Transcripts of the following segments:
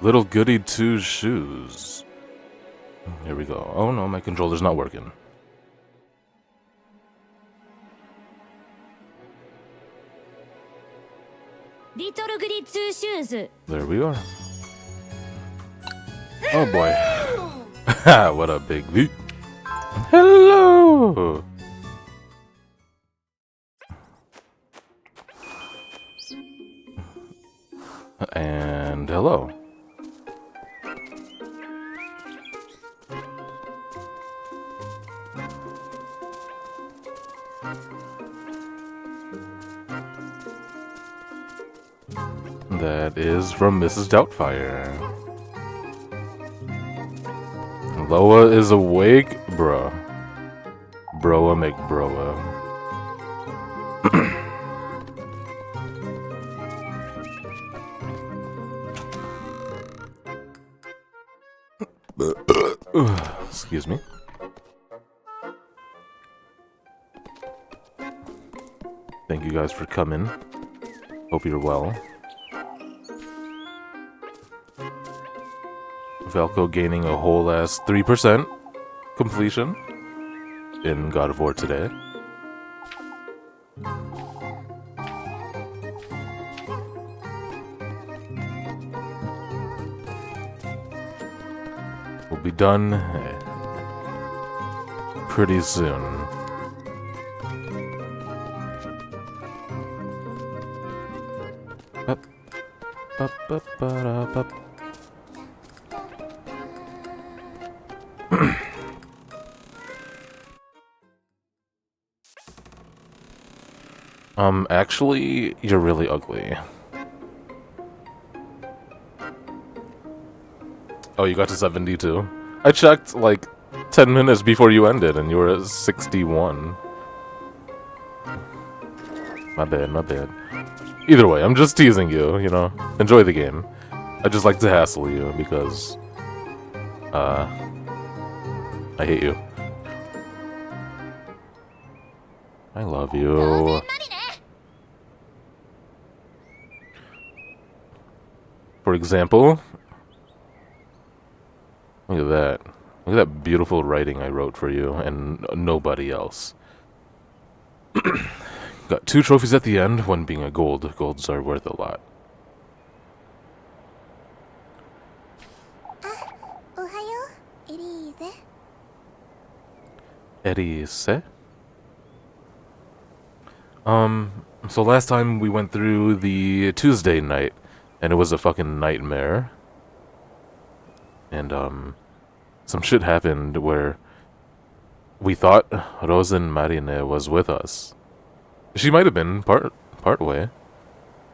Little Goody 2 shoes. Here we go. Oh no, my controller's not working. Little Goody 2 shoes. There we are. Oh boy. What a big V. Hello! And hello. That is from Mrs. Doubtfire. Loa is awake, bruh. Broa McBroa. Excuse me. Thank you guys for coming. Hope you're well. Falco gaining a whole ass 3% completion in God of War today. We'll be done pretty soon. Up, up, up, up, up. Actually, you're really ugly. Oh, you got to 72. I checked like 10 minutes before you ended and you were at 61. My bad, my bad. Either way, I'm just teasing you, you know. Enjoy the game. I just like to hassle you because I hate you. I love you. For example, look at that. Look at that beautiful writing I wrote for you and nobody else. Got 2 trophies at the end, one being a gold. Golds are worth a lot. Erise? So last time we went through the Tuesday night, and it was a fucking nightmare. And, some shit happened where we thought Rosen Marine was with us. She might have been part way.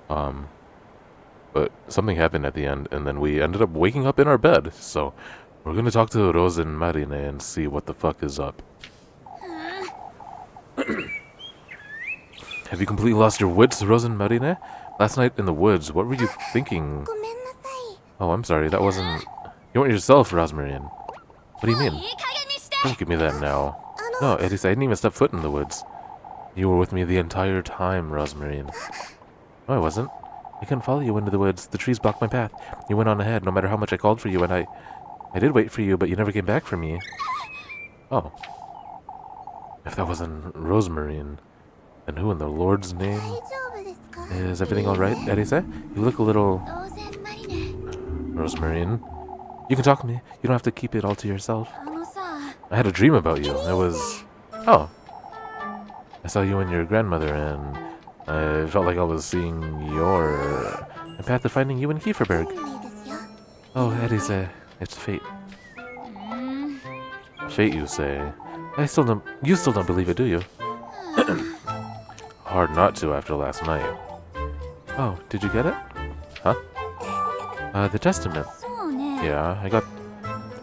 But something happened at the end, and then we ended up waking up in our bed. So we're gonna talk to Rosen Marine and see what the fuck is up. Have you completely lost your wits, Rosen Marine? Last night in the woods, what were you thinking? Oh, I'm sorry, that wasn't... You weren't yourself, Rosmarine. What do you mean? Don't give me that now. No, Eris, I didn't even step foot in the woods. You were with me the entire time, Rosmarine. No, I wasn't. I couldn't follow you into the woods. The trees blocked my path. You went on ahead, no matter how much I called for you, and I did wait for you, but you never came back for me. Oh. If that wasn't Rosmarine, then who in the Lord's name? Is everything alright, Elisa? You look a little... Rosmarine. You can talk to me. You don't have to keep it all to yourself. I had a dream about you. It was... Oh. I saw you and your grandmother, and I felt like I was seeing your... the path to finding you in Kieferberg. Oh, Elisa. It's fate. Fate, you say? I still don't... You still don't believe it, do you? Hard not to after last night. Oh, did you get it? Huh? The testament. Yeah, I got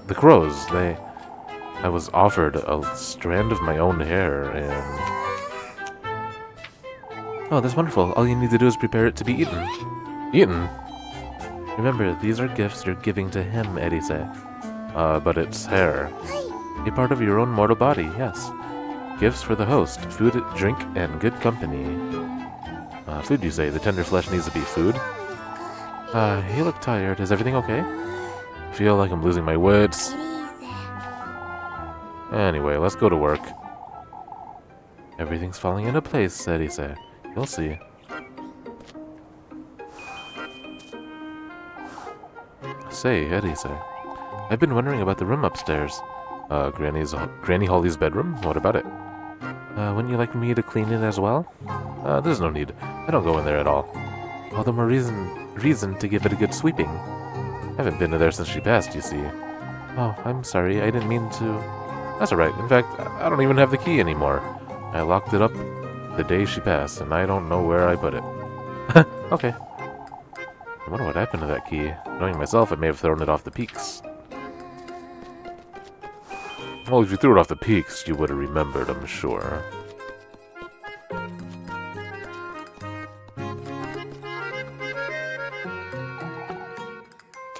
the crows. I was offered a strand of my own hair, and... Oh, that's wonderful. All you need to do is prepare it to be eaten. Eaten? Remember, these are gifts you're giving to him, Elise. But it's hair. A part of your own mortal body, yes. Gifts for the host. Food, drink, and good company. Food, you say? The tender flesh needs to be food? You look tired. Is everything okay? I feel like I'm losing my wits. Anyway, let's go to work. Everything's falling into place, said Issa. You'll see. Say, Elisa, I've been wondering about the room upstairs. Granny Holly's bedroom? What about it? Wouldn't you like me to clean it as well? There's no need. I don't go in there at all. All the more reason to give it a good sweeping. I haven't been in there since she passed, you see. Oh, I'm sorry. I didn't mean to... That's alright. In fact, I don't even have the key anymore. I locked it up the day she passed, and I don't know where I put it. Okay. I wonder what happened to that key. Knowing myself, I may have thrown it off the peaks. Well, if you threw it off the peaks, you would have remembered, I'm sure.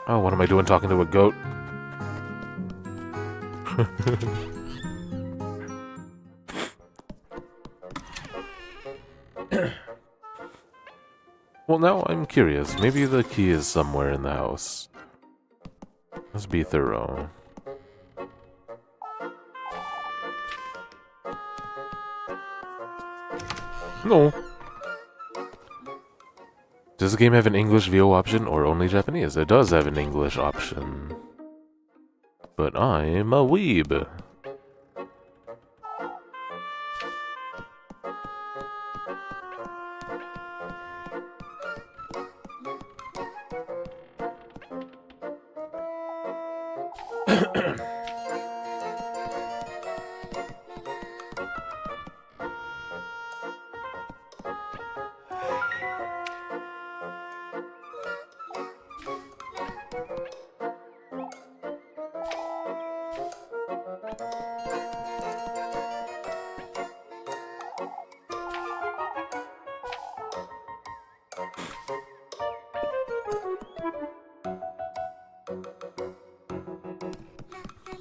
Oh, what am I doing talking to a goat? Well, now I'm curious. Maybe the key is somewhere in the house. Let's be thorough. No. Does the game have an English VO option or only Japanese? It does have an English option. But I'm a weeb.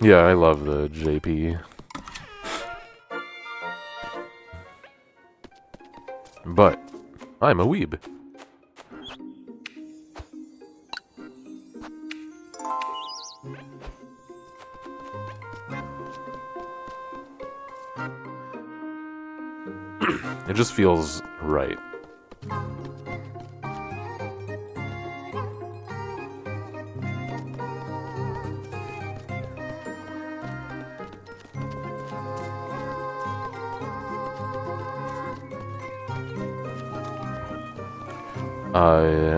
Yeah, I love the JP. But I'm a weeb. It just feels right.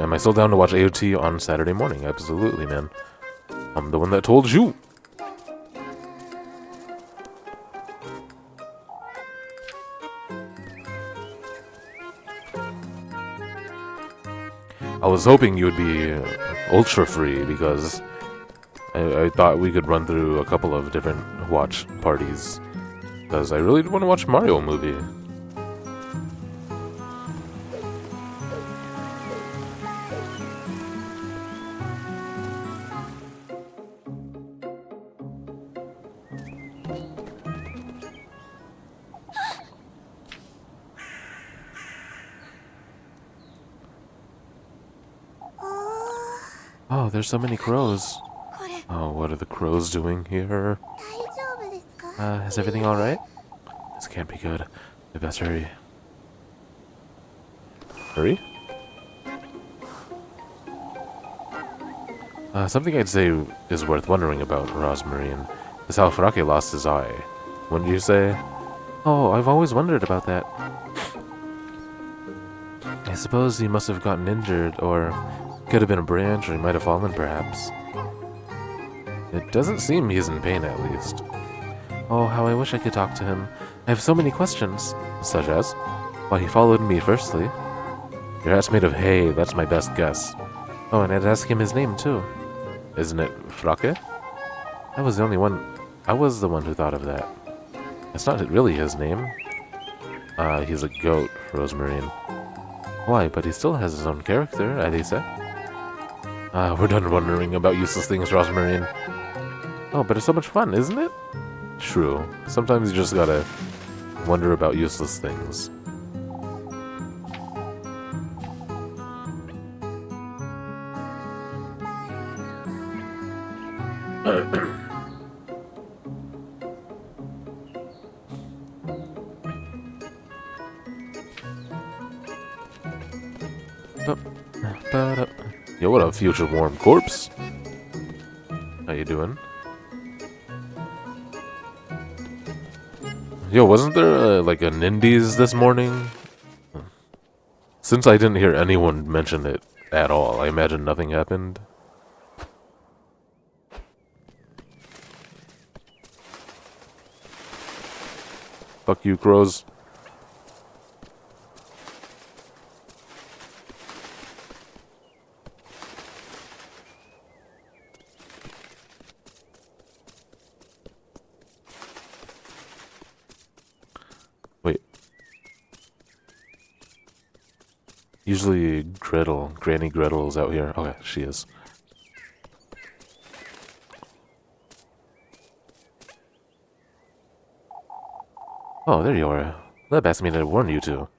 Am I still down to watch AOT on Saturday morning? Absolutely, man. I'm the one that told you. I was hoping you would be ultra free because I thought we could run through a couple of different watch parties. Because I really want to watch Mario movie. Oh, there's so many crows. これ Oh, what are the crows doing here? 大丈夫ですか Is everything alright? This can't be good. I best hurry. Hurry? Something I'd say is worth wondering about, Rosmarine, is how Frake lost his eye. Wouldn't you say? Oh, I've always wondered about that. I suppose he must have gotten injured, or could have been a branch, or he might have fallen, perhaps. It doesn't seem he's in pain, at least. Oh, how I wish I could talk to him. I have so many questions. Such as, why he followed me, firstly. Your hat's made of hay, that's my best guess. Oh, and I'd ask him his name, too. Isn't it Frake? I was the one who thought of that. It's not really his name. He's a goat, Rosemarine. Why, but he still has his own character, Elise. We're done wondering about useless things, Rosemarine. Oh, but it's so much fun, isn't it? True. Sometimes you just gotta wonder about useless things. Yo, what up, future warm corpse? How you doing? Yo, wasn't there like an Indies this morning? Since I didn't hear anyone mention it at all, I imagine nothing happened. Fuck you, crows. Wait. Usually Granny Gretel's out here. Okay, she is. Oh, there you are. Leb asked me to warn you two.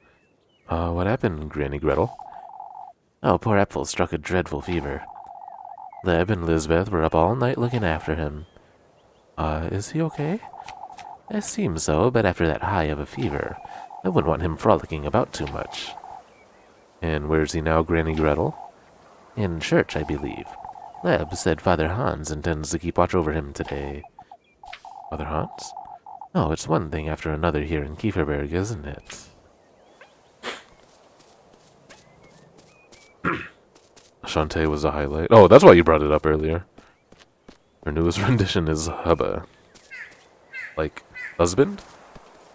What happened, Granny Gretel? Oh, poor Apfel struck a dreadful fever. Leb and Lisbeth were up all night looking after him. Is he okay? It seems so, but after that high of a fever, I wouldn't want him frolicking about too much. And where's he now, Granny Gretel? In church, I believe. Leb said Father Hans intends to keep watch over him today. Father Hans? Oh, it's one thing after another here in Kieferberg, isn't it? Shantae was a highlight. Oh, that's why you brought it up earlier. Her newest rendition is Hubba. Like, husband?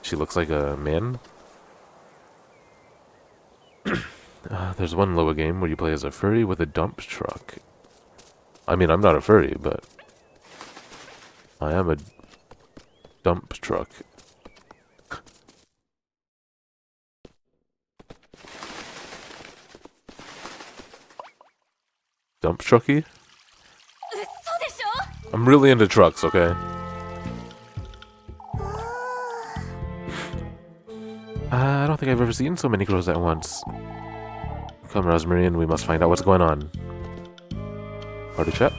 She looks like a man. There's one Loa game where you play as a furry with a dump truck. I mean, I'm not a furry, but I am a dump truck. Dump trucky? I'm really into trucks, okay? I don't think I've ever seen so many crows at once. Come, Rosmarine, we must find out what's going on. Party chat?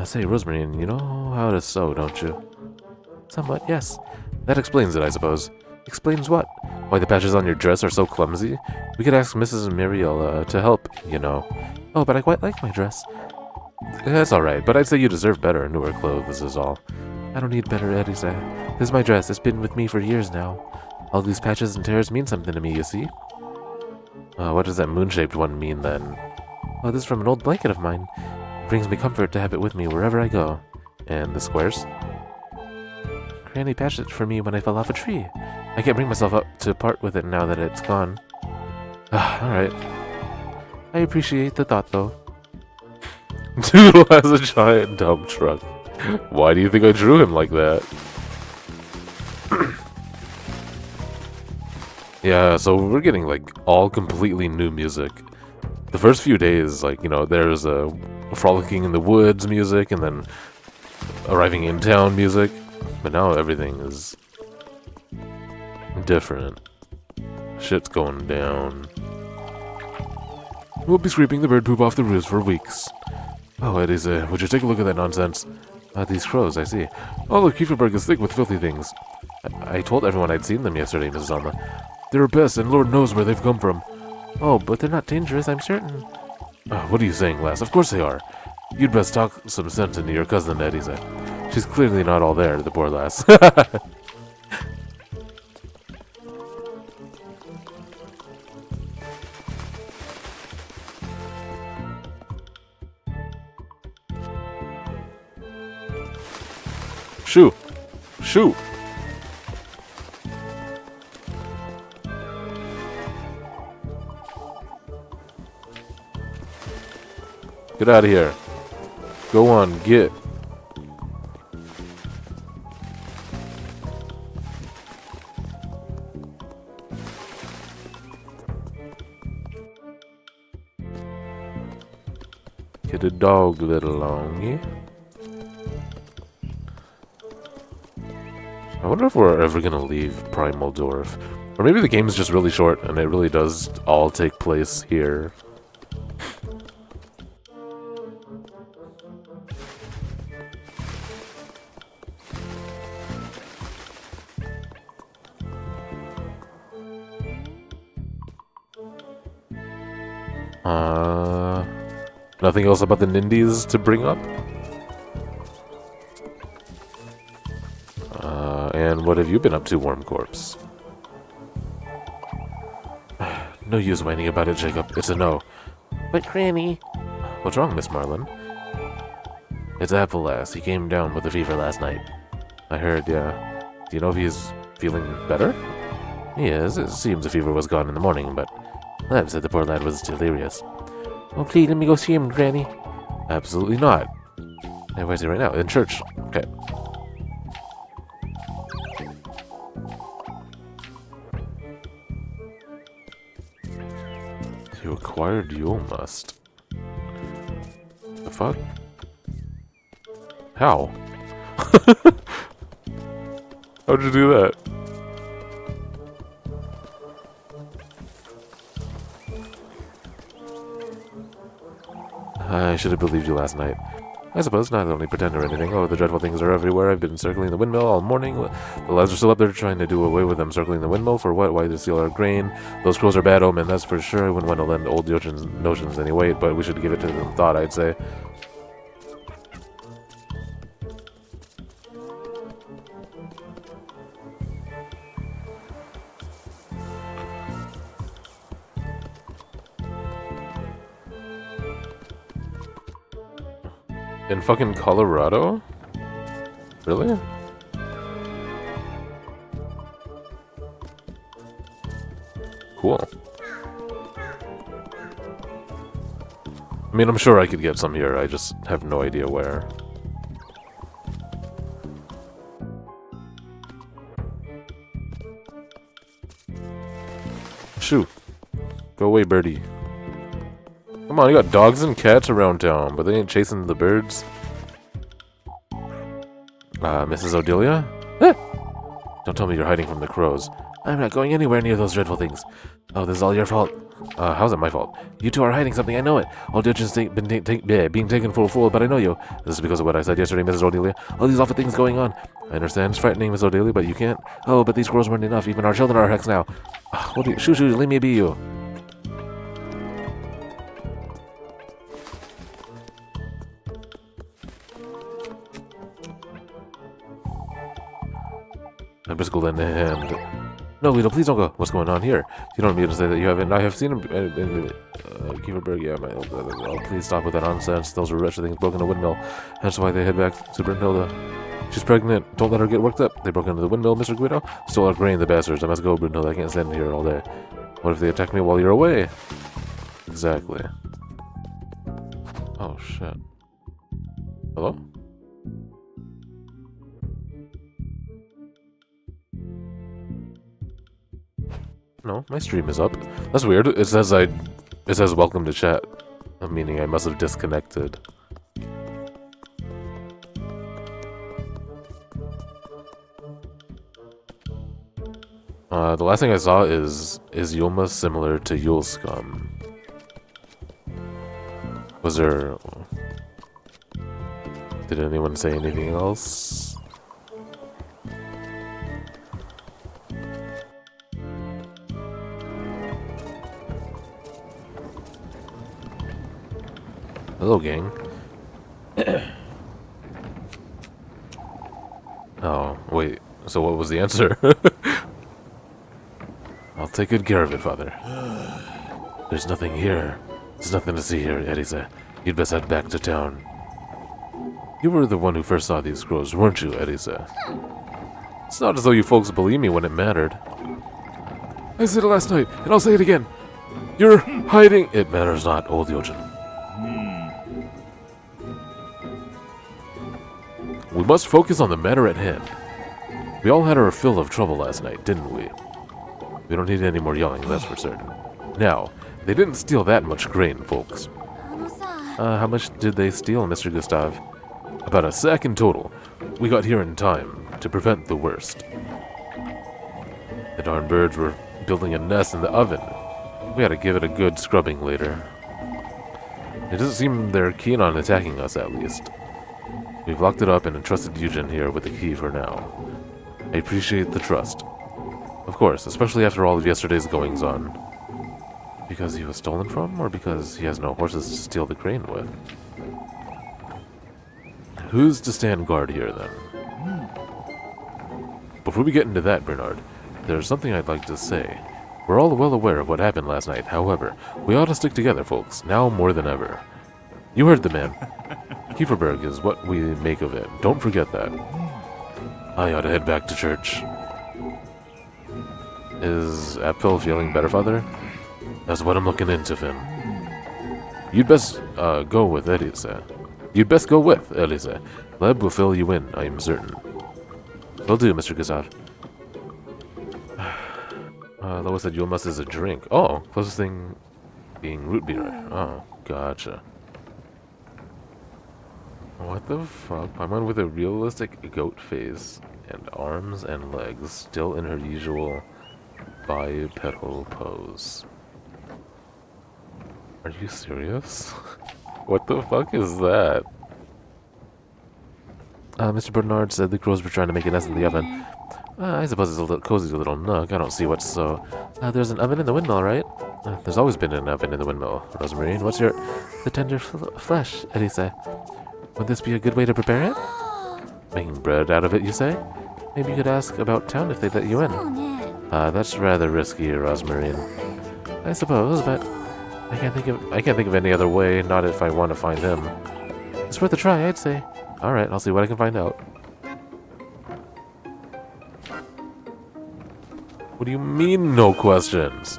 Say, Rosmarine, you know how to sew, don't you? Somewhat, yes. That explains it, I suppose. Explains what? Why the patches on your dress are so clumsy? We could ask Mrs. Muriel to help, you know. Oh, but I quite like my dress. That's alright, but I'd say you deserve better. Newer clothes is all. I don't need better, Elisa. This is my dress. It's been with me for years now. All these patches and tears mean something to me, you see? What does that moon-shaped one mean, then? Oh, this is from an old blanket of mine. It brings me comfort to have it with me wherever I go. And the squares? Granny patched it for me when I fell off a tree. I can't bring myself up to part with it now that it's gone. Alright. I appreciate the thought, though. Doodle has a giant dump truck. Why do you think I drew him like that? Yeah, so we're getting, like, all completely new music. The first few days, like, you know, there's a frolicking in the woods music, and then arriving in town music. But now everything is different. Shit's going down. We'll be scraping the bird poop off the roofs for weeks. Oh, Eddie's, would you take a look at that nonsense? These crows, I see. Oh, look, Kieferberg is thick with filthy things. I told everyone I'd seen them yesterday, Mrs. Alma. They're a pest, and Lord knows where they've come from. Oh, but they're not dangerous, I'm certain. What are you saying, lass? Of course they are. You'd best talk some sense into your cousin, Eddie said. She's clearly not all there, the poor lass. Shoo! Shoo! Get out of here. Go on, get. Get a dog, little longy. I wonder if we're ever gonna leave Primal Dwarf. Or maybe the game's just really short and it really does all take place here. Nothing else about the Nindies to bring up? And what have you been up to, Worm Corpse? No use whining about it, Jacob. It's a no. But Granny... What's wrong, Miss Marlin? It's Apple Lass. He came down with a fever last night. I heard, yeah. Do you know if he's feeling better? He is. It seems the fever was gone in the morning, but Lab said the poor lad was delirious. Oh, please, let me go see him, Granny. Absolutely not. Hey, where's he right now? In church. Okay. You acquired Yule Must. The fuck? How? How'd you do that? I should have believed you last night. I suppose, not only pretend or anything. Oh, the dreadful things are everywhere. I've been circling the windmill all morning. The lads are still up there trying to do away with them circling the windmill. For what? Why to steal our grain? Those crows are bad omen, that's for sure. I wouldn't want to lend old notions any weight, but we should give it to them thought, I'd say. In fucking Colorado? Really? Cool. I mean, I'm sure I could get some here, I just have no idea where. Shoo. Go away, birdie. Come on, you got dogs and cats around town, but they ain't chasing the birds. Mrs. Odelia? Ah! Don't tell me you're hiding from the crows. I'm not going anywhere near those dreadful things. Oh, this is all your fault. How's it my fault? You two are hiding something, I know it. Old Dutchin's being taken for a fool, but I know you. This is because of what I said yesterday, Mrs. Odelia. All these awful things going on. I understand it's frightening, Mrs. Odelia, but you can't. Oh, but these crows weren't enough. Even our children are hex now. What do you... Shoo, leave me be, you. A biscuit in hand. No, Lito, please don't go. What's going on here? You don't mean to say that you haven't. I have seen him. Kieferberg, yeah, please stop with that nonsense. Those are wretched things broke in the windmill. That's why they head back to Brunhilde. She's pregnant. Don't let her get worked up. They broke into the windmill, Mr. Guido. Stole our grain, the bastards. I must go, Brunhilde. I can't stand here all day. What if they attack me while you're away? Exactly. Oh, shit. Hello? No, my stream is up. That's weird. It says welcome to chat. Meaning I must have disconnected. The last thing I saw is Yulma similar to Yule Scum. Was there... Did anyone say anything else? Hello, gang. Oh, wait. So what was the answer? I'll take good care of it, Father. There's nothing here. There's nothing to see here, Elisa. You'd best head back to town. You were the one who first saw these crows, weren't you, Elisa? It's not as though you folks believed me when it mattered. I said it last night, and I'll say it again. You're hiding... It matters not, old Yojin. We must focus on the matter at hand. We all had our fill of trouble last night, didn't we? We don't need any more yelling, that's for certain. Now, they didn't steal that much grain, folks. How much did they steal, Mr. Gustav? About a sack in total. We got here in time to prevent the worst. The darn birds were building a nest in the oven. We had to give it a good scrubbing later. It doesn't seem they're keen on attacking us, at least. We've locked it up and entrusted Eugen here with the key for now. I appreciate the trust. Of course, especially after all of yesterday's goings-on. Because he was stolen from, or because he has no horses to steal the grain with? Who's to stand guard here, then? Before we get into that, Bernard, there's something I'd like to say. We're all well aware of what happened last night, however, we ought to stick together, folks, now more than ever. You heard the man. Kieferberg is what we make of it. Don't forget that. I ought to head back to church. Is Apfel feeling better, Father? That's what I'm looking into, Finn. You'd best go with Elisa. You'd best go with Elisa. Leb will fill you in, I am certain. Will do, Mr. Gustav. Lois said Yulmus is a drink. Oh, closest thing being root beer. Oh, gotcha. What the fuck? My one with a realistic goat face and arms and legs, still in her usual bipedal pose. Are you serious? What the fuck is that? Mr. Bernard said the crows were trying to make a nest in the oven. I suppose it's a little cozy little nook. I don't see what's so... there's an oven in the windmill, right? There's always been an oven in the windmill, Rosemary. What's your... The tender flesh, Elisa. Would this be a good way to prepare it? Making bread out of it, you say? Maybe you could ask about town if they'd let you in. That's rather risky, Rosmarine. I suppose, but I can't think of any other way, not if I want to find him. It's worth a try, I'd say. Alright, I'll see what I can find out. What do you mean, no questions?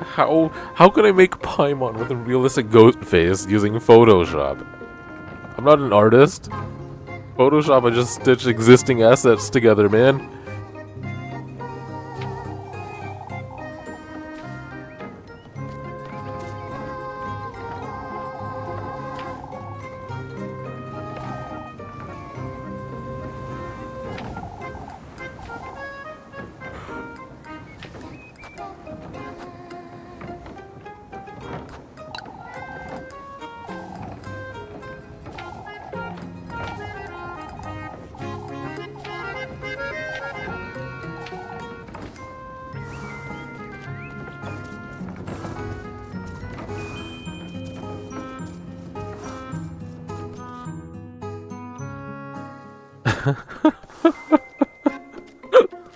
How can I make Paimon with a realistic goat face using Photoshop? I'm not an artist. Photoshop, I just stitch existing assets together, man.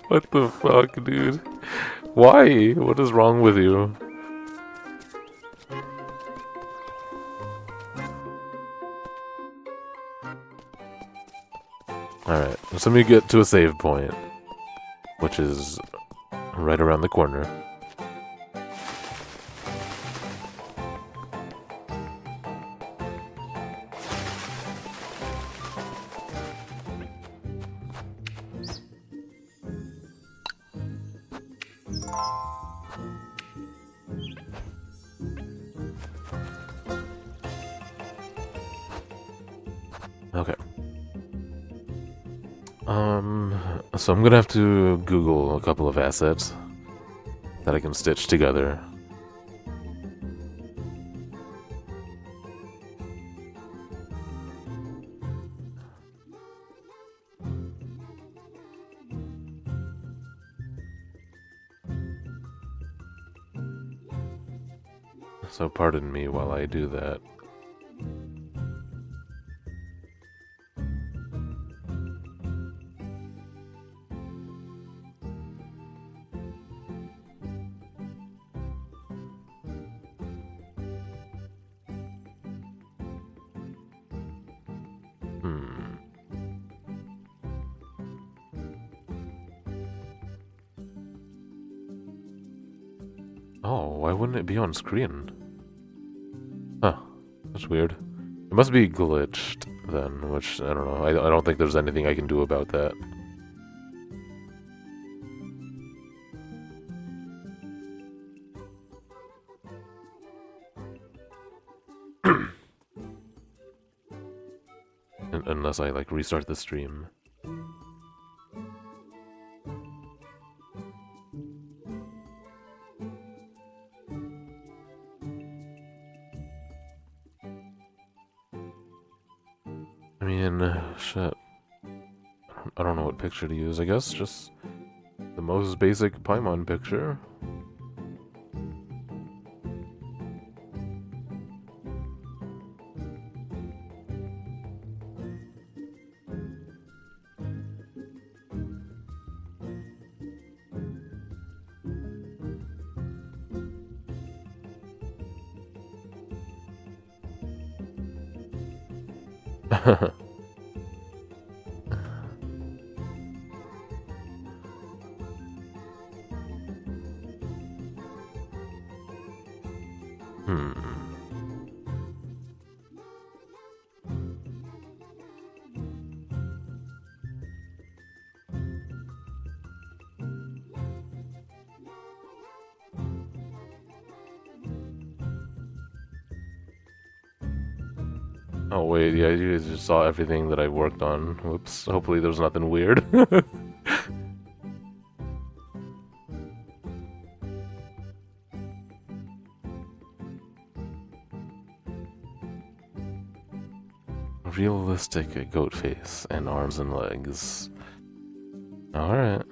What the fuck, dude? Why? What is wrong with you? Alright, so let me get to a save point, which is right around the corner. Okay. So I'm gonna have to Google a couple of assets that I can stitch together. So pardon me while I do that. Hmm. Oh, why wouldn't it be on screen? Huh. That's weird. It must be glitched then, which I don't know. I don't think there's anything I can do about that. Unless I like restart the stream. I mean, shit. I don't know what picture to use. I guess just the most basic Paimon picture. Hmm. Oh wait, yeah, you guys just saw everything that I worked on. Whoops. Hopefully there's nothing weird. Realistic goat face and arms and legs. Alright.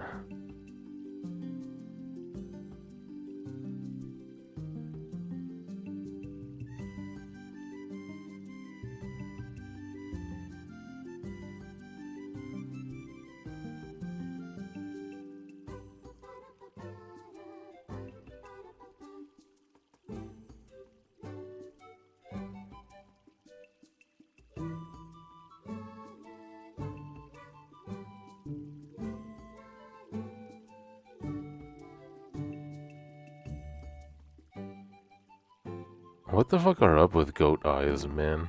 What the fuck are up with goat eyes, man?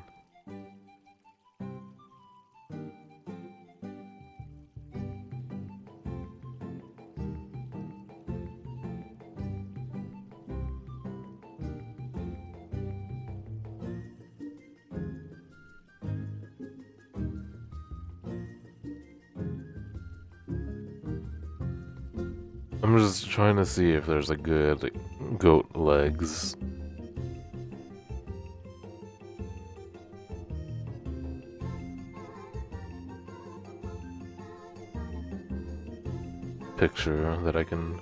I'm just trying to see if there's a good goat legs. Picture that I can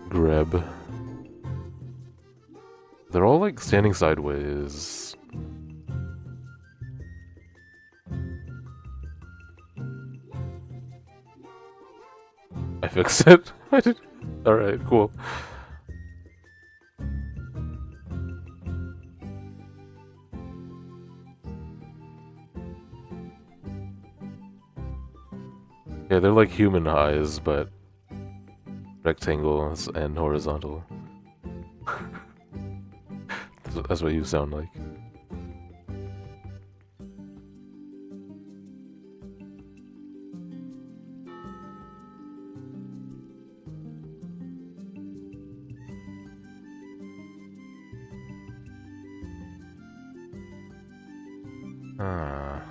grab. They're all like standing sideways. I fixed it. I did. Alright, cool. Yeah, they're like human eyes, but rectangles and horizontal. That's what you sound like. Ah.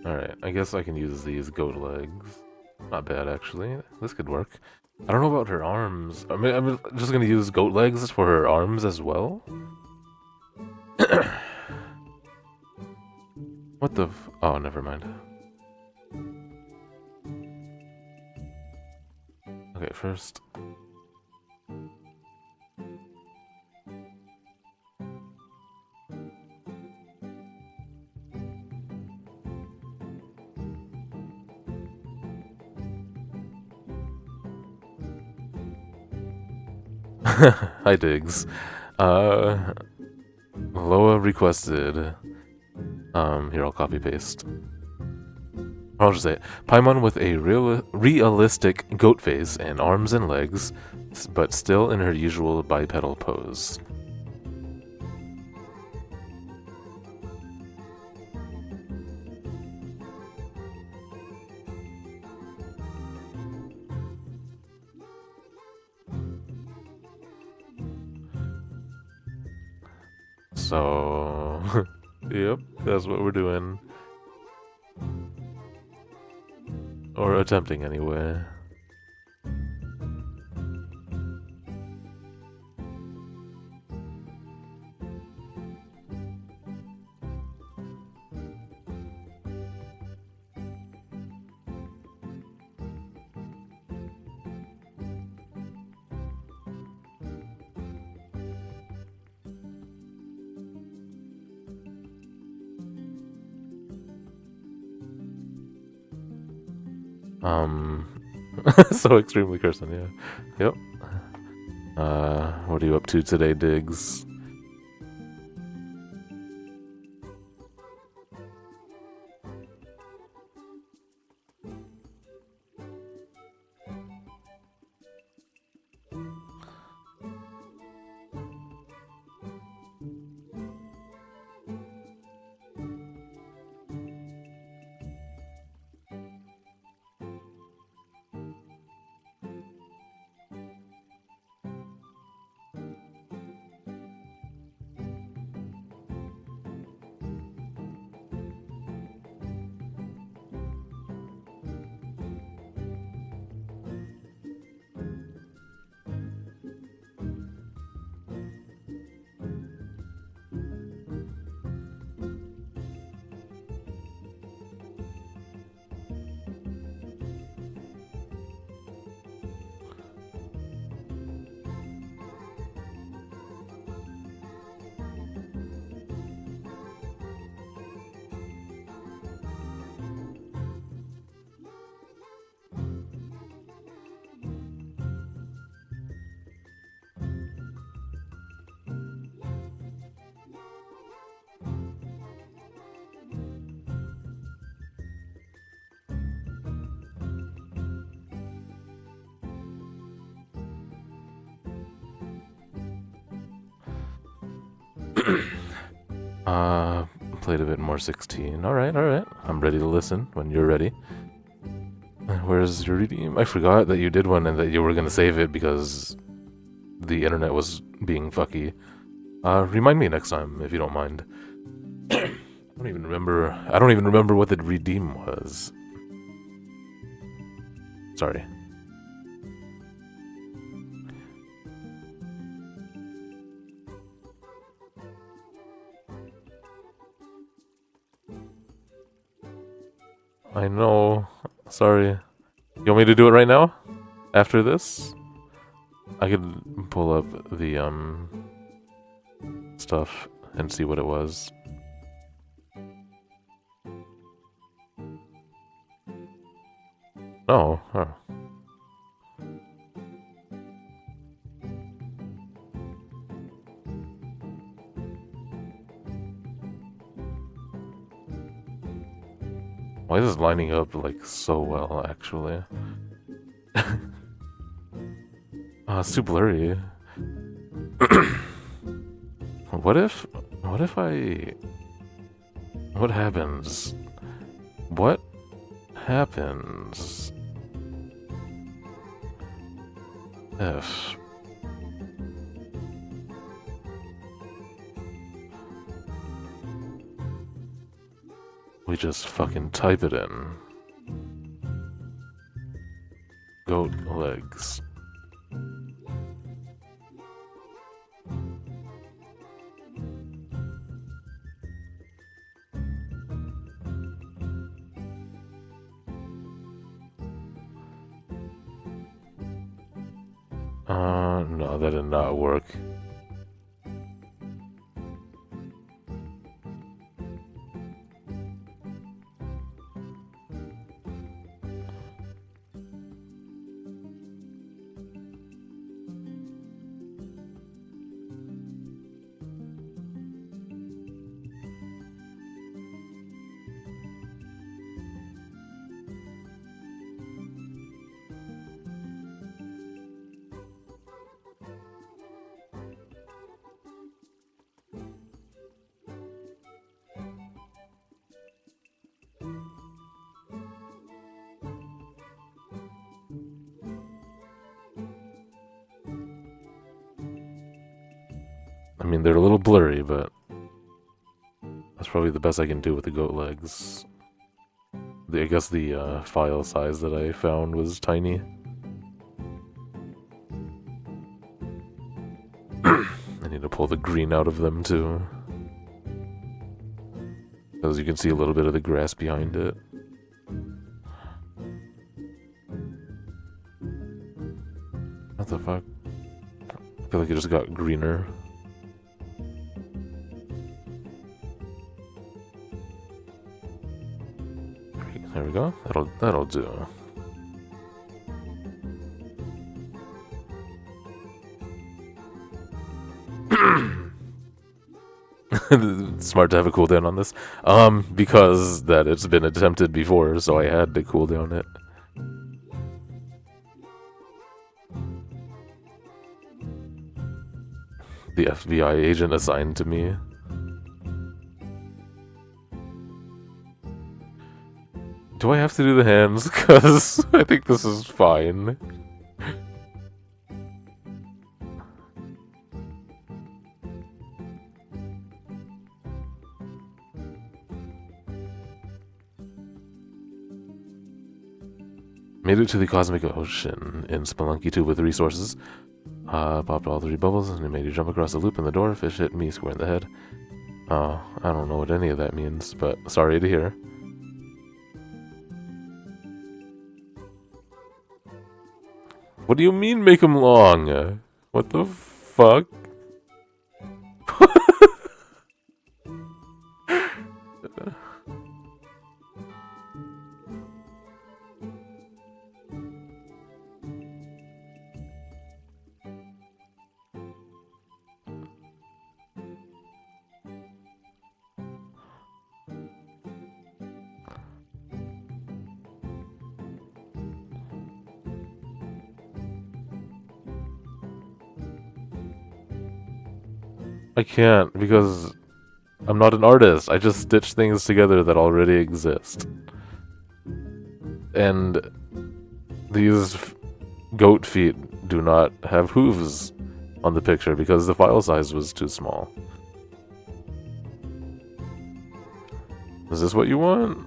Alright, I guess I can use these goat legs. Not bad, actually. This could work. I don't know about her arms. I mean, I'm just gonna use goat legs for her arms as well? What the oh, never mind. Okay, first. Hi, Diggs. Uh, Loa requested. Here I'll copy paste. I'll just say it. Paimon with a realistic goat face and arms and legs, but still in her usual bipedal pose. So, yep, that's what we're doing. Or attempting anyway. So extremely cursing, yeah. Yep. What are you up to today, Diggs? uh, Played a bit more 16. Alright, alright. I'm ready to listen when you're ready. Where's your redeem? I forgot that you did one and that you were gonna save it because the internet was being fucky. Remind me next time if you don't mind. I don't even remember what the redeem was. Sorry. I know. Sorry. You want me to do it right now? After this? I could pull up the stuff and see what it was. Oh, huh. Why is this lining up like so well actually? It's too blurry. What if what happens? What happens if we just fucking type it in? Goat legs. No, that did not work. mean, they're a little blurry, but that's probably the best I can do with the goat legs. I guess the file size that I found was tiny. I need to pull the green out of them too. Because you can see a little bit of the grass behind it. What the fuck? I feel like it just got greener. There we go. That'll do. Smart to have a cooldown on this. Because that it's been attempted before, so I had to cooldown it. The FBI agent assigned to me. Do I have to do the hands? Because I think this is fine. Made it to the cosmic ocean in Spelunky 2 with resources. Popped all 3 bubbles and it made you jump across the loop in the door. Fish hit me square in the head. I don't know what any of that means, but sorry to hear. What do you mean make them long? What the fuck? I can't because I'm not an artist. I just stitch things together that already exist. And these goat feet do not have hooves on the picture because the file size was too small. Is this what you want?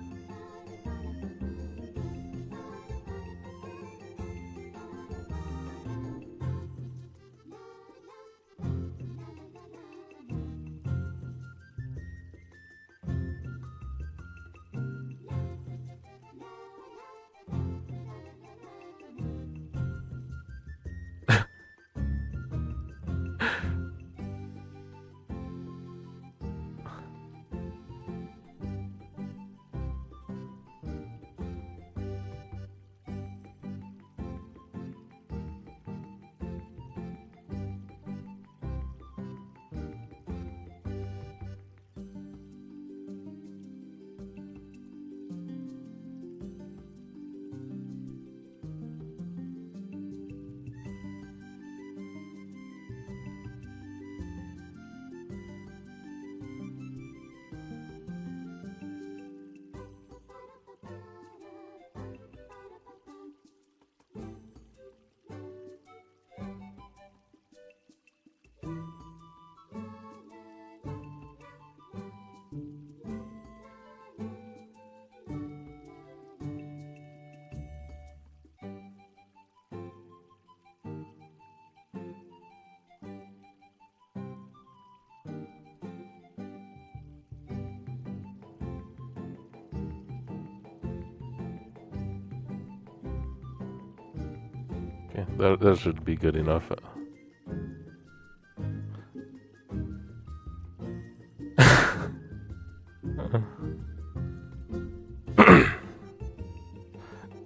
Okay, that should be good enough.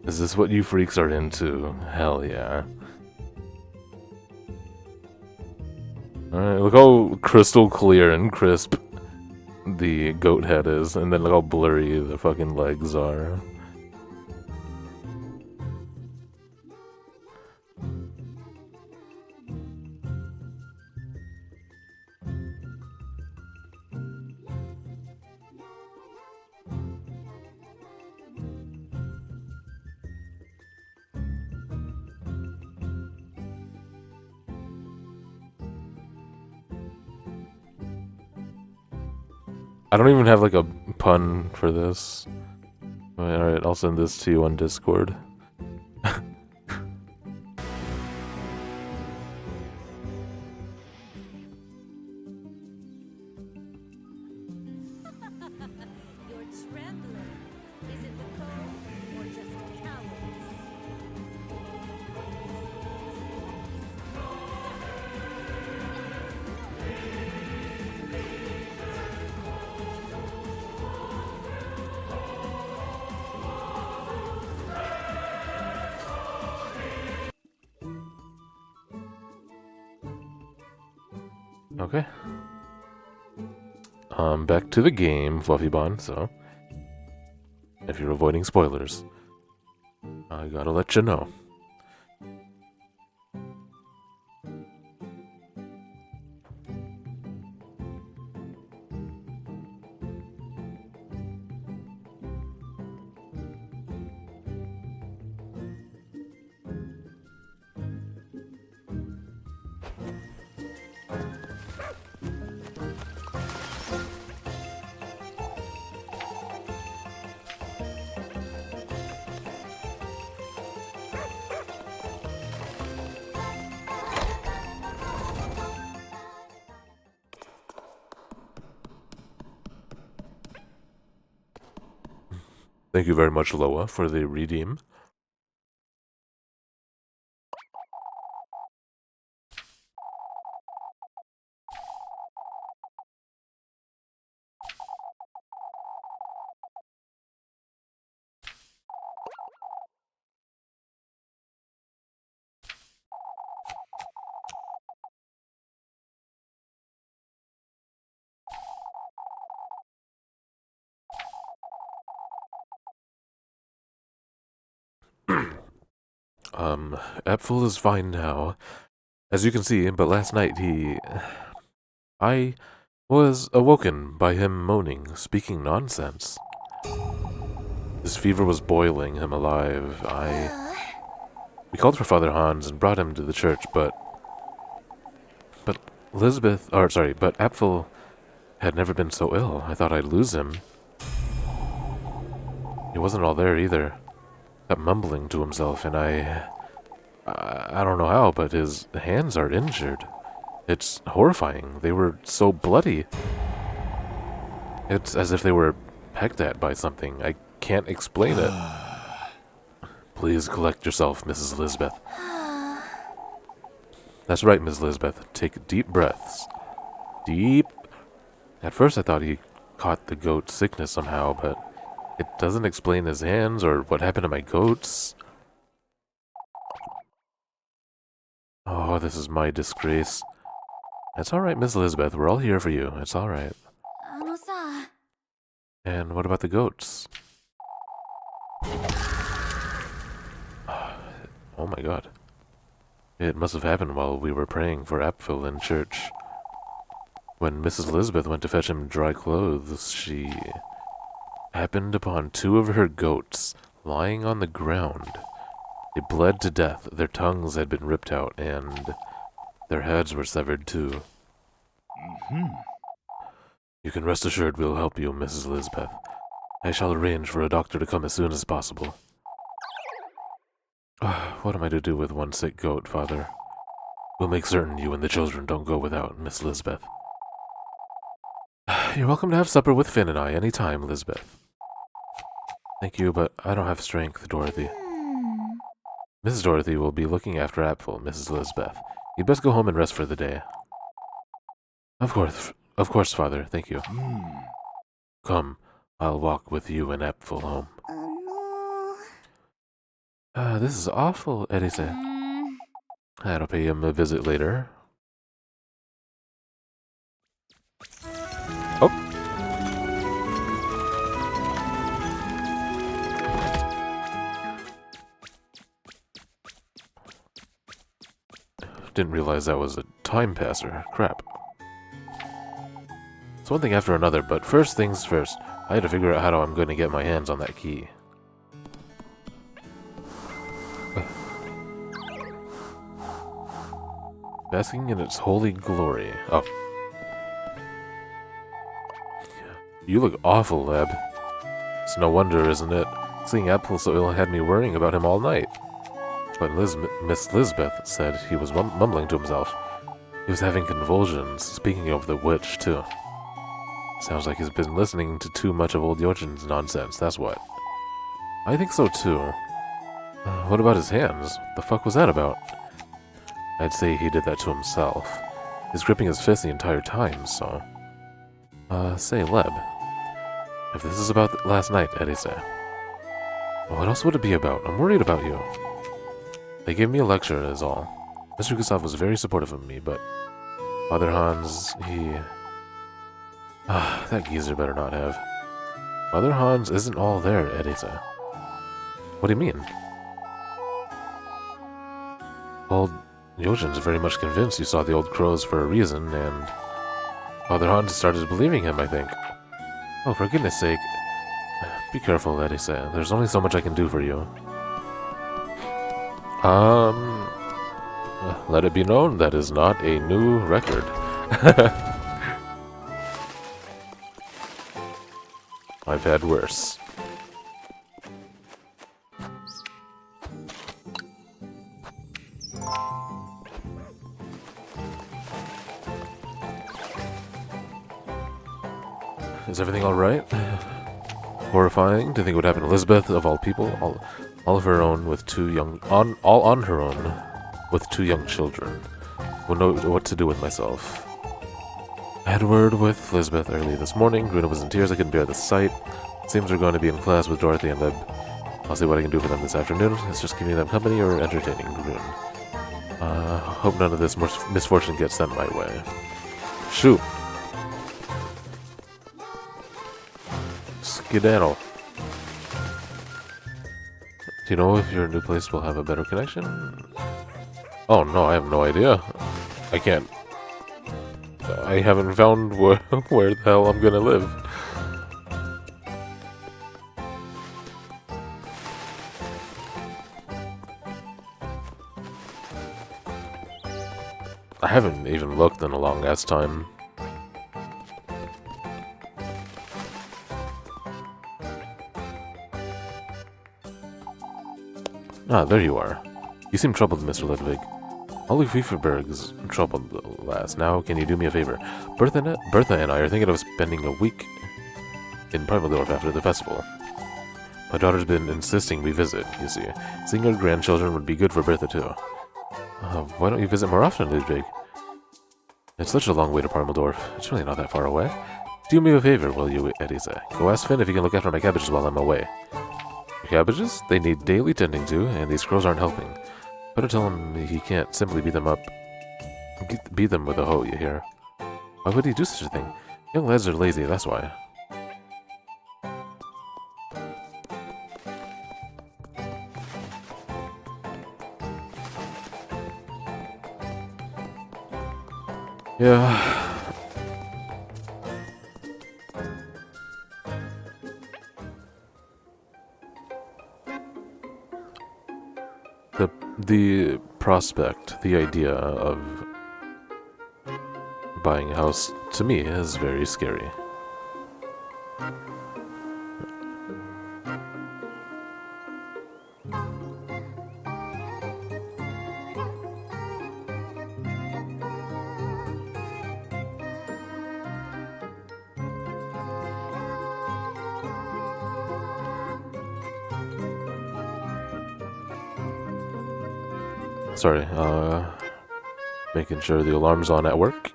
Is this what you freaks are into? Hell yeah. Alright, look how crystal clear and crisp the goat head is, and then look how blurry the fucking legs are. I don't even have like a pun for this. Alright, I'll send this to you on Discord. You're trembling. Is it the cold or just cowardice? Okay. Back to the game, Fluffy Bond, so... If you're avoiding spoilers, I gotta let you know. Thank you very much, Loa, for the redeem. Apfel is fine now, as you can see, but last night I was awoken by him moaning, speaking nonsense. His fever was boiling him alive. We called for Father Hans and brought him to the church, but Apfel had never been so ill. I thought I'd lose him. He wasn't all there either. Kept mumbling to himself, and I don't know how, but his hands are injured. It's horrifying. They were so bloody. It's as if they were pecked at by something. I can't explain it. Please collect yourself, Mrs. Lisbeth. That's right, Miss Lisbeth. Take deep breaths. Deep. At first I thought he caught the goat sickness somehow, but it doesn't explain his hands or what happened to my goats. Oh, this is my disgrace. It's alright, Miss Elizabeth. We're all here for you. It's alright. あのさ、 And what about the goats? Oh my god. It must have happened while we were praying for Apfel in church. When Mrs. Elizabeth went to fetch him dry clothes, she happened upon two of her goats lying on the ground. They bled to death, their tongues had been ripped out, and their heads were severed too. You can rest assured we'll help you, Mrs. Elizabeth. I shall arrange for a doctor to come as soon as possible. What am I to do with one sick goat, Father? We'll make certain you and the children don't go without, Miss Lisbeth. You're welcome to have supper with Finn and I any time, Lisbeth. Thank you, but I don't have strength, Dorothy. Mrs. Dorothy will be looking after Apfel, Mrs. Lisbeth. You'd best go home and rest for the day. Of course, Father, thank you. Come, I'll walk with you and Apfel home. あの This is awful, Elise. ー、うん、 I'll pay him a visit later. Oh. Didn't realize that was a time passer. Crap. It's one thing after another, but first things first. I had to figure out how I'm going to get my hands on that key. Basking in its holy glory. Oh. You look awful, Leb. It's no wonder, isn't it? Seeing Apple so ill had me worrying about him all night. But Miss Lisbeth said he was mumbling to himself. He was having convulsions, speaking of the witch, too. Sounds like he's been listening to too much of old Jochen's nonsense, that's what. I think so, too. What about his hands? The fuck was that about? I'd say he did that to himself. He's gripping his fist the entire time, so... say, Leb. If this is about last night, Eddie said. What else would it be about? I'm worried about you. They gave me a lecture, is all. Mr. Gustav was very supportive of me, but... Father Hans, he... that geezer better not have. Father Hans isn't all there, Eddie said. What do you mean? Well, Jochen's very much convinced you saw the old crows for a reason, and... Father Hans started believing him, I think. Oh, for goodness sake. Be careful, Eddie said. There's only so much I can do for you. Let it be known that is not a new record. I've had worse. Is everything alright? Horrifying to think what happened to Elizabeth, of all people, all of her own with two young, all on her own, with two young children. Wouldn't know what to do with myself. I had a word with Elizabeth early this morning. Gruna was in tears. I couldn't bear the sight. It seems we're going to be in class with Dorothy and Lib. I'll see what I can do for them this afternoon. It's just giving them company or entertaining Grun. Hope none of this misfortune gets sent my way. Shoot. Skedaddle. Do you know if your new place will have a better connection? Oh no, I have no idea. I can't. I haven't found where the hell I'm gonna live. I haven't even looked in a long ass time. Ah, there you are. You seem troubled, Mr. Ludwig. All of Weaverberg's troubled last. Now, can you do me a favor? Bertha and I are thinking of spending a week in Primeldorf after the festival. My daughter's been insisting we visit, you see. Seeing our grandchildren would be good for Bertha, too. Why don't you visit more often, Ludwig? It's such a long way to Parmeldorf. It's really not that far away. Do me a favor, will you, Eddie said. Go ask Finn if he can look after my cabbages while I'm away. Your cabbages? They need daily tending to, and these crows aren't helping. Better tell him he can't simply beat them with a hoe, you hear? Why would he do such a thing? Young lads are lazy, that's why. Yeah. The prospect, the idea of buying a house, to me, is very scary. Sorry, making sure the alarm's on at work.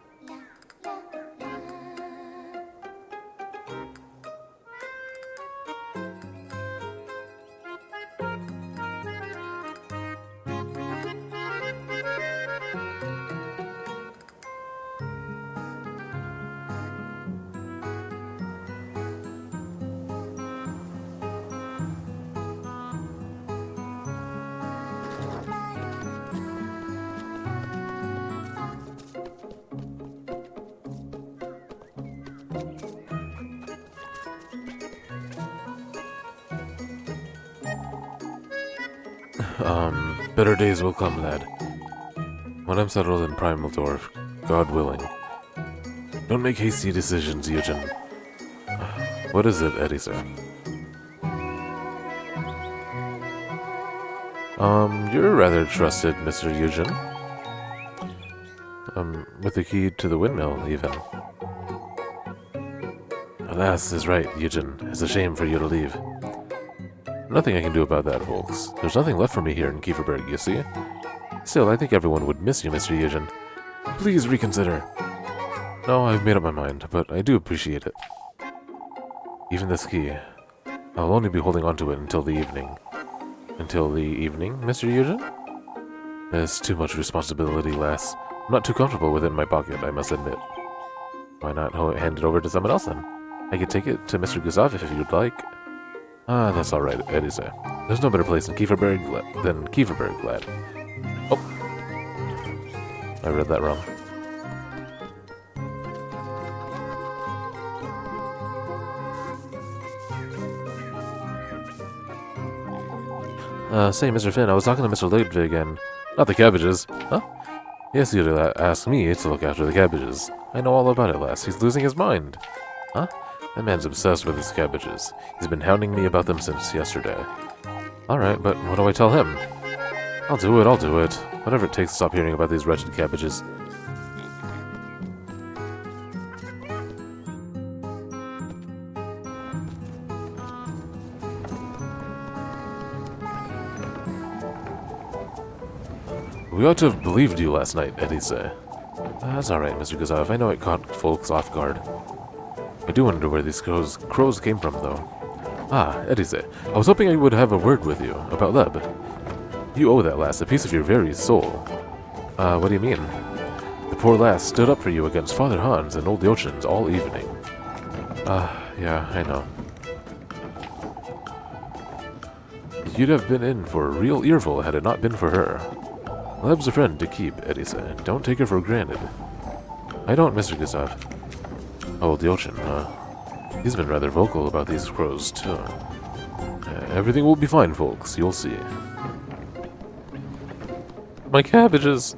Better days will come, lad. When I'm settled in Primeldorf, God willing. Don't make hasty decisions, Eugen. What is it, Eddie said? You're rather trusted, Mr. Eugen. With the key to the windmill, even. Alas, is right, Eugen. It's a shame for you to leave. Nothing I can do about that, folks. There's nothing left for me here in Kieferberg, you see? Still, I think everyone would miss you, Mr. Eugen. Please reconsider. No, I've made up my mind, but I do appreciate it. Even this key. I'll only be holding on to it until the evening. Until the evening, Mr. Eugen? There's too much responsibility, lass. I'm not too comfortable with it in my pocket, I must admit. Why not hand it over to someone else, then? I could take it to Mr. Gustav if you'd like. Ah, that's alright, Eddie said. There's no better place than Kieferberg, lad. Oh. I read that wrong. Say, Mr. Finn, I was talking to Mr. Ludwig and... Not the cabbages. Huh? Yes, you'd ask me to look after the cabbages. I know all about it, lass. He's losing his mind. Huh? That man's obsessed with his cabbages. He's been hounding me about them since yesterday. Alright, but what do I tell him? I'll do it. Whatever it takes to stop hearing about these wretched cabbages. We ought to have believed you last night, Eddie said. That's alright, Mr. Gustav. I know it caught folks off guard. I do wonder where these crows came from, though. Ah, Eddie said. I was hoping I would have a word with you about Leb. You owe that lass a piece of your very soul. What do you mean? The poor lass stood up for you against Father Hans and old Jochens all evening. Yeah, I know. You'd have been in for a real earful had it not been for her. Leb's a friend to keep, Eddie said. Don't take her for granted. I don't, Mr. Gustav. Old Jochen, he's been rather vocal about these crows, too. Everything will be fine, folks. You'll see. My cabbages!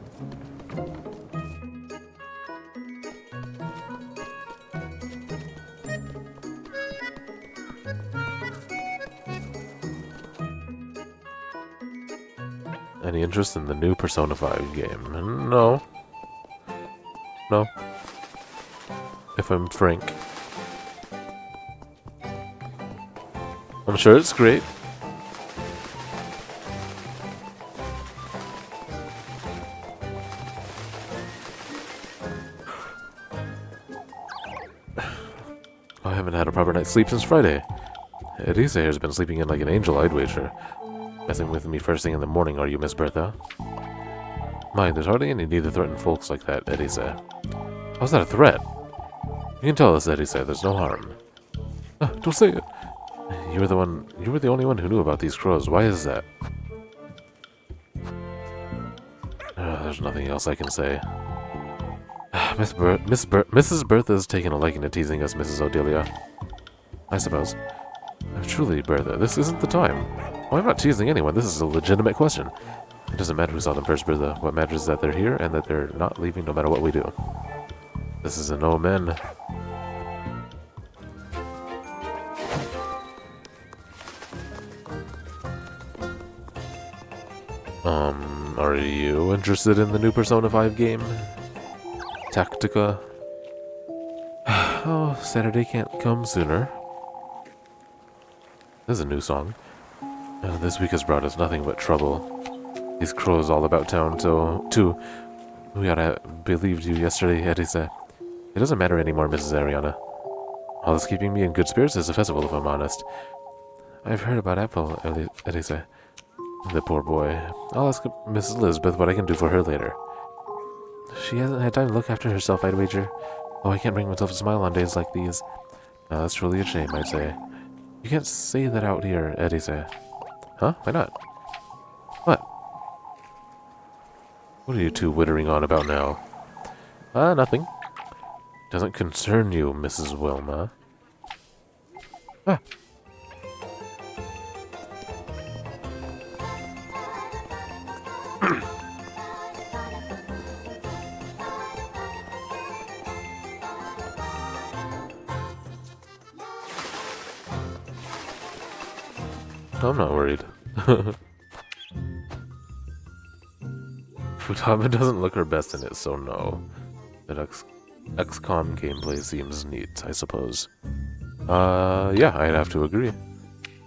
Any interest in the new Persona 5 game? No. No. If I'm frank. I'm sure it's great. I haven't had a proper night's sleep since Friday. Elise has been sleeping in like an angel, I'd wager. Messing with me first thing in the morning, are you, Miss Bertha? Mind, there's hardly any need to threaten folks like that, Eddie said. How's that a threat? You can tell us, Eddie said. There's no harm. Don't say it. You were the only one who knew about these crows. Why is that? There's nothing else I can say. Mrs. Bertha's taken a liking to teasing us, Mrs. Odelia. I suppose. Truly, Bertha, this isn't the time. Oh, I'm not teasing anyone. This is a legitimate question. It doesn't matter who saw them first, Bertha. What matters is that they're here and that they're not leaving no matter what we do. This is an omen. Are you interested in the new Persona 5 game? Tactica? Oh, Saturday can't come sooner. This is a new song. This week has brought us nothing but trouble. These crows all about town, so, too. We ought to believed you yesterday, Eddie said. It doesn't matter anymore, Mrs. Ariana. All that's keeping me in good spirits is the festival, if I'm honest. I've heard about Apple, Eddie said. The poor boy. I'll ask Mrs. Elizabeth what I can do for her later. She hasn't had time to look after herself, I'd wager. Oh, I can't bring myself to smile on days like these. That's truly a shame, I'd say. You can't say that out here, Eddie said. Huh? Why not? What? What are you two wittering on about now? Nothing. Doesn't concern you, Mrs. Wilma. Ah. I'm not worried. Futaba doesn't look her best in it, so no. That XCOM gameplay seems neat, I suppose. Yeah, I'd have to agree.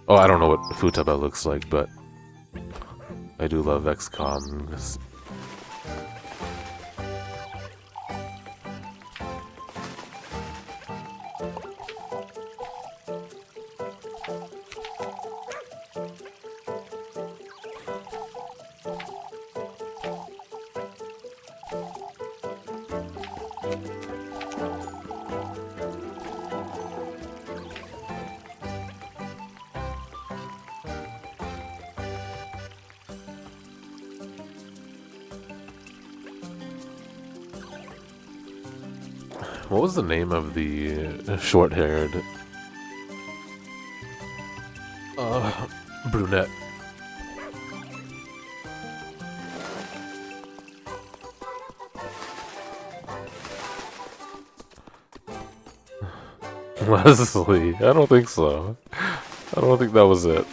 Oh, I don't know what Futaba looks like, but I do love XCOM. What was the name of the short-haired brunette? Leslie? I don't think so. I don't think that was it.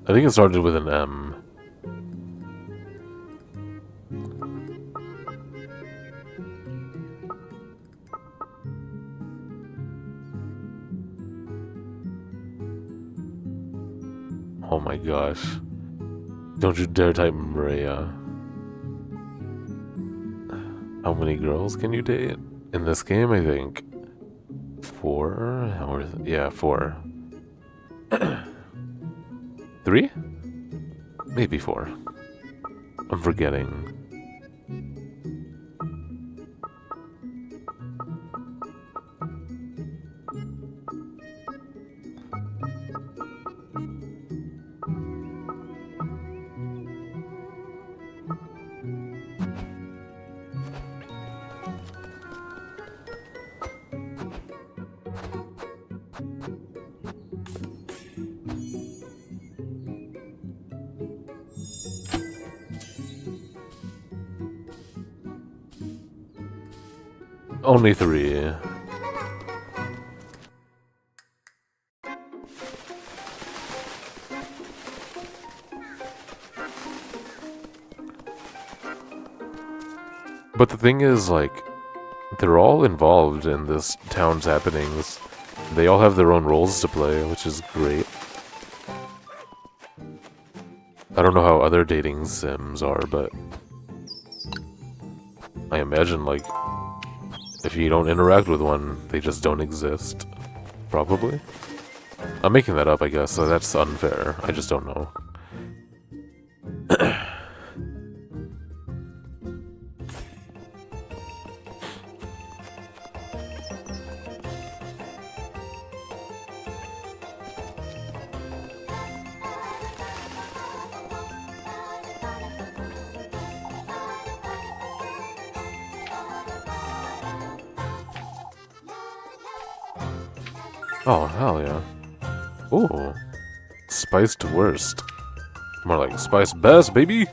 I think it started with an M. Oh my gosh. Don't you dare type Maria. How many girls can you date? In this game, I think 4? Or, yeah, 4. 3? Maybe 4. I'm forgetting. Only 3. But the thing is, like, they're all involved in this town's happenings. They all have their own roles to play, which is great. I don't know how other dating sims are, but I imagine, like, if you don't interact with one, they just don't exist. Probably. I'm making that up, I guess, so that's unfair. I just don't know. Oh, hell yeah. Ooh. Spiced worst. More like spiced best, baby!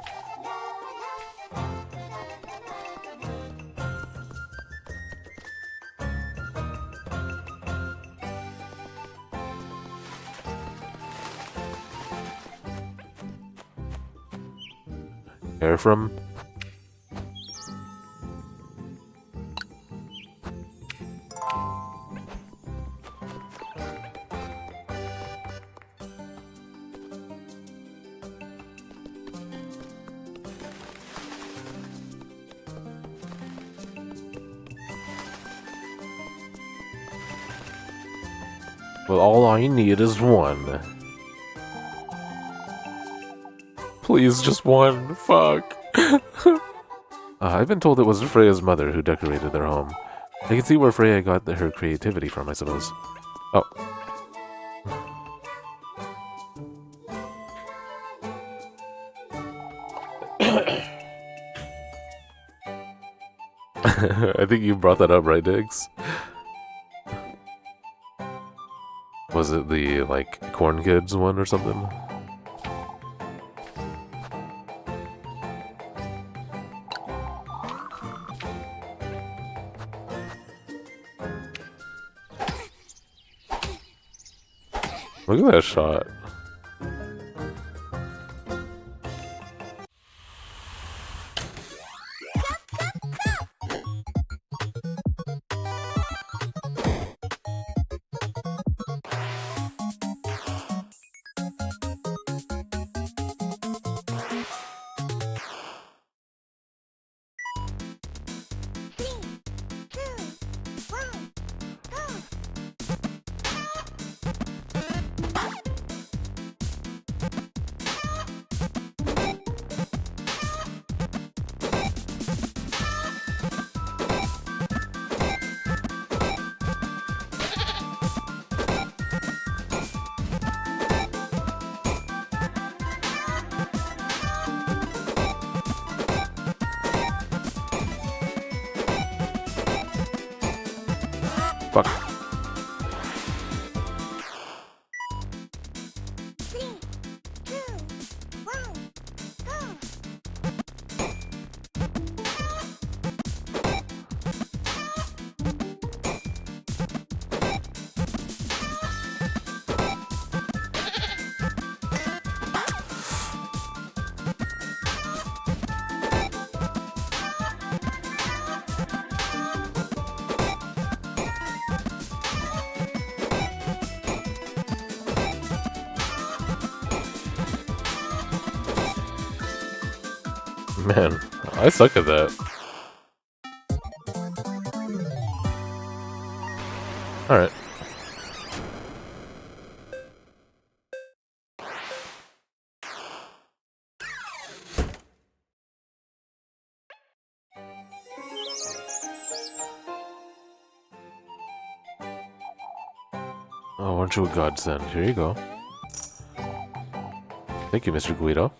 Hair from? Well, all I need is one. Please, just one. Fuck. I've been told it was Freya's mother who decorated their home. I can see where Freya got her creativity from, I suppose. Oh. I think you brought that up, right, Diggs? Was it the, like, Corn Kids one or something? Look at that shot. Fuck. Man, I suck at that. Alright. Oh, aren't you a godsend? Here you go. Thank you, Mr. Guido.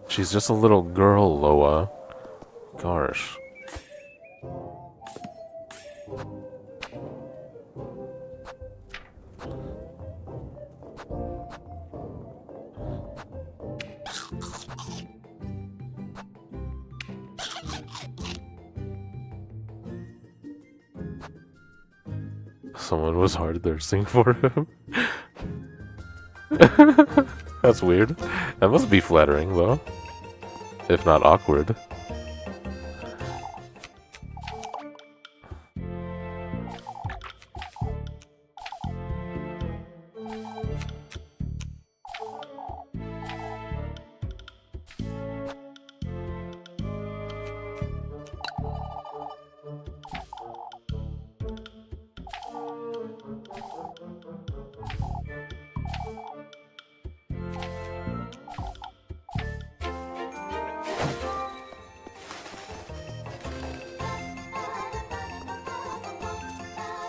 She's just a little girl, Loa. Gosh. Someone was hard thirsting for him. That's weird. That must be flattering, though. If not awkward.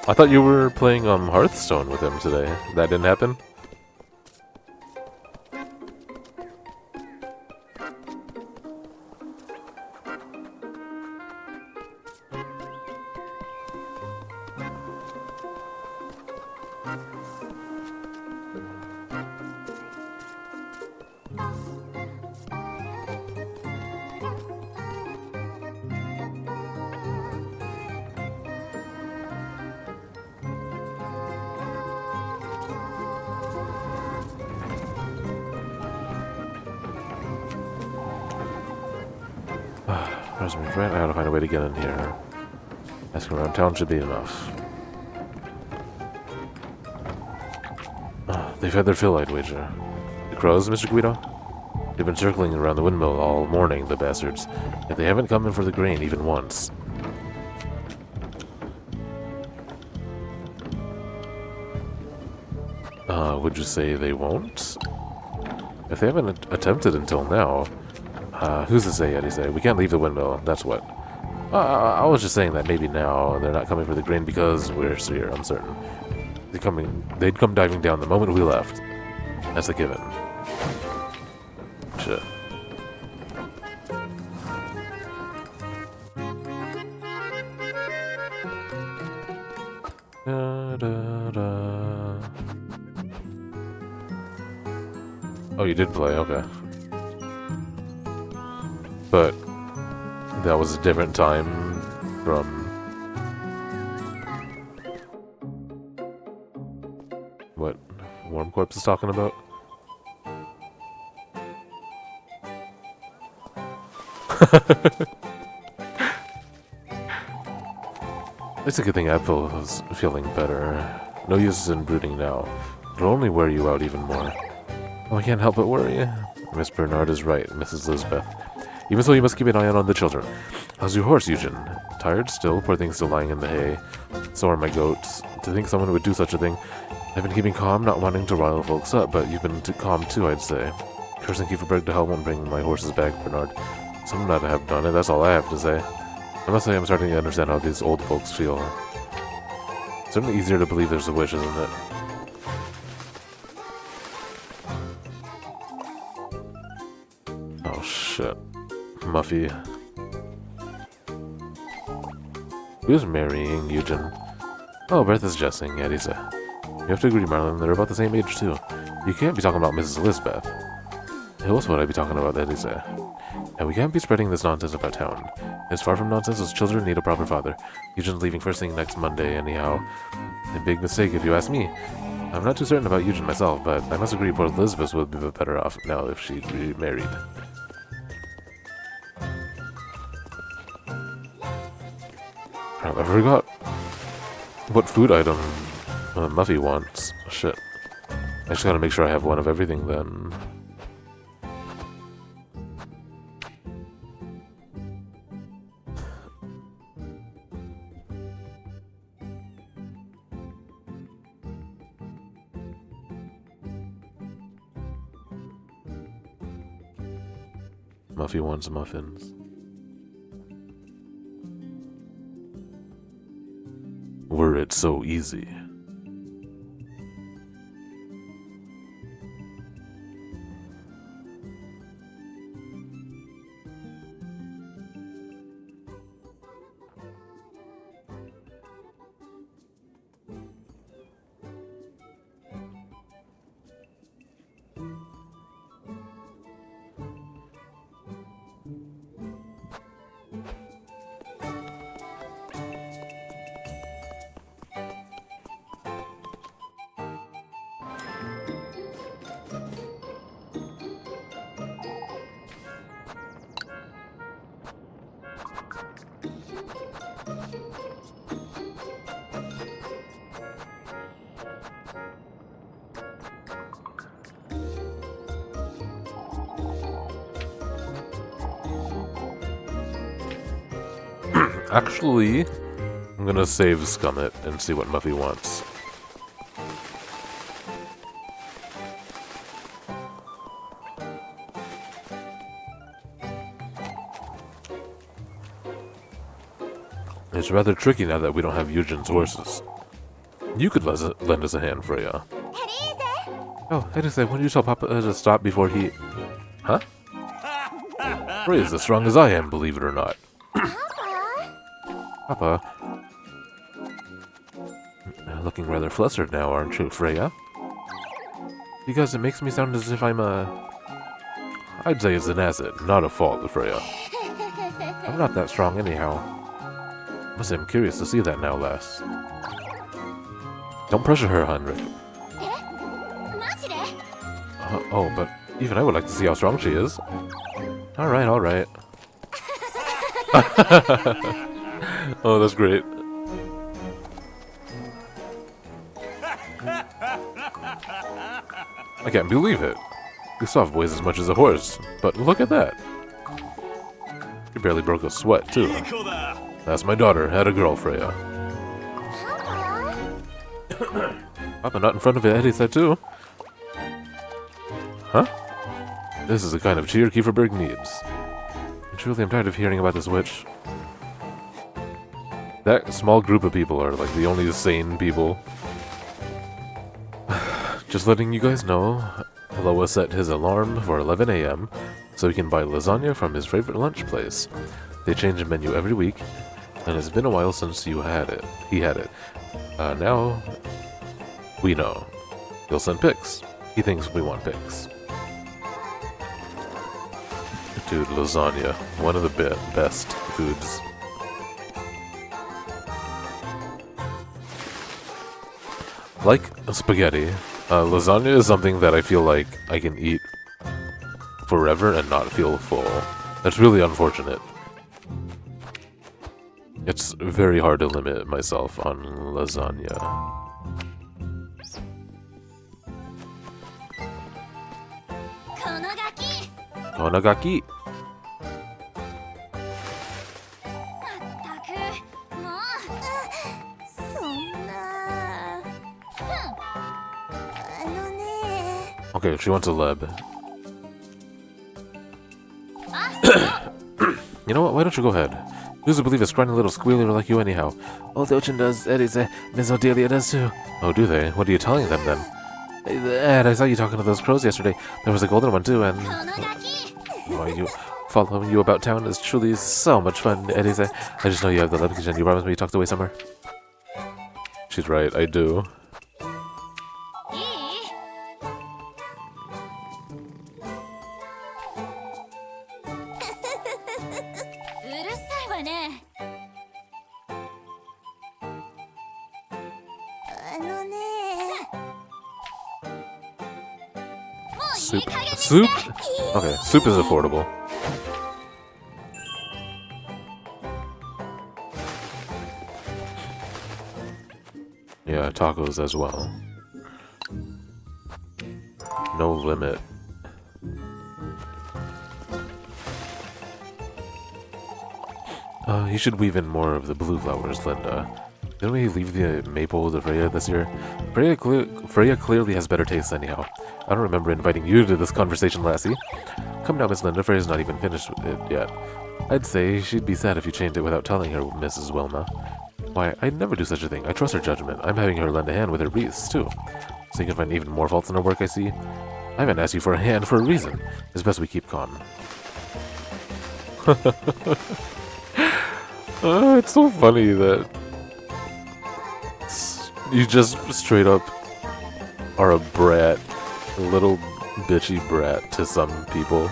I thought you were playing Hearthstone with him today. That didn't happen? Rosemary's right. I gotta find a way to get in here. Asking around town should be enough. They've had their fill, I'd wager. The crows, Mr. Guido? They've been circling around the windmill all morning, the bastards. Yet they haven't come in for the grain even once. Would you say they won't? If they haven't attempted until now, who's to say, Eddie say? We can't leave the windmill, that's what. I was just saying that maybe now they're not coming for the grain because we're here, I'm certain. They'd come diving down the moment we left. That's a given. Shit. Da, da, da. Oh, you did play, okay. But that was a different time from... what Warm Corpse is talking about? It's a good thing Apple is feeling better. No use in brooding now. It'll only wear you out even more. Oh, I can't help but worry. Miss Bernard is right, Mrs. Lisbeth. Even so, you must keep an eye on the children. How's your horse, Eugen? Tired still? Poor thing still lying in the hay. So are my goats. To think someone would do such a thing. I've been keeping calm, not wanting to rile folks up, but you've been calm too, I'd say. Cursing you for break to hell won't bring my horses back, Bernard. Some not have done it, that's all I have to say. I must say I'm starting to understand how these old folks feel. It's certainly easier to believe there's a wish, isn't it? Oh shit. Muffy. Who's marrying Eugen? Oh, Bertha's jesting, Elisa. You have to agree, Marlon, they're about the same age too. You can't be talking about Mrs. Lisbeth. Who else would I be talking about, Elisa? And we can't be spreading this nonsense about town. It's far from nonsense, those children need a proper father. Eugen's leaving first thing next Monday, anyhow. A big mistake if you ask me. I'm not too certain about Eugen myself, but I must agree poor Elizabeth would be better off now if she'd remarried. I forgot what food item Muffy wants. Shit. I just gotta make sure I have one of everything then. Muffy wants muffins. Were it so easy. Actually, I'm gonna save Scummit and see what Muffy wants. It's rather tricky now that we don't have Eugen's horses. You could lend us a hand, Freya. Oh, I just said, when did you tell Papa to stop before he... Huh? Freya's as strong as I am, believe it or not. Papa. Looking rather flustered now, aren't you, Freya? Because it makes me sound as if I'm I'd say it's an asset, not a fault, Freya. I'm not that strong anyhow. Must say I'm curious to see that now, lass. Don't pressure her, Heinrich. Oh, but even I would like to see how strong she is. Alright, alright. Oh, that's great. I can't believe it. Your soft weighs as much as a horse, but look at that. You barely broke a sweat, too. That's my daughter, had a girl, Freya. Papa, not in front of it, Eddie said too. Huh? This is the kind of cheer Kieferberg needs. Truly, I'm tired of hearing about this witch. That small group of people are like the only sane people. Just letting you guys know, Loa set his alarm for 11 a.m. so he can buy lasagna from his favorite lunch place. They change the menu every week, and it's been a while since you had it. He had it. Now, we know. He'll send pics. He thinks we want pics. Dude, lasagna. One of the best foods. Like spaghetti, lasagna is something that I feel like I can eat forever and not feel full. That's really unfortunate. It's very hard to limit myself on lasagna. Konagaki! そんな。Okay, she wants a leb. You know what? Why don't you go ahead? Who's to believe a scrawny little squealer like you anyhow? Old Ochin does, Eddie said, Miss Odelia does too. Oh, do they? What are you telling them then? Ed, I saw you talking to those crows yesterday. There was a golden one too, and... Why, you... Following you about town is truly so much fun, Eddie said. I just know you have the luggage and you promised me you tucked away somewhere. She's right, I do. Soup? Soup? Okay, soup is affordable. Yeah, tacos as well. No limit. You should weave in more of the blue flowers, Linda. Didn't we leave the maple to Freya this year? Freya clearly has better taste anyhow. I don't remember inviting you to this conversation, lassie. Come now, Miss Linda, Freya's not even finished with it yet. I'd say she'd be sad if you changed it without telling her, Mrs. Wilma. Why, I'd never do such a thing. I trust her judgment. I'm having her lend a hand with her wreaths, too. So you can find even more faults in her work, I see. I haven't asked you for a hand for a reason. It's best we keep calm. It's so funny that you just straight up are a brat, a little bitchy brat to some people,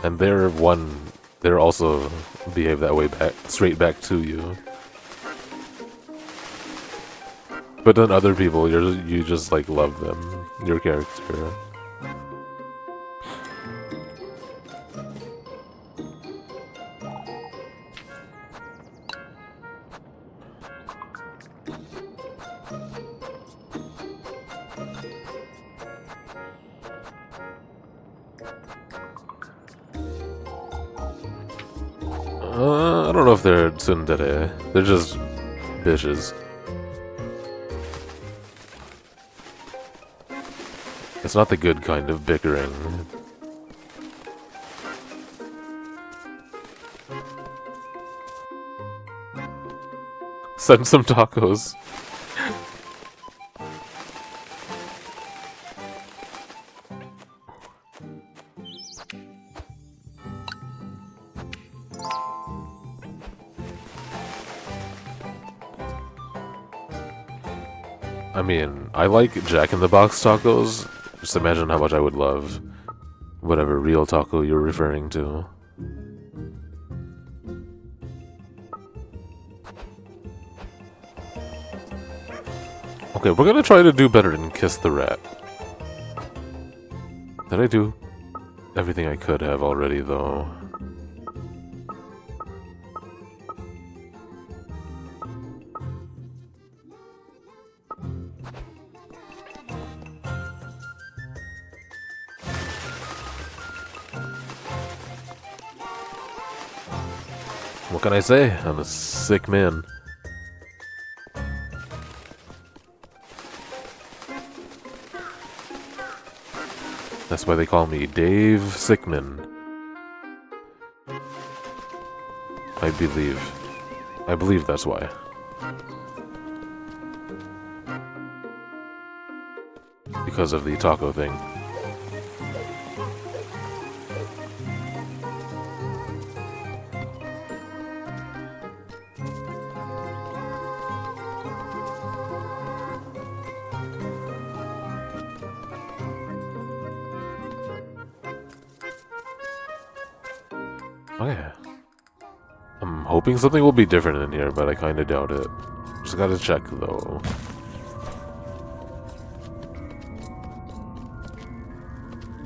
and they're also behave that way back, straight back to you. But then other people, you just like love them, your character. I don't know if they're tsundere. They're just bitches. It's not the good kind of bickering. Send some tacos. I mean, I like Jack in the Box tacos. Just imagine how much I would love whatever real taco you're referring to. Okay, we're gonna try to do better than Kiss the Rat. Did I do everything I could have already, though? What can I say? I'm a sick man. That's why they call me Dave Sickman. I believe that's why. Because of the taco thing. Okay. I'm hoping something will be different in here, but I kinda doubt it. Just gotta check, though.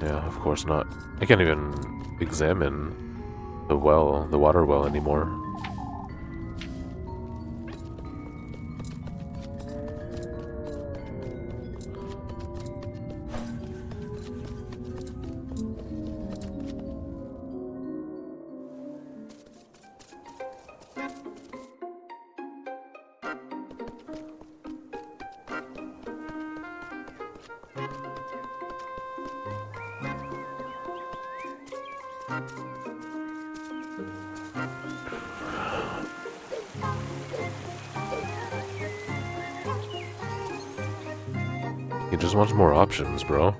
Yeah, of course not. I can't even examine the water well anymore. He just wants more options, bro.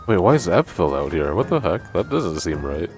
Wait, why is Epphil out here? What the heck? That doesn't seem right.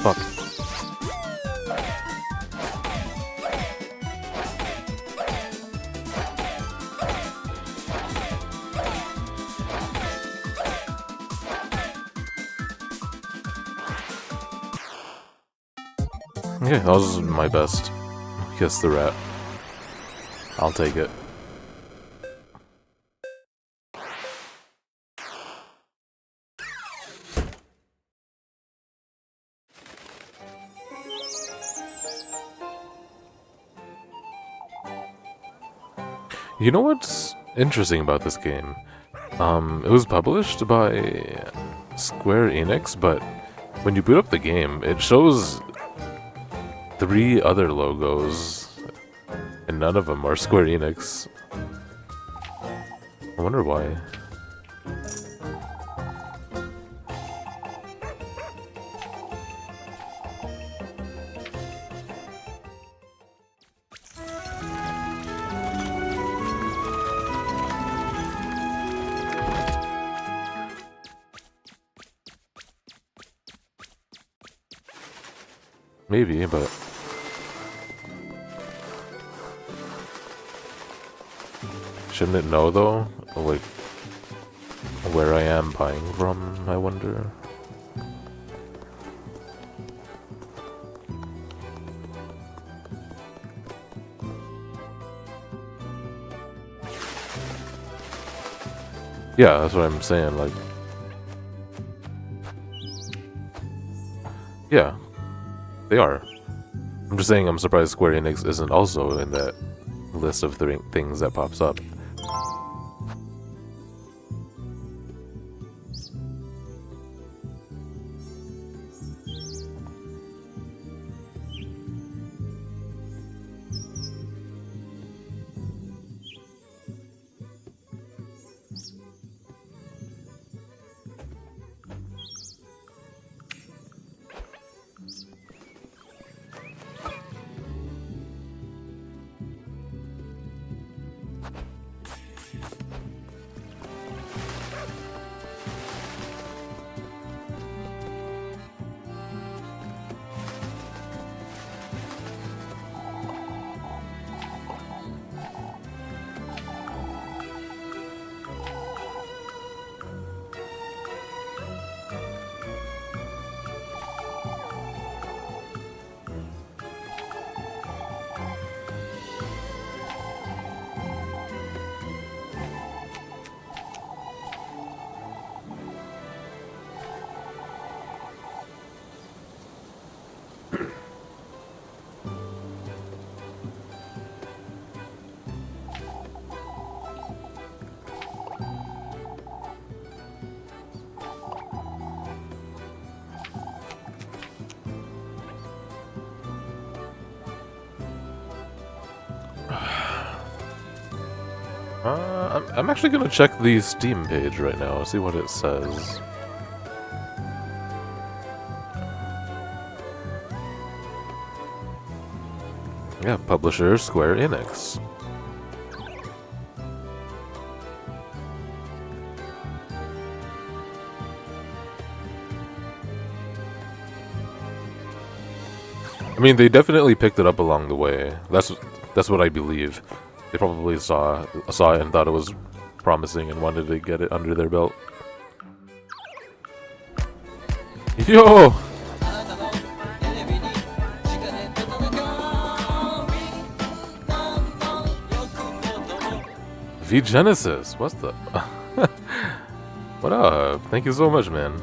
Fuck. Okay, that was my best. Kiss the rat. I'll take it. You know what's interesting about this game? It was published by Square Enix, but when you boot up the game, it shows 3 other logos, and none of them are Square Enix. I wonder why. Maybe, but shouldn't it know though? Like where I am buying from, I wonder. Yeah, that's what I'm saying, like... Yeah, they are. I'm just saying I'm surprised Square Enix isn't also in that list of things that pops up. I'm actually gonna check the Steam page right now, see what it says. Yeah, publisher Square Enix. I mean, they definitely picked it up along the way. That's what I believe. They probably saw it and thought it was promising and wanted to get it under their belt. Yo! V-Genesis! What's the... What up? Thank you so much, man.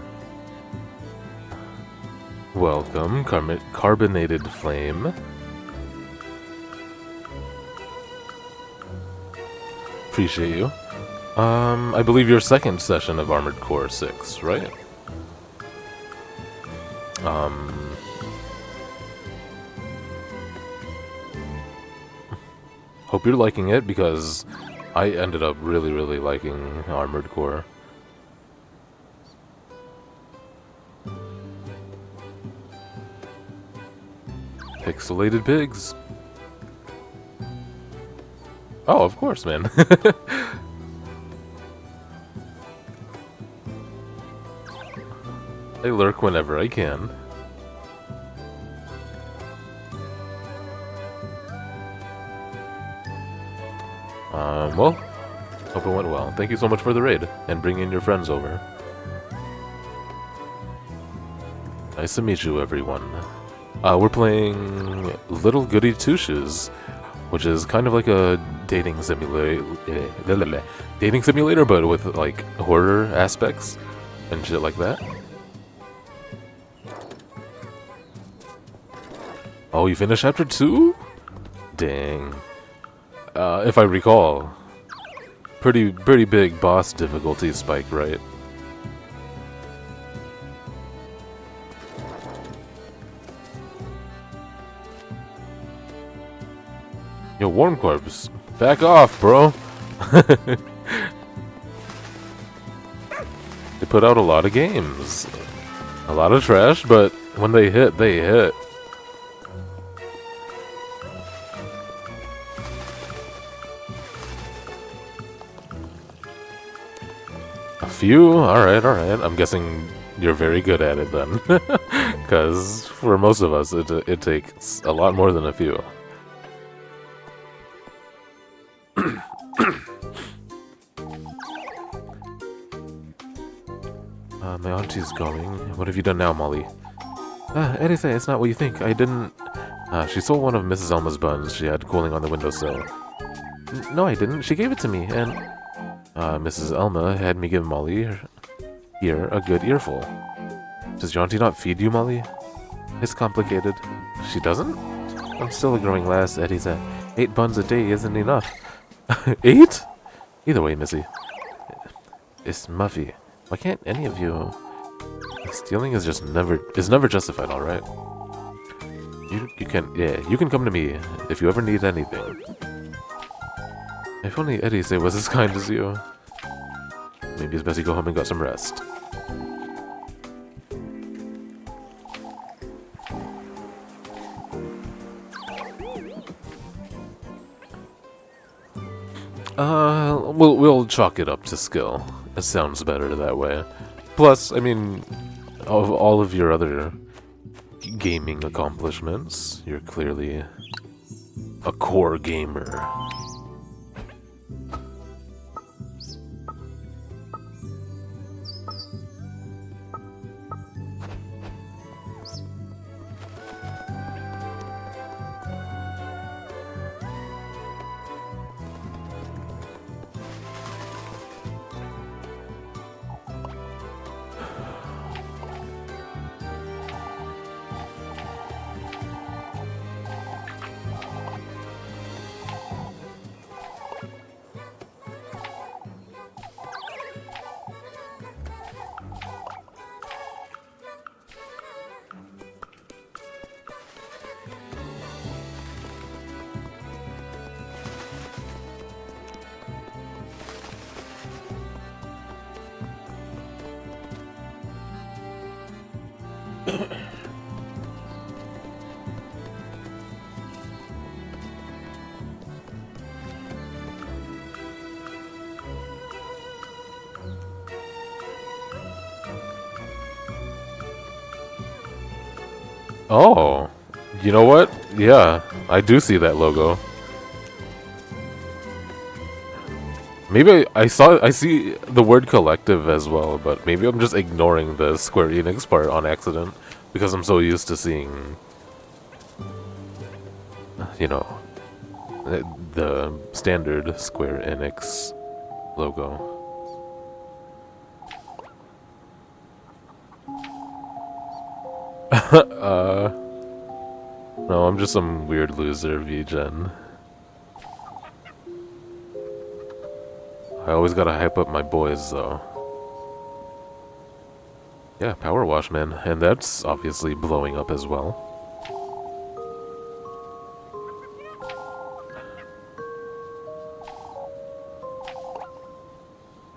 Welcome, Carbonated Flame. Appreciate you. I believe your second session of Armored Core 6, right? Hope you're liking it, because I ended up really, really liking Armored Core. Pixelated pigs. Oh, of course, man. I lurk whenever I can. Well, hope it went well. Thank you so much for the raid, and bringing your friends over. Nice to meet you, everyone. We're playing Little Goody Two-Shoes, which is kind of like a dating simulator, but with like horror aspects and shit like that. Oh, you finished chapter 2? Dang. If I recall, pretty big boss difficulty spike, right? Yo, Warm Corpse, back off, bro. They put out a lot of games, a lot of trash, but when they hit, they hit. A few? Alright, alright. I'm guessing you're very good at it then. Because for most of us, it takes a lot more than a few. My auntie's going. What have you done now, Molly? Edith, it's not what you think. I didn't... she stole one of Mrs. Elma's buns she had cooling on the windowsill. No, I didn't. She gave it to me, and... Mrs. Elma had me give Molly here a good earful. Does your auntie not feed you, Molly? It's complicated. She doesn't? I'm still a growing lass, Eddie said. 8 buns a day isn't enough. 8? Either way, Missy. It's Muffy. Why can't any of you... Stealing is just never justified, alright? You can come to me if you ever need anything. If only Eddie was as kind as you. Maybe it's best you go home and get some rest. We'll chalk it up to skill. It sounds better that way. Plus, I mean, of all of your other gaming accomplishments, you're clearly a core gamer. Oh, you know what? Yeah, I do see that logo. Maybe I see the word collective as well, but maybe I'm just ignoring the Square Enix part on accident because I'm so used to seeing, you know, the standard Square Enix logo. No, I'm just some weird loser, VGen. I always gotta hype up my boys, though. Yeah, Power Wash, man. And that's obviously blowing up as well.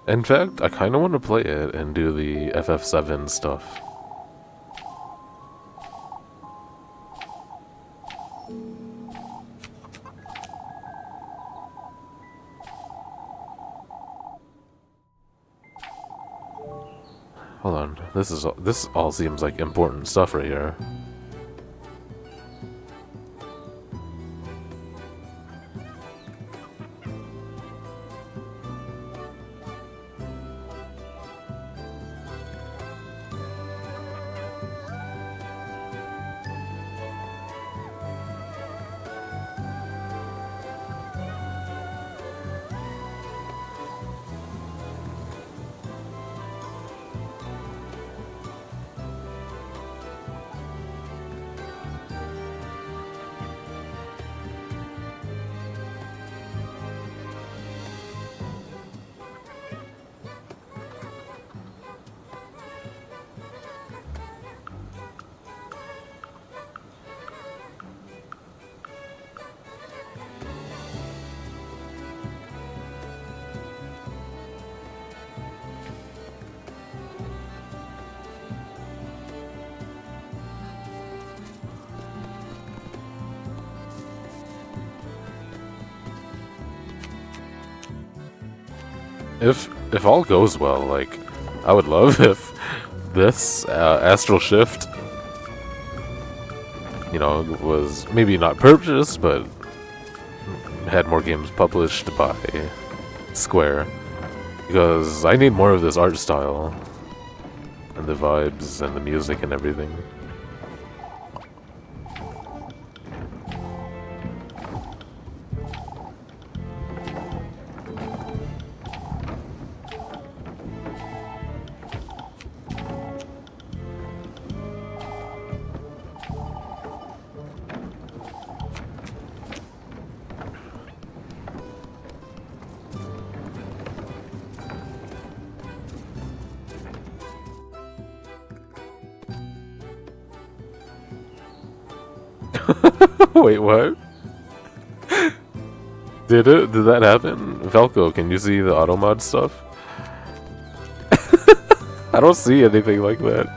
In fact, I kinda want to play it and do the FF7 stuff. Hold on, this all seems like important stuff right here. If all goes well, like, I would love if this Astral Shift you know, was maybe not purchased, but had more games published by Square. Because I need more of this art style. And the vibes and the music and everything. Wait, what? Did it? Did that happen? Velco, can you see the auto mod stuff? I don't see anything like that.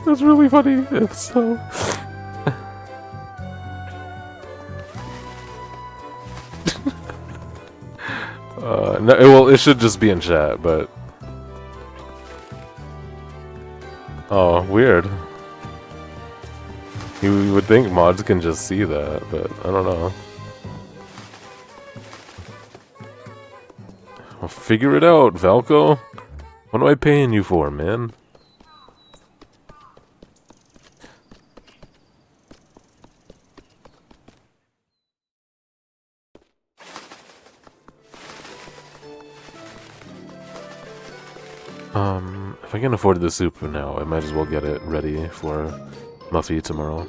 That's really funny. If so. No, well, it should just be in chat, but. Oh, weird. You would think mods can just see that, but I don't know. Well, figure it out, Valco. What am I paying you for, man? If I can afford the soup now, I might as well get it ready for Muffy tomorrow.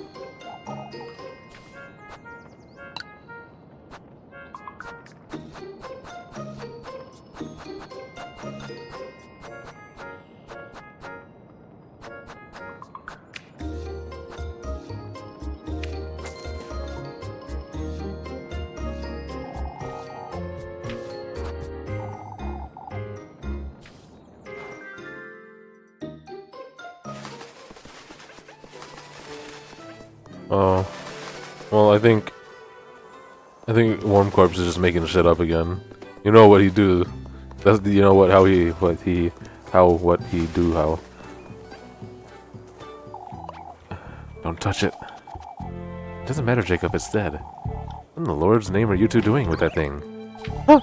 Oh, well, I think Warm Corpse is just making shit up again. You know what he do? That's you know what he do how. Don't touch it. It doesn't matter, Jacob. It's dead. What in the Lord's name are you two doing with that thing? Oh,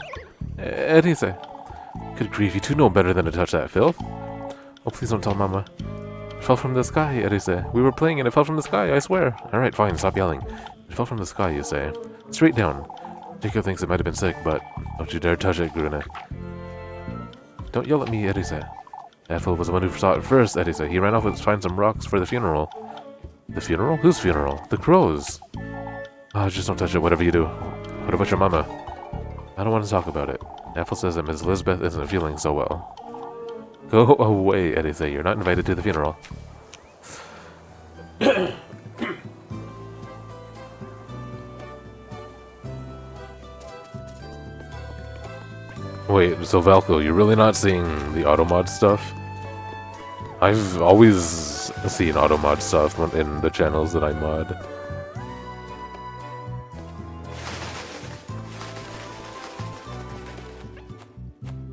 Elise. Good grief, you two know better than to touch that filth. Oh, please don't tell Mama. It fell from the sky, Elise. We were playing and it fell from the sky, I swear. Alright, fine, stop yelling. It fell from the sky, you say. Straight down. Jacob thinks it might have been sick, but don't you dare touch it, Gruna. Don't yell at me, Elise. Ethel was the one who saw it first, Elise. He ran off to find some rocks for the funeral. The funeral? Whose funeral? The crow's. Oh, just don't touch it, whatever you do. What about your mama? I don't want to talk about it. Ethel says that Miss Elizabeth isn't feeling so well. Go away, Elise. You're not invited to the funeral. Wait, so Valco, you're really not seeing the automod stuff? I've always seen automod stuff in the channels that I mod.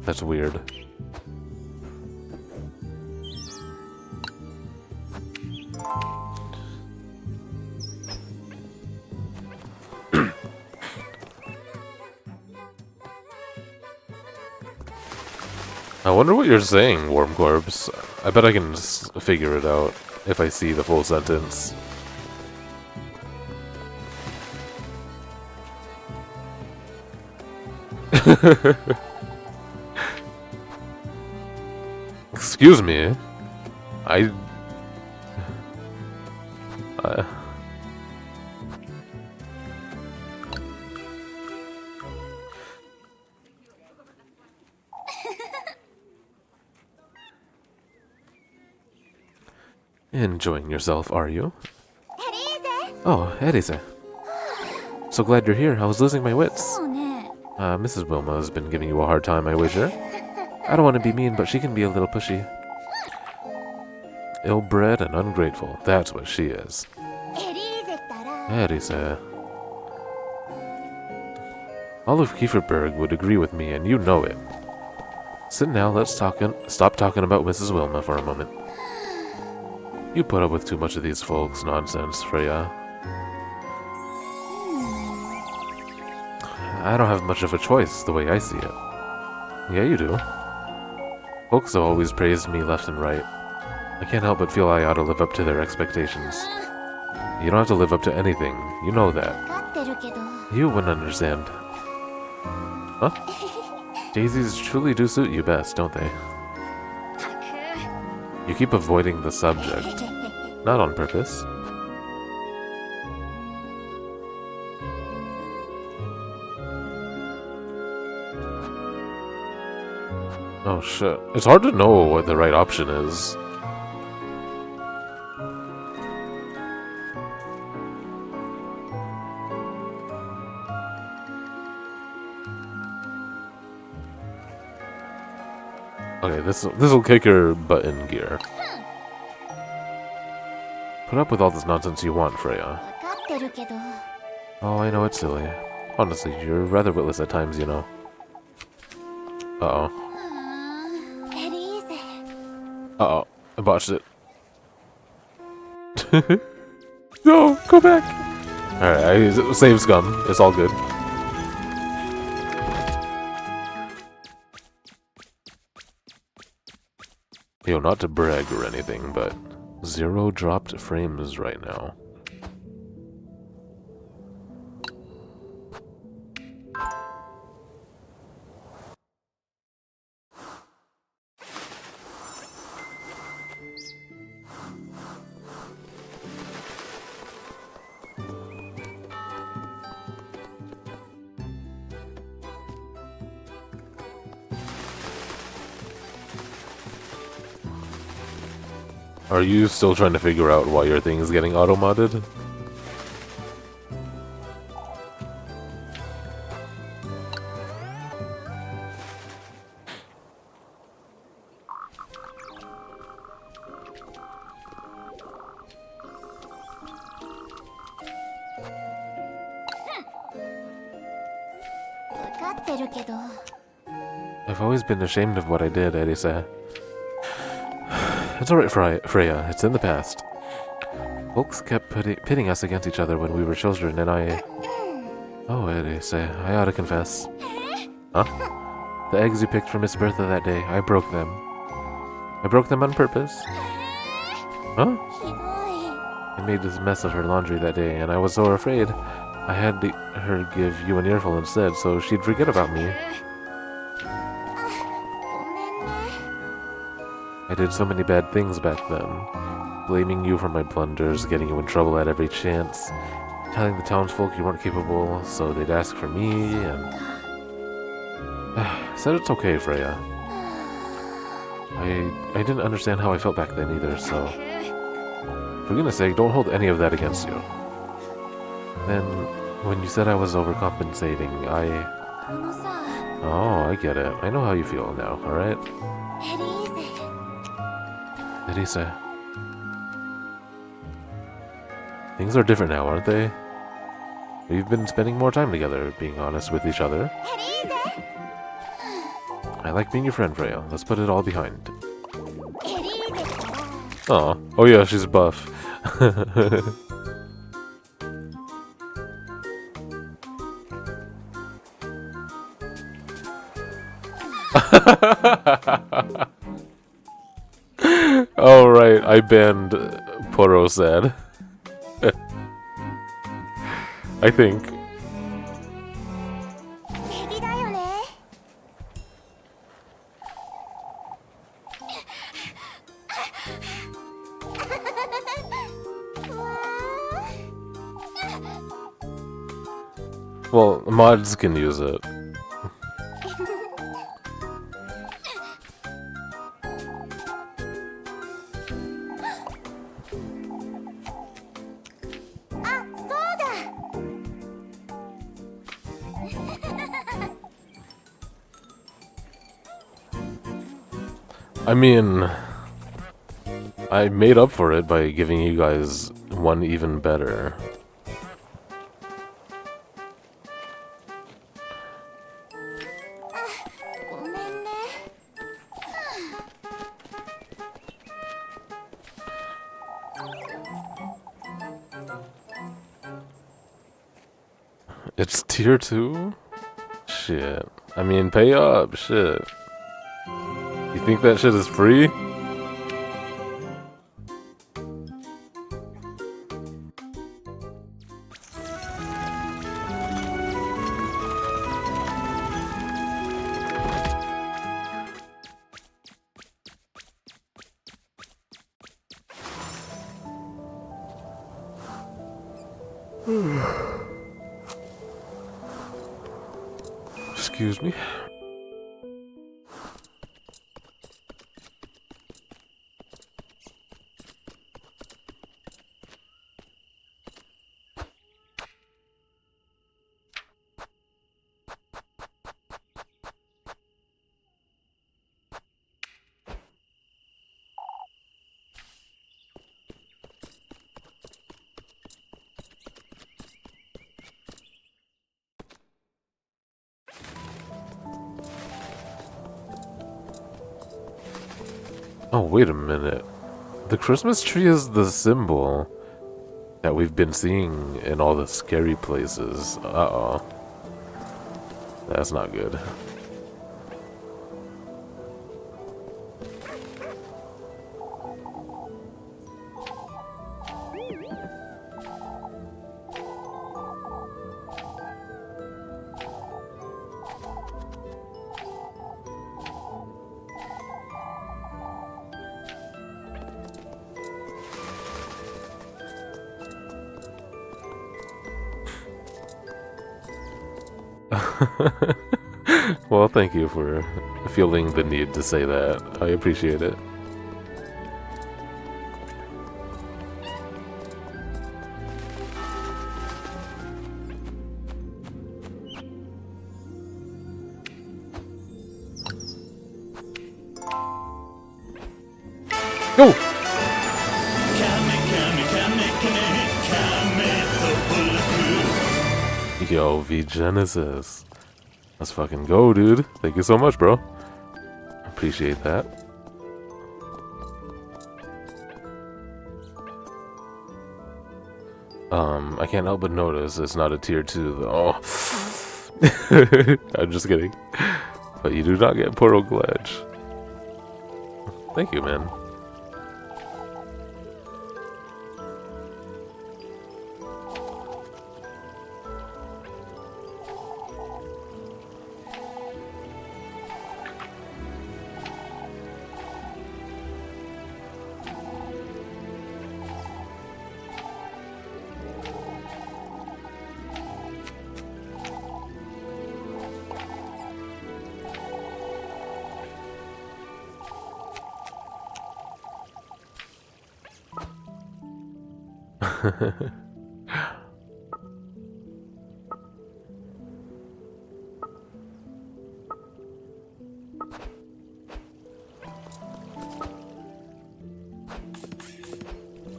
That's weird. I wonder what you're saying, Warm Corpse. I bet I can figure it out if I see the full sentence. Excuse me. Enjoying yourself, are you? Oh, Elise. So glad you're here. I was losing my wits. Mrs. Wilma has been giving you a hard time, I wager. I don't want to be mean, but she can be a little pushy. Ill-bred and ungrateful. That's what she is. Elise. All of Kieferberg would agree with me, and you know it. Sit now, stop talking about Mrs. Wilma for a moment. You put up with too much of these folks' nonsense, Freya. I don't have much of a choice, the way I see it. Yeah, you do. Folks have always praised me left and right. I can't help but feel I ought to live up to their expectations. You don't have to live up to anything. You know that. わかってるけど。 You wouldn't understand. Huh? Daisies truly do suit you best, don't they? You keep avoiding the subject. Not on purpose. Oh shit. It's hard to know what the right option is. Okay, this'll kick your butt in gear. Put up with all this nonsense you want, Freya. わかってるけど。 Oh, I know it's silly. Honestly, you're rather witless at times, you know. Uh-oh. エリーゼ。 Uh-oh. I botched it. No, go back! Alright, I saved scum. It's all good. Yo, not to brag or anything, but 0 dropped frames right now. Are you still trying to figure out why your thing is getting auto-modded? I've always been ashamed of what I did, Elisa. It's alright, Freya. It's in the past. Folks kept pitting us against each other when we were children, and I... Oh, Elisa, I ought to confess. Huh? The eggs you picked for Miss Bertha that day, I broke them. I broke them on purpose. Huh? I made this mess of her laundry that day, and I was so afraid I had her give you an earful instead, so she'd forget about me. I did so many bad things back then. Blaming you for my blunders, getting you in trouble at every chance, telling the townsfolk you weren't capable, so they'd ask for me, and... I said it's okay, Freya. I didn't understand how I felt back then either, so... For goodness sake, don't hold any of that against you. And then, when you said I was overcompensating, Oh, I get it. I know how you feel now, alright? Elisa. Things are different now, aren't they? We've been spending more time together, being honest with each other. I like being your friend, Freya. Let's put it all behind. Aw. Oh yeah, she's buff. Oh right, I banned Poro said. I think. Well, mods can use it. I mean, I made up for it by giving you guys one even better. It's tier 2? Shit. I mean, pay up, shit. You think that shit is free? Excuse me. Oh, wait a minute. The Christmas tree is the symbol that we've been seeing in all the scary places. Uh-oh. That's not good. Well, thank you for feeling the need to say that. I appreciate it. Go! Yo, V Genesis. Let's fucking go, dude. Thank you so much, bro. Appreciate that. I can't help but notice it's not a tier 2 though. I'm just kidding. But you do not get Portal Glitch. Thank you, man.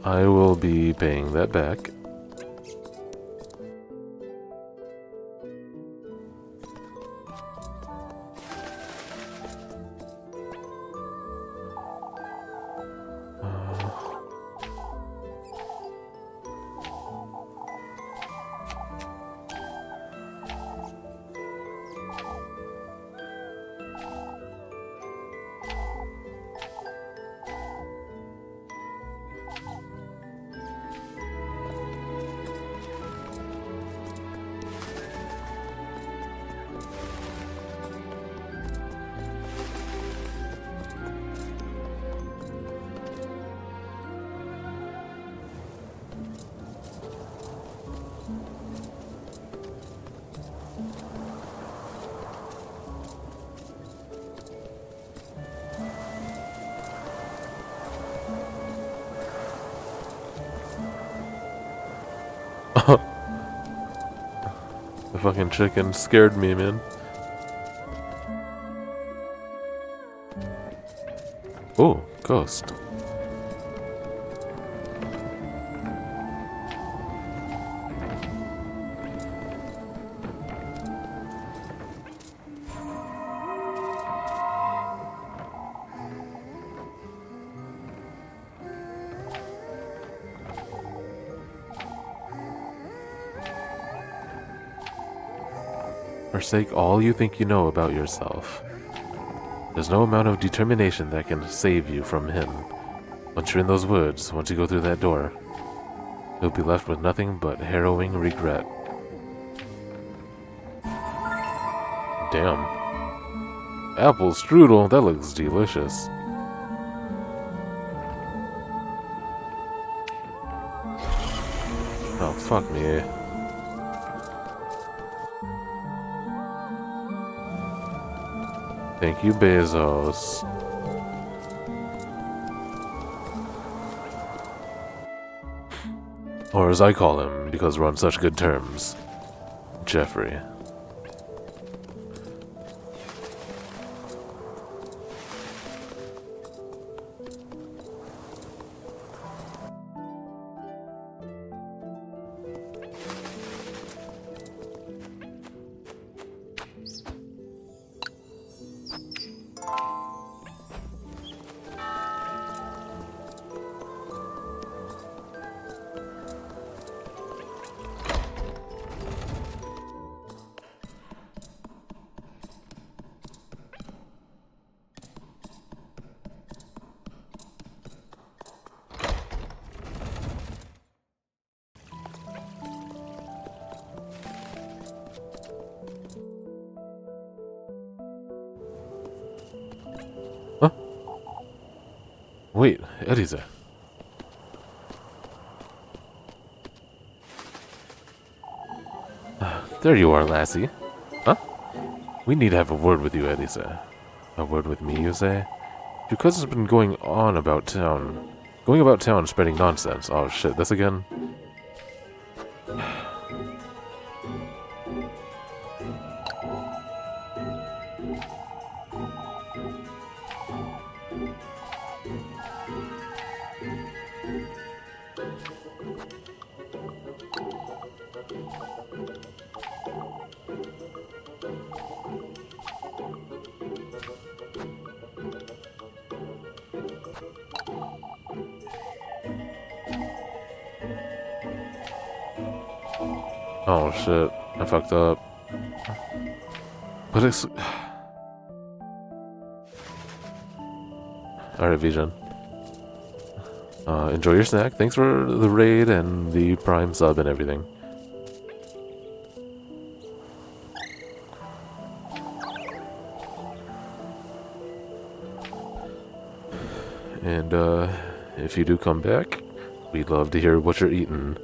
I will be paying that back. The fucking chicken scared me, man. Oh, ghost. forsake all you think you know about yourself. There's no amount of determination that can save you from him. Once you're in those woods, once you go through that door, you'll be left with nothing but harrowing regret. Damn. Apple strudel, that looks delicious. Oh, fuck me. Thank you, Bezos. Or as I call him, because we're on such good terms, Jeffrey. Huh? Wait, Eddie's there. There you are, lassie. Huh? We need to have a word with you, Eddie said. A word with me, you say? Your cousin's been going about town spreading nonsense. Oh shit, this again? Oh shit, I fucked up. But it's... Alright, Vision. Enjoy your snack. Thanks for the raid and the prime sub and everything. And, if you do come back, we'd love to hear what you're eating.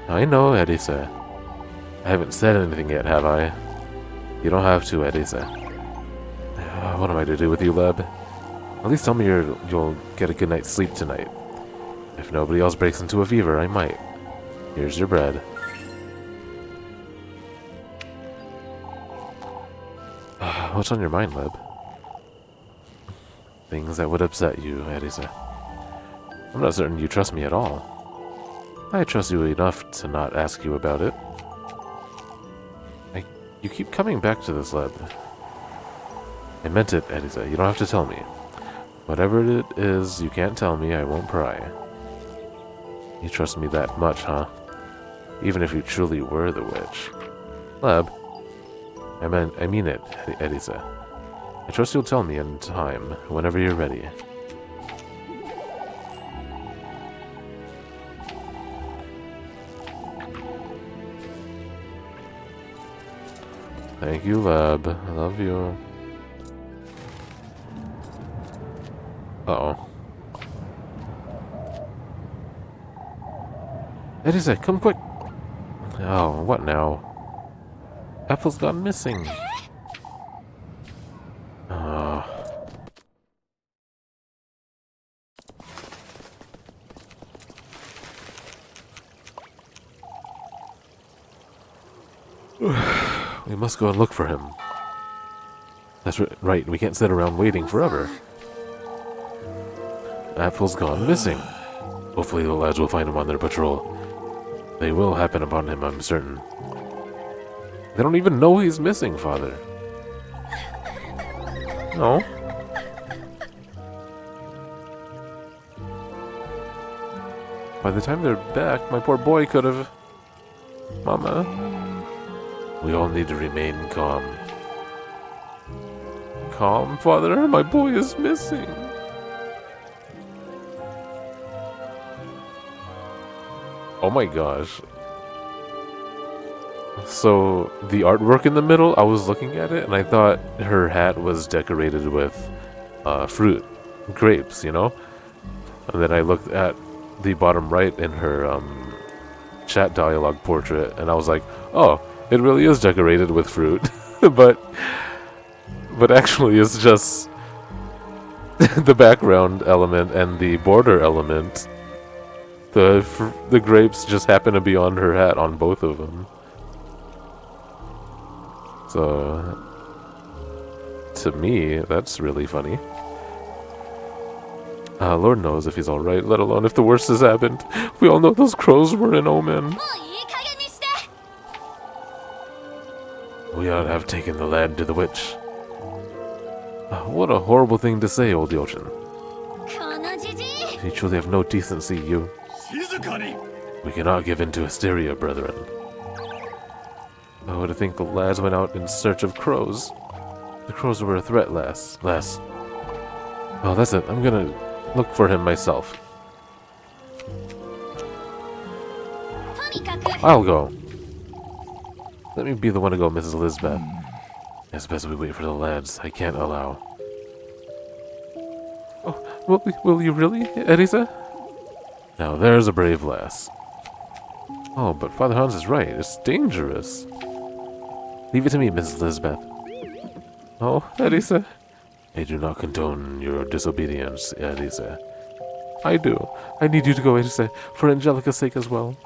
I know, Edisa. I haven't said anything yet, have I? You don't have to, Edisa. What am I to do with you, Leb? At least tell me you'll get a good night's sleep tonight. If nobody else breaks into a fever, I might. Here's your bread. What's on your mind, Leb? Things that would upset you, Edisa. I'm not certain you trust me at all. I trust you enough to not ask you about it. You keep coming back to this, Leb. I meant it, Edisa. You don't have to tell me. Whatever it is you can't tell me, I won't pry. You trust me that much, huh? Even if you truly were the witch. Leb. I mean it, Edisa. I trust you'll tell me in time, whenever you're ready. Thank you, Leb. I love you. Uh-oh. Edisa, come quick! Oh, what now? Apple's gone missing. We must go and look for him. That's right, we can't sit around waiting forever. Apfel's gone missing. Hopefully the lads will find him on their patrol. They will happen upon him, I'm certain. They don't even know he's missing, Father. No. By the time they're back, my poor boy could have... Mama. We all need to remain calm. Calm, Father? My boy is missing. Oh my gosh. So, the artwork in the middle, I was looking at it and I thought her hat was decorated with fruit, grapes, you know? And then I looked at the bottom right in her chat dialogue portrait and I was like, oh, it really is decorated with fruit. but actually it's just the background element and the border element. The grapes just happen to be on her hat on both of them. So, to me, that's really funny. Lord knows if he's alright, let alone if the worst has happened. We all know those crows were an omen. We ought to have taken the lad to the witch. What a horrible thing to say, old Yoshin. You truly have no decency, you. We cannot give in to hysteria, brethren. I would think the lads went out in search of crows. The crows were a threat, lass. Oh, that's it. I'm gonna look for him myself. I'll go. Let me be the one to go, Mrs. Elizabeth. It's best we wait for the lads. I can't allow. Oh, will you really, Erisa? Now there's a brave lass. Oh, but Father Hans is right. It's dangerous. Leave it to me, Mrs. Elizabeth. Oh, Erisa. I do not condone your disobedience, Erisa. I do. I need you to go, Erisa, for Angelica's sake as well.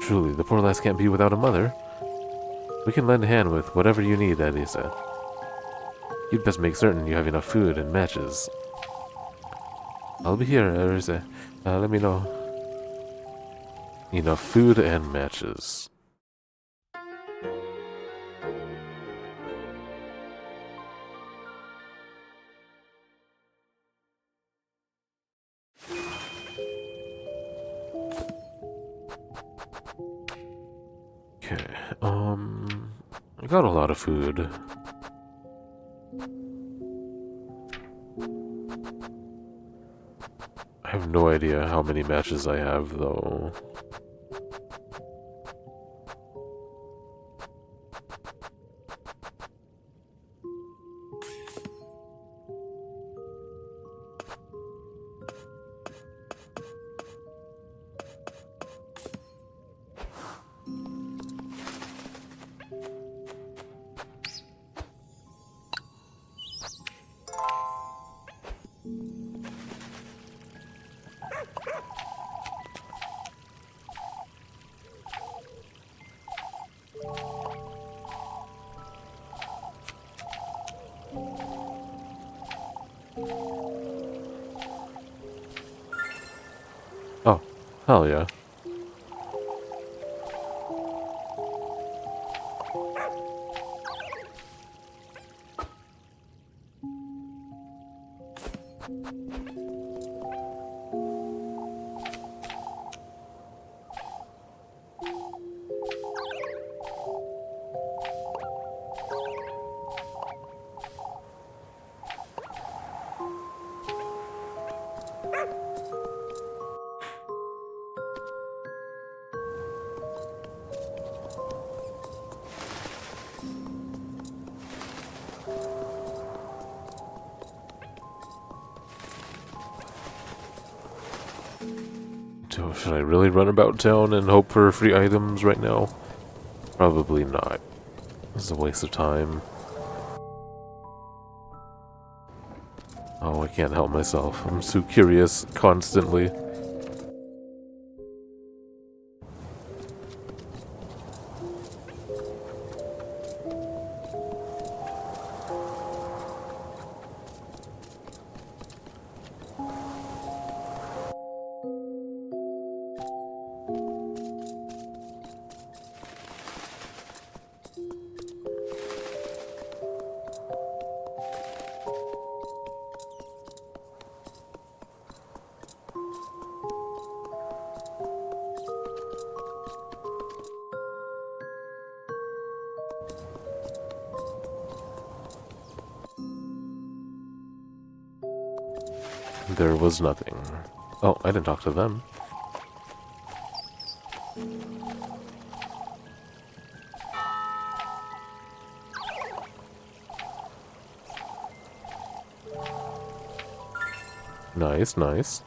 Truly, the poor lass can't be without a mother. We can lend a hand with whatever you need, Erisa. You'd best make certain you have enough food and matches. I'll be here, Erisa. Let me know. Enough food and matches. Okay, I got a lot of food. I have no idea how many matches I have, though. Oh, hell yeah. So should I really run about town and hope for free items right now? Probably not. This is a waste of time. Oh, I can't help myself. I'm so curious constantly. There was nothing. Oh, I didn't talk to them. Nice, nice.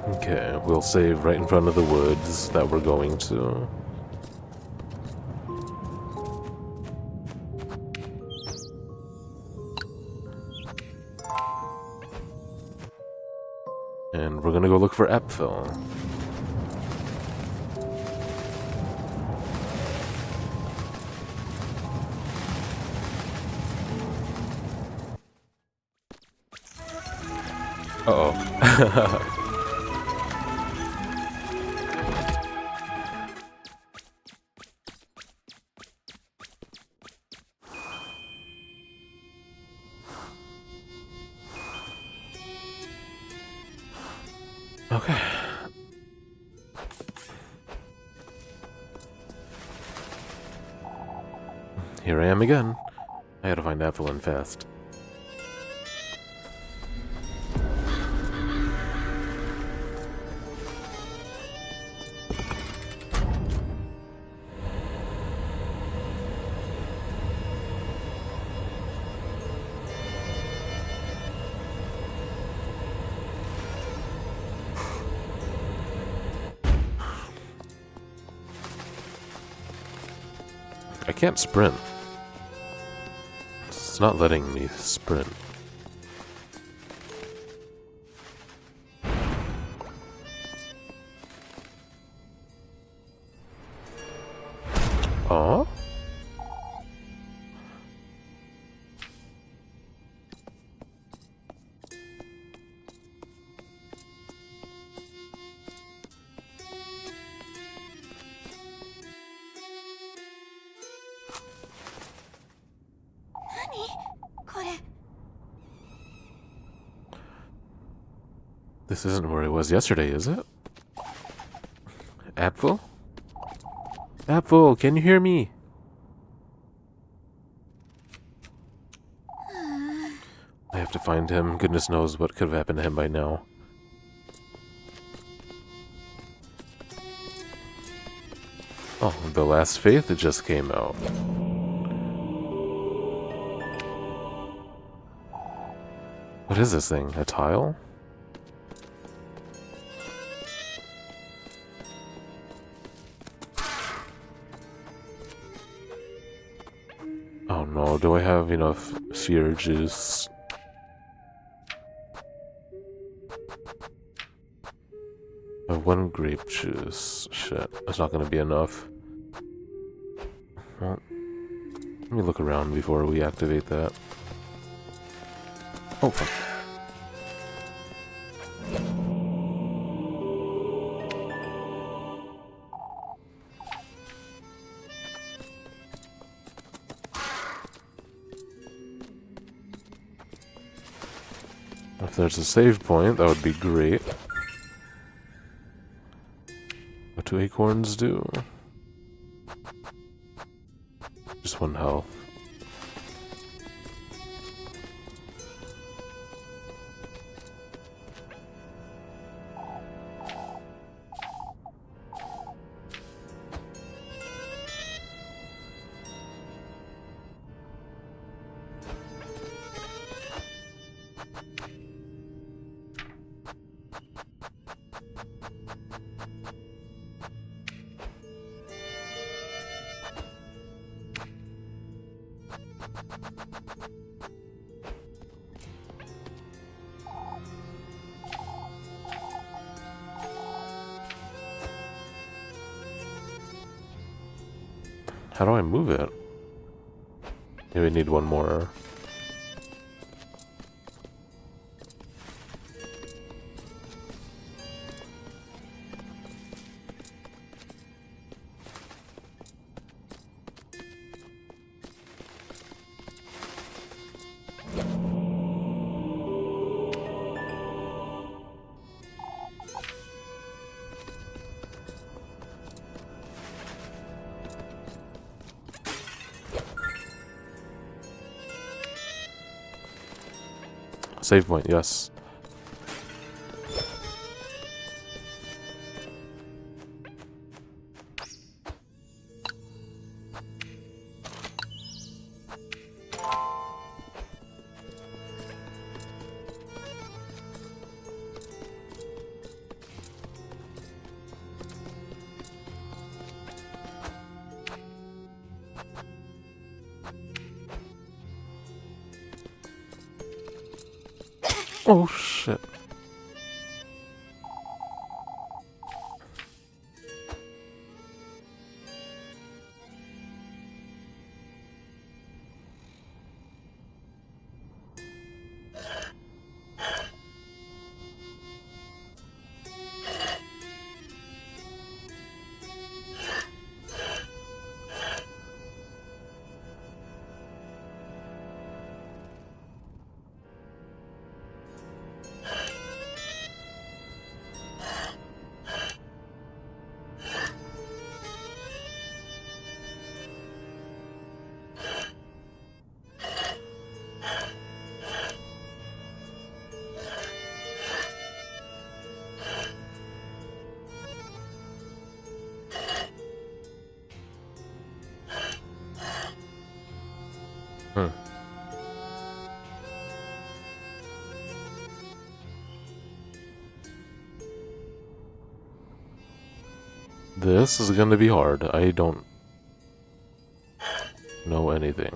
Okay, we'll save right in front of the woods that we're going to. And we're gonna go look for Epphil. Uh-oh. Okay. Here I am again. I gotta find Epphil fast. I can't sprint. It's not letting me sprint. Aw? This isn't where I was yesterday, is it? Epphil? Epphil, can you hear me? I have to find him. Goodness knows what could have happened to him by now. Oh, The Last Faith just came out. What is this thing? A tile? Oh no, do I have enough fear juice? I have one grape juice. Shit, that's not gonna be enough. Well, let me look around before we activate that. Oh, fuck. If there's a save point, that would be great. What do acorns do? Just 1 health. How do I move it? Maybe I need 1 more. Save point, yes. Oh shit. Hmm. This is gonna be hard. I don't know anything.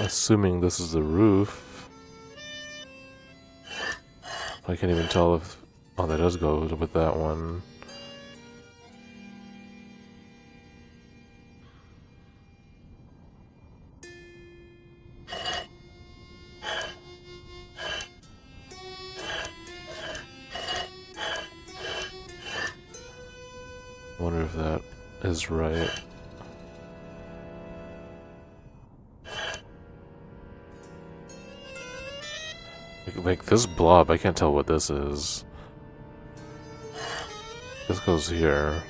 Assuming this is the roof. I can't even tell if... Oh, that does go with that one. I wonder if that is right. Like this blob, I can't tell what this is. This goes here.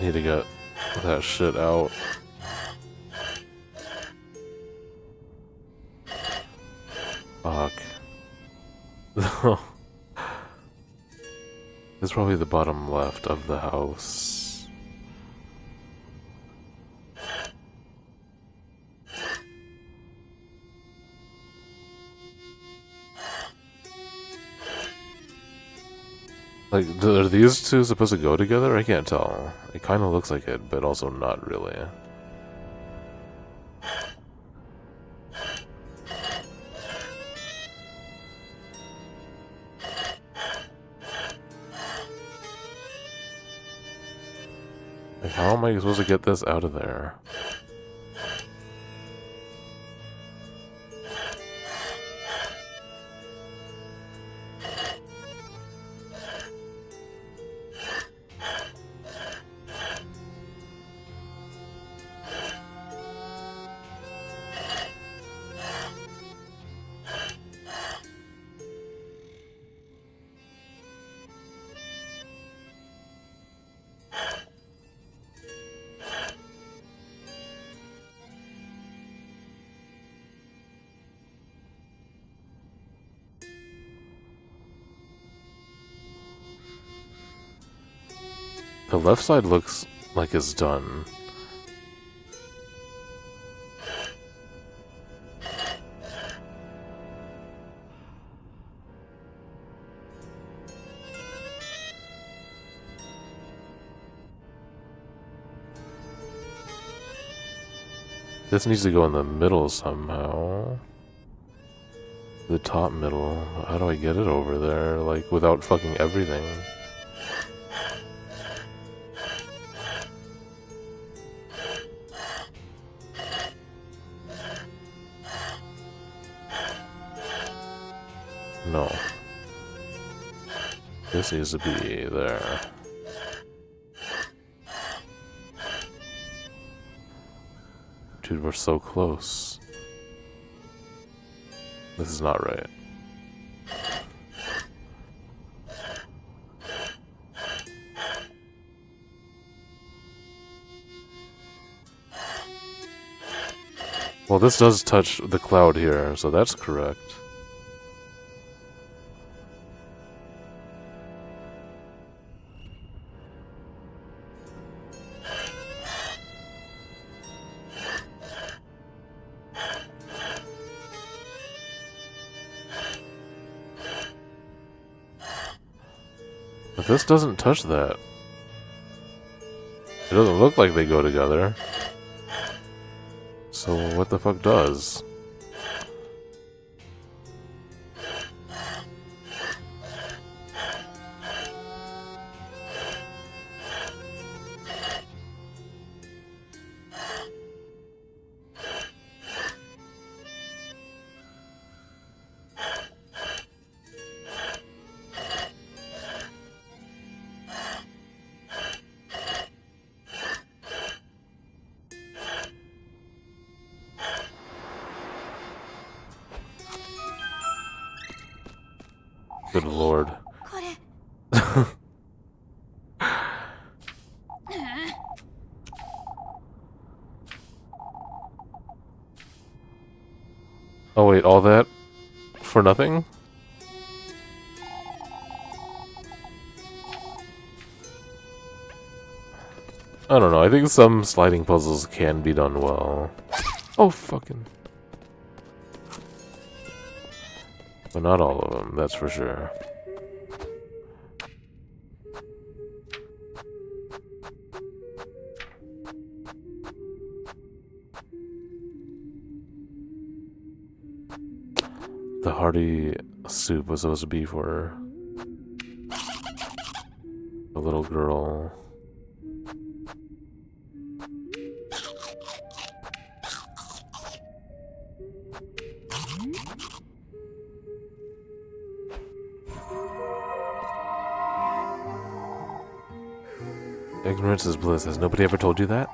need to get that shit out. Fuck. It's probably the bottom left of the house. Like, are these two supposed to go together? I can't tell. It kind of looks like it, but also not really. Like, how am I supposed to get this out of there? The left side looks like it's done. This needs to go in the middle somehow. The top middle. How do I get it over there? Like, without fucking everything. No. This needs to be there. Dude, we're so close. This is not right. Well, this does touch the cloud here, so that's correct. But this doesn't touch that. It doesn't look like they go together. So what the fuck does? Good lord. Oh wait, all that for nothing? I don't know, I think some sliding puzzles can be done well. Oh, fucking. But not all of them, that's for sure. The hearty soup was supposed to be for a little girl. Ignorance is bliss. Has nobody ever told you that?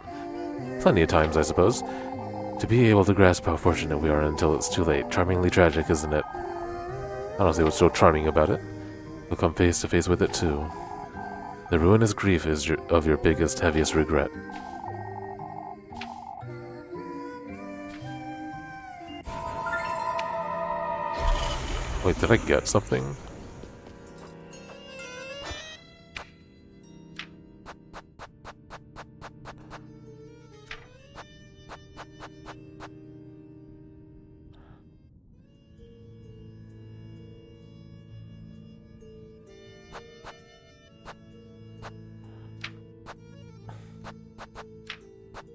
Plenty of times, I suppose. To be able to grasp how fortunate we are until it's too late. Charmingly tragic, isn't it? I don't see what's so charming about it. You'll come face to face with it, too. The ruinous grief is of your biggest, heaviest regret. Wait, did I get something?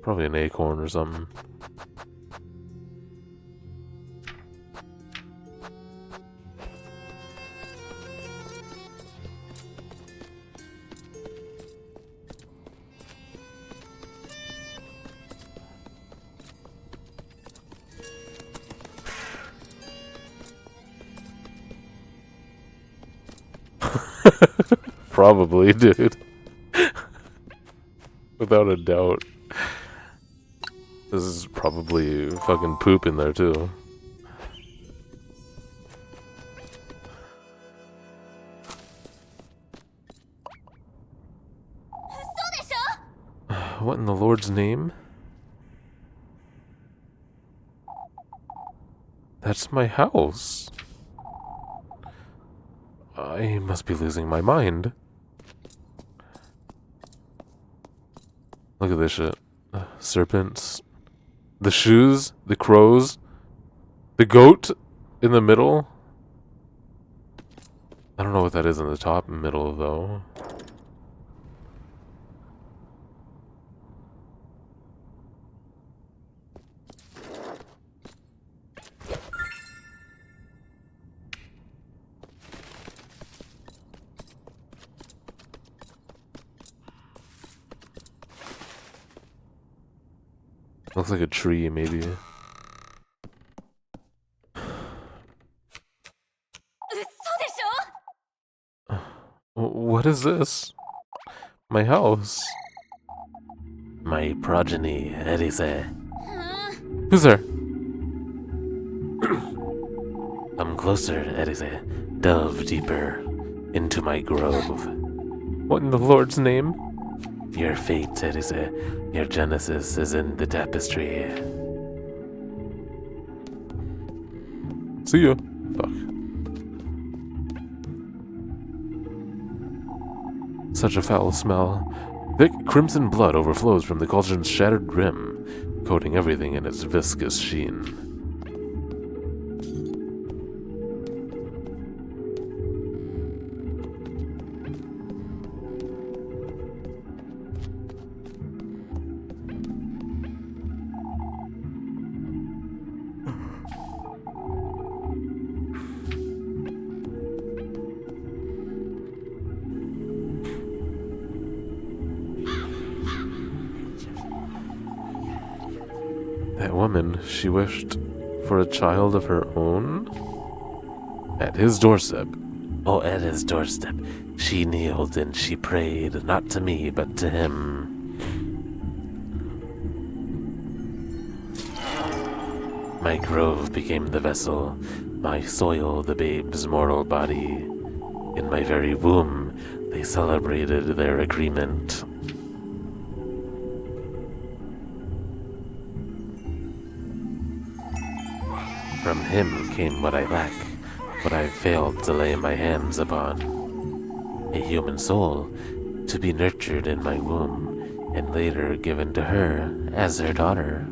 Probably an acorn or something. Probably, dude. Without a doubt. This is probably fucking poop in there, too. What in the Lord's name? That's my house. I must be losing my mind. Look at this shit. Serpents. The shoes. The crows. The goat in the middle. I don't know what that is in the top and middle, though. Looks like a tree, maybe. What is this? My house. My progeny, Erise. Who's there? Come closer, Erise. Delve deeper into my grove. What in the Lord's name? Your fate, Erise. Your genesis is in the tapestry. See ya. Fuck. Such a foul smell. Thick crimson blood overflows from the cauldron's shattered rim, coating everything in its viscous sheen. That woman, she wished for a child of her own? At his doorstep. Oh, at his doorstep. She kneeled and she prayed, not to me, but to him. My grove became the vessel, my soil the babe's mortal body. In my very womb, they celebrated their agreement. From him came what I lack, what I failed to lay my hands upon. A human soul, to be nurtured in my womb, and later given to her as her daughter.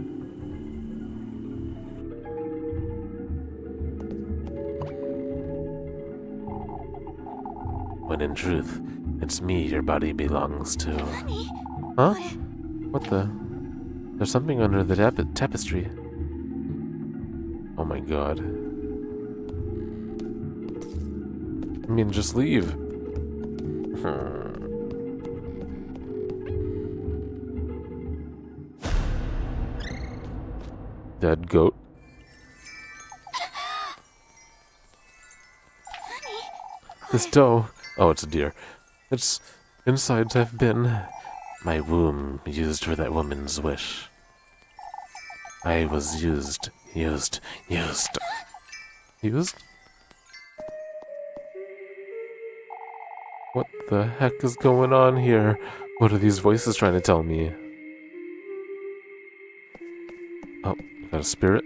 When in truth, it's me your body belongs to. Huh? What the? There's something under the tapestry. Oh my god. I mean, just leave. Dead goat. This dough. Oh, it's a deer. Its insides have been my womb used for that woman's wish. I was used. Used? What the heck is going on here? What are these voices trying to tell me? Oh, got a spirit?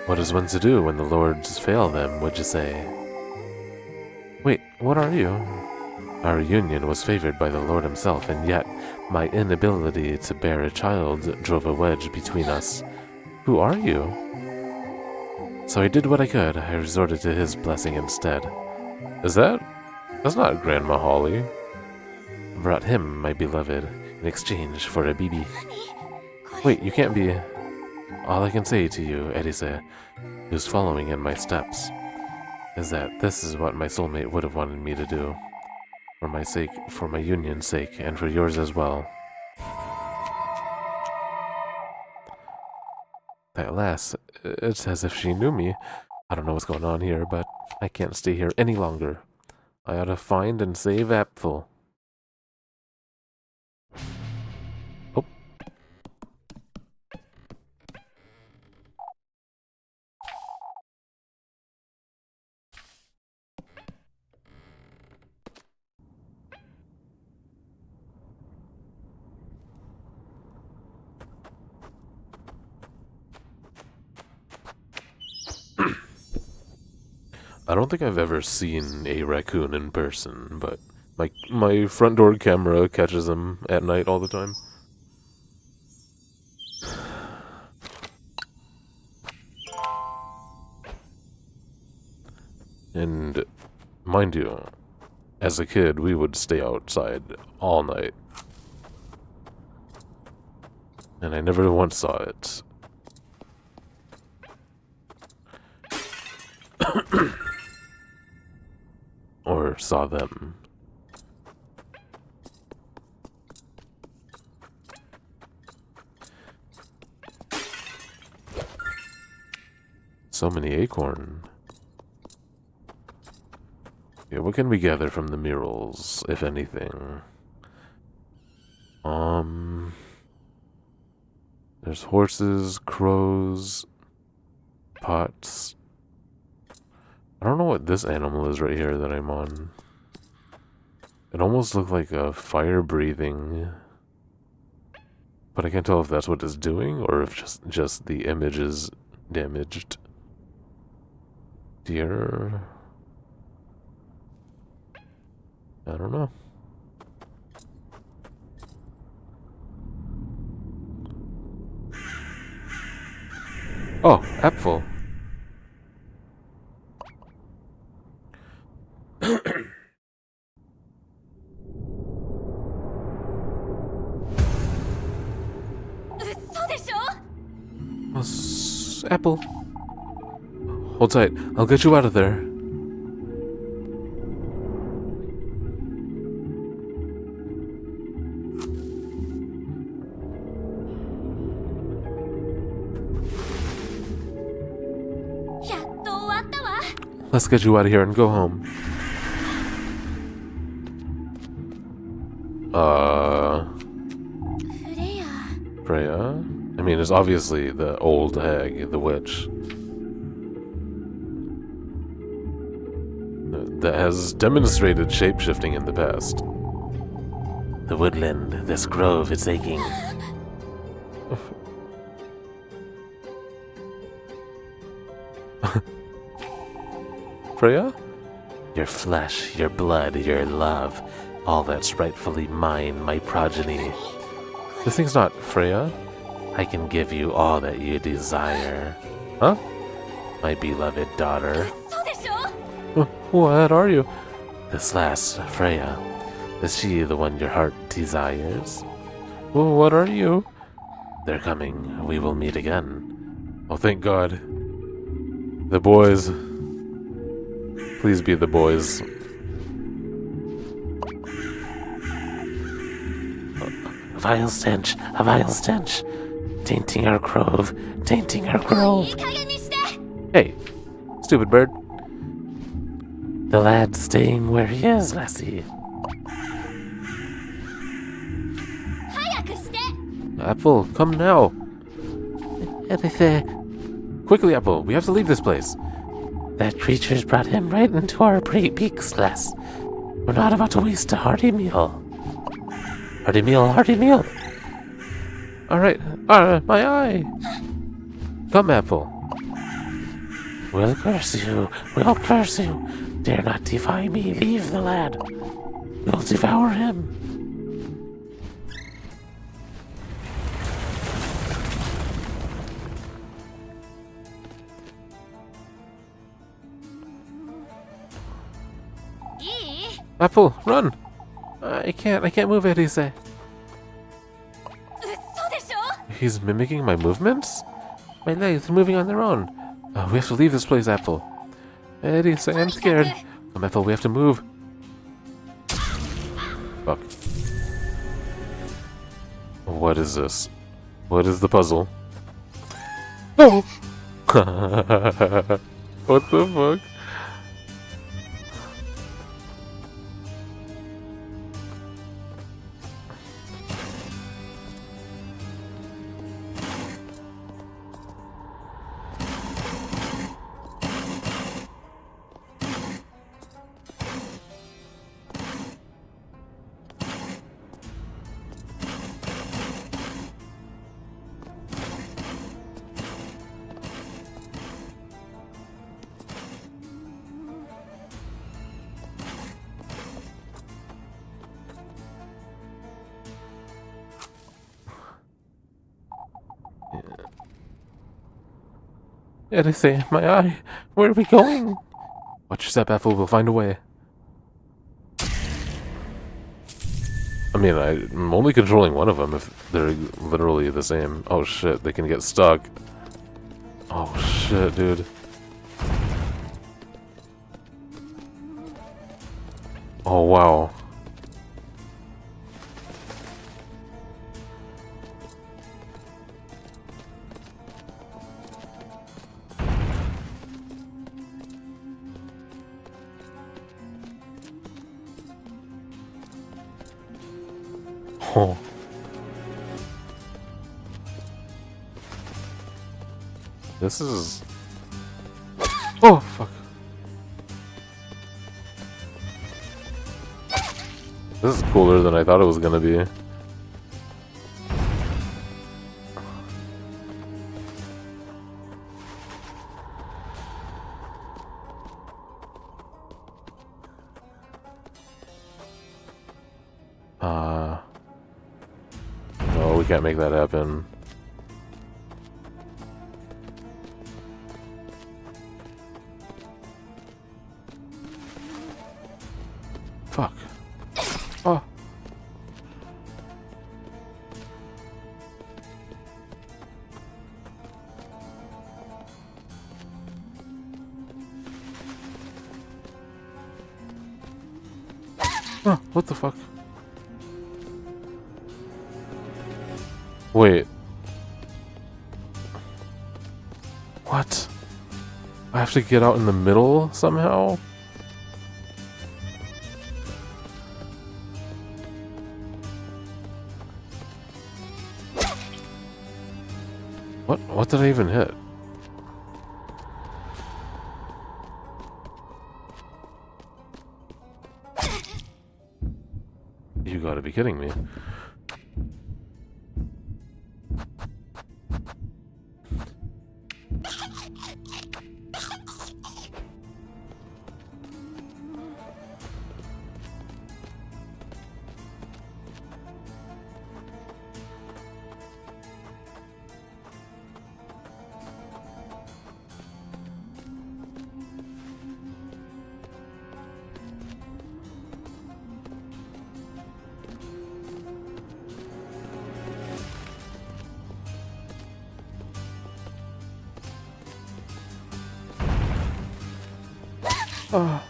What is one to do when the lords fail them, would you say? Wait, what are you? Our union was favored by the Lord himself, and yet my inability to bear a child drove a wedge between us. Who are you? So I did what I could. I resorted to his blessing instead. That's not Grandma Holly. I brought him, my beloved, in exchange for a BB. Wait, you can't be... All I can say to you, Elise, who's following in my steps, is that this is what my soulmate would have wanted me to do. For my sake, for my union's sake, and for yours as well. At last, it's as if she knew me. I don't know what's going on here, but I can't stay here any longer. I ought to find and save Apfel. Oh. I don't think I've ever seen a raccoon in person, but my front door camera catches them at night all the time. And mind you, as a kid, we would stay outside all night. And I never once saw it. Or saw them. So many acorn. Yeah, what can we gather from the murals, if anything? There's horses, crows, pots. I don't know what this animal is right here that I'm on. It almost looked like a fire breathing, but I can't tell if that's what it's doing or if just the image is damaged. Deer. I don't know. Oh, Apfel. Apple. Hold tight. I'll get you out of there. Let's get you out of here and go home. Freya? I mean, it's obviously the old hag, the witch. That has demonstrated shape-shifting in the past. The woodland, this grove, is aching. Freya? Your flesh, your blood, your love, all that's rightfully mine, my progeny. This thing's not Freya. I can give you all that you desire. Huh? My beloved daughter. What are you? This last, Freya. Is she the one your heart desires? What are you? They're coming. We will meet again. Oh, thank God. The boys. Please be the boys. A vile stench, a vile stench. Tainting our grove, tainting our grove. Hey, stupid bird. The lad's staying where he is, lassie. Apple, come now. Quickly, Apple, we have to leave this place. That creature's brought him right into our beaks, lass. We're not about to waste a hearty meal. Hearty meal, hearty meal. Alright, my eye. Come, Apple. We'll curse you. We'll curse you. Dare not defy me. Leave the lad. We'll devour him. Apple, run! I can't move it, He's mimicking my movements? My legs are moving on their own. We have to leave this place, Apple. Elise, I'm scared. Come, Apple, we have to move. Fuck. What is this? What is the puzzle? Oh! What the fuck? Elise, my eye. Where are we going? Watch your step, Apple. We'll find a way. I mean, I'm only controlling one of them if they're literally the same. Oh shit, they can get stuck. Oh shit, dude. Oh wow. Oh. This is... Oh, fuck. This is cooler than I thought it was gonna be. No, we can't make that happen. Fuck. Oh. Oh, what the fuck? Wait. What? I have to get out in the middle somehow? What did I even hit? You gotta be kidding me. Oh.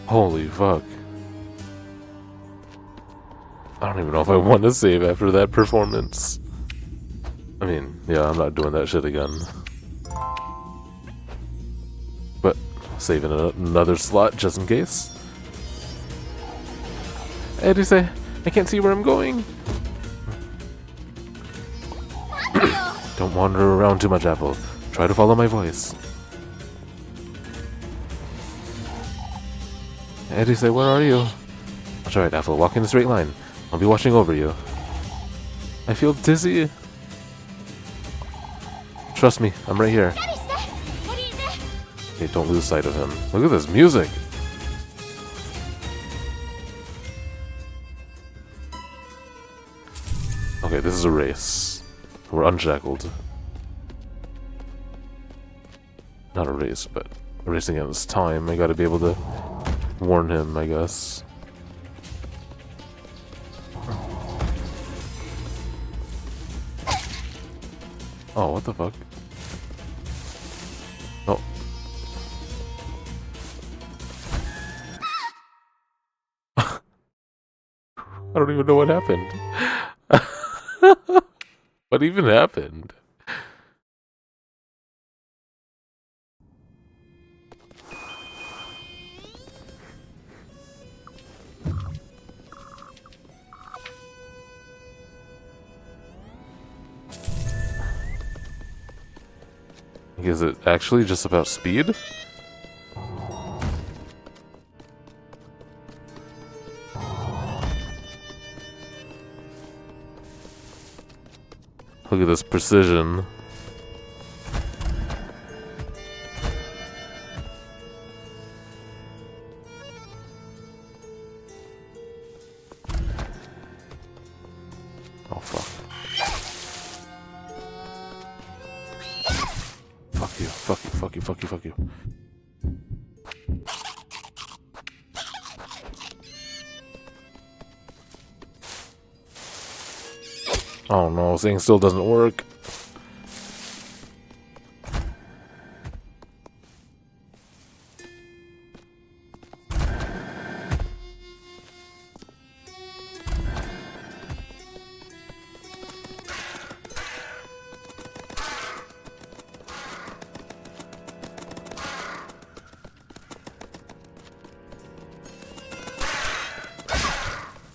Holy fuck. I don't even know if I want to save after that performance. I mean, yeah, I'm not doing that shit again. But saving another slot just in case. Eddie say, I can't see where I'm going. Don't wander around too much, Apple. Try to follow my voice. Eddie say, where are you? That's alright, Apple. Walk in a straight line. I'll be watching over you. I feel dizzy. Trust me, I'm right here. Okay, don't lose sight of him. Look at this music. Okay, this is a race. We're unshackled. Not a race, but a race against time. I gotta be able to warn him, I guess. Oh, what the fuck? Oh. I don't even know what happened. What even happened? Is it actually just about speed? Look at this precision. Oh fuck. Fuck you, fuck you, fuck you, fuck you, fuck you. Oh no, saying still doesn't work.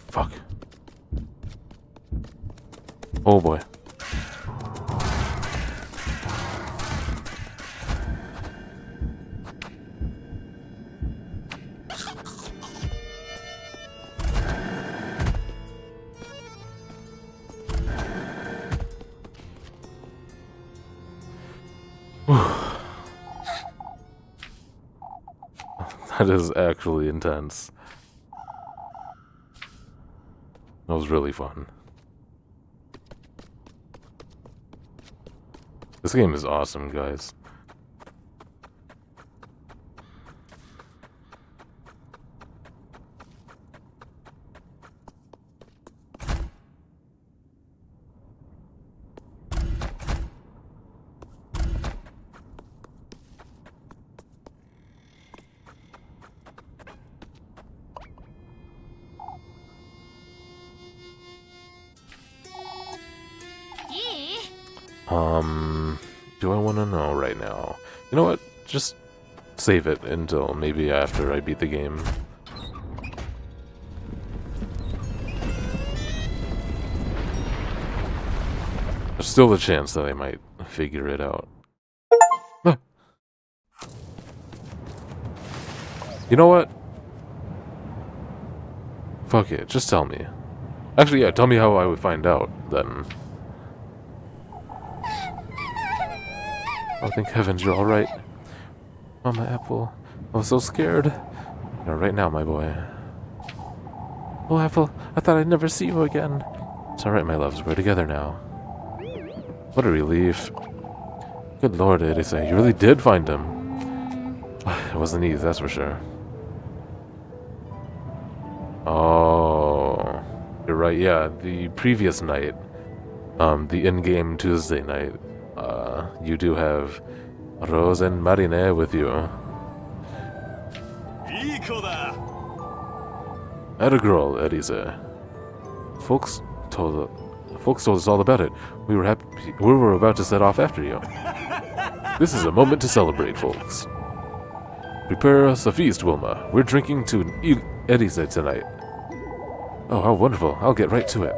Fuck. Oh boy. That is actually intense. That was really fun. This game is awesome, guys. Do I want to know right now? You know what? Just save it until maybe after I beat the game. There's still a chance that I might figure it out. Ah. You know what? Fuck it, just tell me. Actually, yeah, tell me how I would find out, then. Oh, thank heavens you're alright. Mama Apple, I was so scared. You're right now, my boy. Oh, Apple, I thought I'd never see you again. It's alright, my loves, we're together now. What a relief. Good lord, Elise, you really did find him. It wasn't easy, that's for sure. Oh, you're right, yeah, the previous night, the in-game Tuesday night, you do have Rose and Marine with you. Atta girl, Elise. Folks told us all about it. We were about to set off after you. This is a moment to celebrate, folks. Prepare us a feast, Wilma. We're drinking to Eddie's tonight. Oh, how wonderful. I'll get right to it.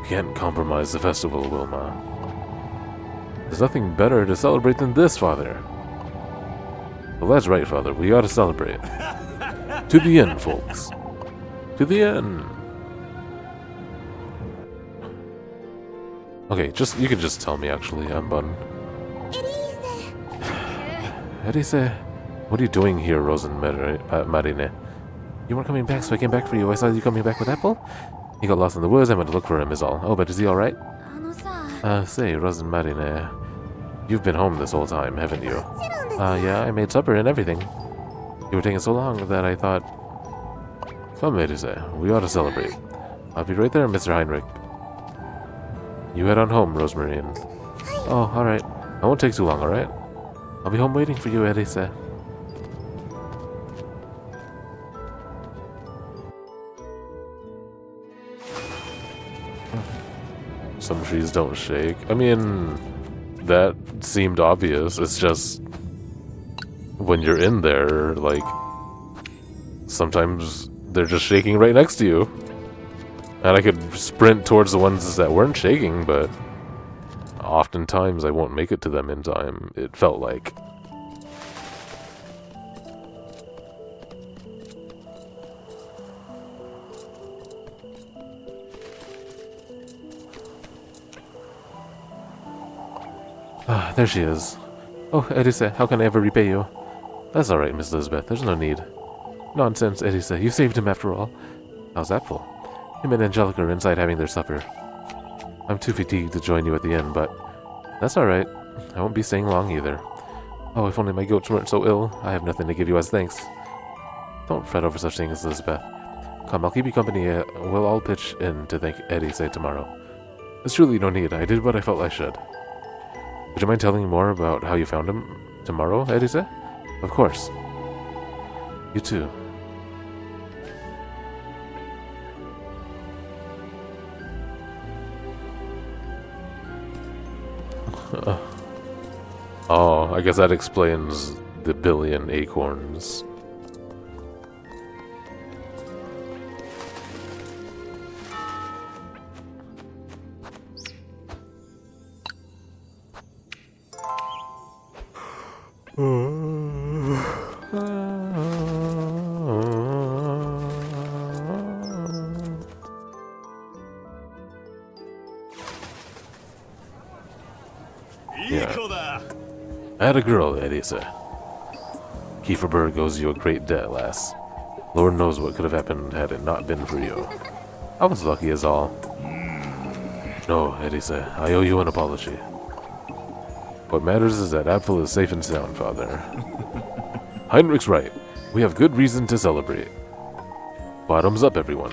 Can't compromise the festival, Wilma. There's nothing better to celebrate than this, Father. Well, that's right, Father. We ought to celebrate. To the end, folks. To the end. Okay, you can just tell me, actually. I'm bun. Elise, what are you doing here, Rosen Marine? You weren't coming back, so I came back for you. I saw you coming back with Apple. He got lost in the woods. I went to look for him, is all. Oh, but is he alright? Say, Rosen Marine, you've been home this whole time, haven't you? Yeah, I made supper and everything. You were taking so long that I thought... Come, Elise, we ought to celebrate. I'll be right there, Mr. Heinrich. You head on home, Rosemary. Oh, alright. I won't take too long, alright? I'll be home waiting for you, Elise. Some trees don't shake. I mean, that seemed obvious. It's just when you're in there, like, sometimes they're just shaking right next to you. And I could sprint towards the ones that weren't shaking, but oftentimes I won't make it to them in time, it felt like. Ah, there she is. Oh, Elise, how can I ever repay you? That's alright, Miss Elizabeth, there's no need. Nonsense, Elise, you saved him after all. How's that for? Him and Angelica are inside having their supper. I'm too fatigued to join you at the inn, but that's alright. I won't be staying long either. Oh, if only my goats weren't so ill. I have nothing to give you as thanks. Don't fret over such things, Elizabeth. Come, I'll keep you company. We'll all pitch in to thank Eddie tomorrow. There's truly no need. I did what I felt I should. Would you mind telling me more about how you found him tomorrow, Eddie? Of course. You too. Oh, I guess that explains the billion acorns. Atta girl, Elise. Kiefer Berg owes you a great debt, lass. Lord knows what could have happened had it not been for you. I was lucky as all. No, Elise, I owe you an apology. What matters is that Apfel is safe and sound, Father. Heinrich's right. We have good reason to celebrate. Bottoms up, everyone.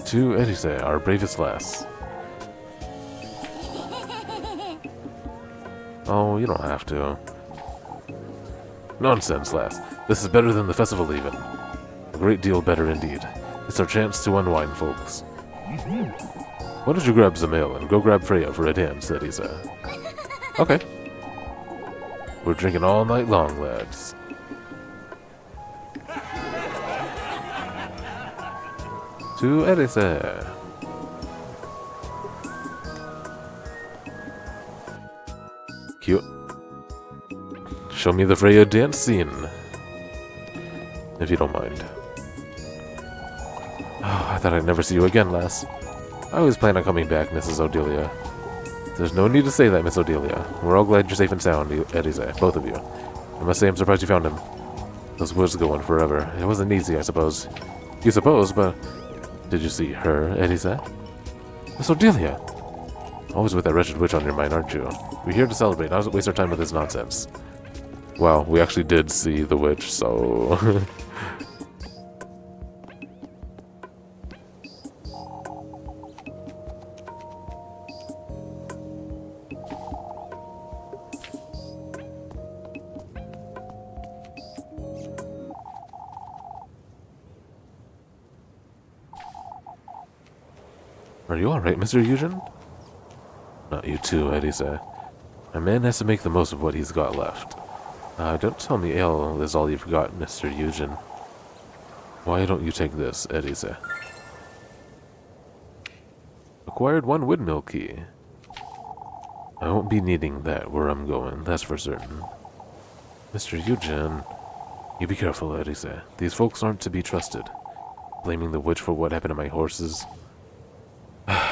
To Elise, our bravest lass. Oh, you don't have to. Nonsense, lass. This is better than the festival, even. A great deal better indeed. It's our chance to unwind, folks. Why don't you grab some ale and go grab Freya for a dance, said Isa. Okay. We're drinking all night long, lads. To Elisa. Cute. Show me the Freya dance scene. If you don't mind. Oh, I thought I'd never see you again, lass. I always plan on coming back, Mrs. Odelia. There's no need to say that, Miss Odelia. We're all glad you're safe and sound, Elisa, both of you. I must say I'm surprised you found him. Those woods go on forever. It wasn't easy, I suppose. You suppose, but... Did you see her, Elisa? Miss Odelia! Always with that wretched witch on your mind, aren't you? We're here to celebrate, not waste our time with this nonsense. Well, we actually did see the witch, so... Are you alright, Mr. Eugen? Not you too, Elisa. A man has to make the most of what he's got left. Don't tell me ale is all you've got, Mr. Eugen. Why don't you take this, Elise? Acquired 1 windmill key. I won't be needing that where I'm going, that's for certain. Mr. Eugen, you be careful, Elise. These folks aren't to be trusted. Blaming the witch for what happened to my horses.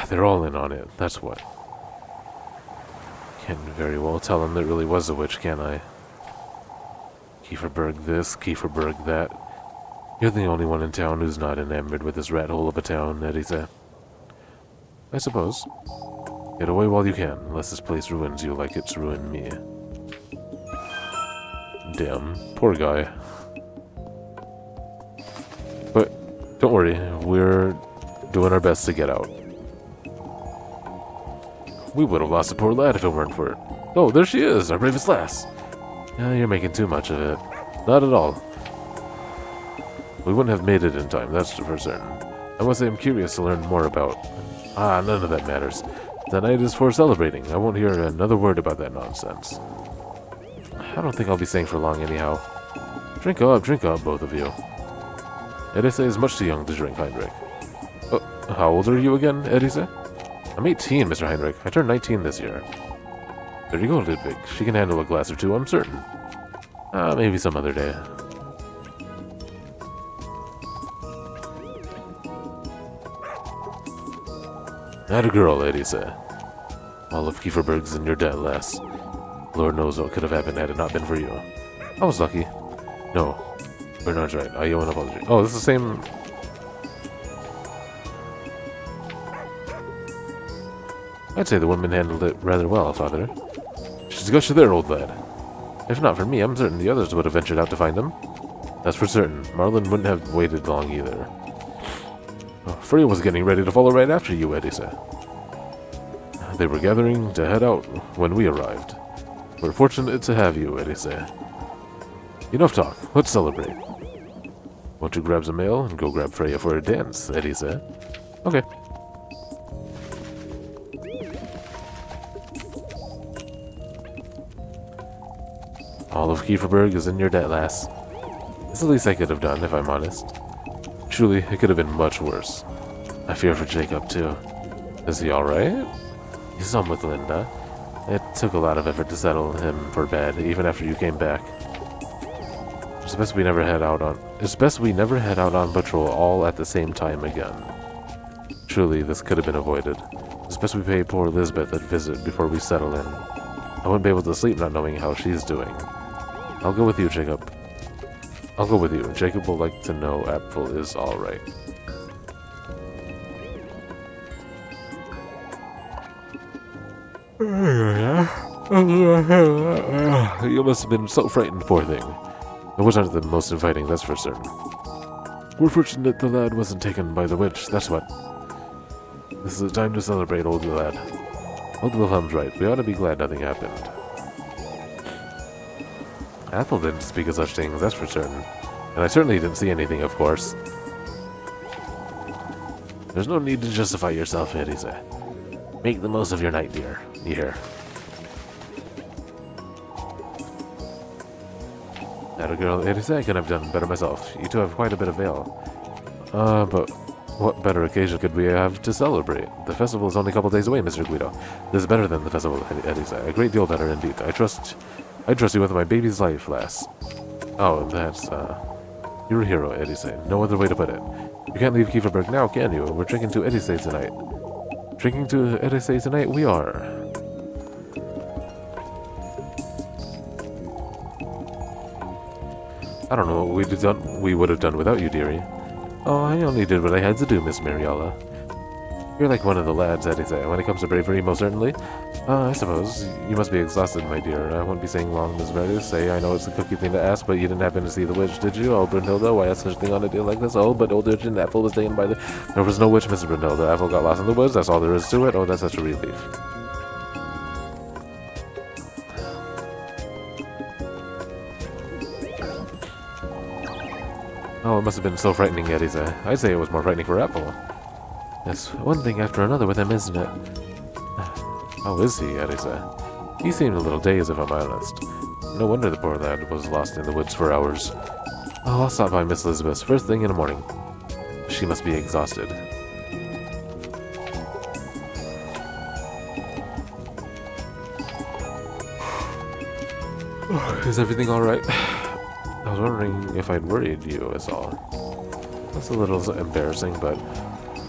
They're all in on it, that's what. Can't very well tell them it really was a witch, can I? Kieferberg this, Kieferberg that. You're the only one in town who's not enamored with this rat hole of a town, Elise. I suppose. Get away while you can, unless this place ruins you like it's ruined me. Damn, poor guy. But don't worry, we're doing our best to get out. We would have lost a poor lad if it weren't for it. Oh, there she is, our bravest lass. You're making too much of it. Not at all. We wouldn't have made it in time, that's for certain. I must say I'm curious to learn more about... none of that matters. The night is for celebrating. I won't hear another word about that nonsense. I don't think I'll be staying for long anyhow. Drink up, both of you. Elise is much too young to drink, Heinrich. How old are you again, Elise? I'm 18, Mr. Heinrich. I turned 19 this year. There you go, Ludwig. She can handle a glass or two, I'm certain. Maybe some other day. Not a girl, Elise. All of Kieferberg's in your debt, lass. Lord knows what could have happened had it not been for you. I was lucky. No. Bernard's right. I owe an apology. Oh, this is the same... I'd say the woman handled it rather well, father. She's got you there, old lad. If not for me, I'm certain the others would have ventured out to find them. That's for certain. Marlin wouldn't have waited long either. Freya was getting ready to follow right after you, Elise. They were gathering to head out when we arrived. We're fortunate to have you, Elise. Enough talk. Let's celebrate. Won't you grab some ale and go grab Freya for a dance, Elise? Okay. All of Kieferberg is in your debt, lass. It's the least I could have done, if I'm honest. Truly, it could have been much worse. I fear for Jacob, too. Is he alright? He's home with Linda. It took a lot of effort to settle him for bed, even after you came back. It's best we never head out on patrol all at the same time again. Truly, this could have been avoided. It's best we pay poor Lisbeth a visit before we settle in. I wouldn't be able to sleep not knowing how she's doing. I'll go with you, Jacob. I'll go with you. Jacob will like to know Apfel is alright. You must have been so frightened, poor thing. It wasn't the most inviting, that's for certain. We're fortunate the lad wasn't taken by the witch, that's what. This is a time to celebrate, old lad. Old Wilhelm's right. We ought to be glad nothing happened. Apple didn't speak of such things, that's for certain. And I certainly didn't see anything, of course. There's no need to justify yourself, Elise. Make the most of your night, dear. You hear? That a girl, Elise, I could have done better myself. You two have quite a bit of ale. But what better occasion could we have to celebrate? The festival is only a couple days away, Mr. Guido. This is better than the festival, Elise. A great deal better indeed. I trust you with my baby's life, lass. Oh, that's, you're a hero, Elise. No other way to put it. You can't leave Kieferberg now, can you? We're drinking to Elise tonight. Drinking to Elise tonight, we are. I don't know what we would have done without you, dearie. Oh, I only did what I had to do, Miss Mariella. You're like one of the lads, Elise. When it comes to bravery, most certainly. I suppose. You must be exhausted, my dear. I won't be saying long, Miss Meredith. Say, I know it's a cookie thing to ask, but you didn't happen to see the witch, did you? Oh, Brunhilde, why ask such a thing on a deal like this? Oh, but old urchin Apple was taken by the... There was no witch, Mrs. Brunhilde. Apple got lost in the woods, that's all there is to it. Oh, that's such a relief. Oh, it must have been so frightening, Elise. I'd say it was more frightening for Apple. It's one thing after another with him, isn't it? How is he, Elise? He seemed a little dazed, if I'm honest. No wonder the poor lad was lost in the woods for hours. Oh, I'll stop by Miss Elizabeth's first thing in the morning. She must be exhausted. Is everything alright? I was wondering if I'd worried you, is all. That's a little embarrassing, but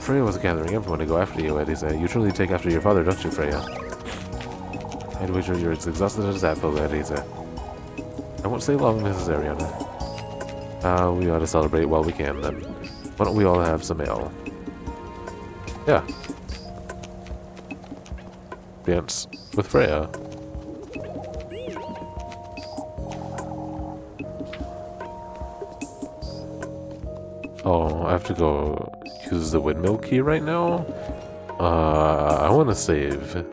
Freya was gathering everyone to go after you, Elisa. You truly take after your father, don't you, Freya? I'd wager you're as exhausted as that, though, Elisa. I won't stay long, Mrs. Ariana. We ought to celebrate while we can, then. Why don't we all have some ale? Yeah. Dance with Freya. Oh, I have to go use the windmill key right now? I want to save.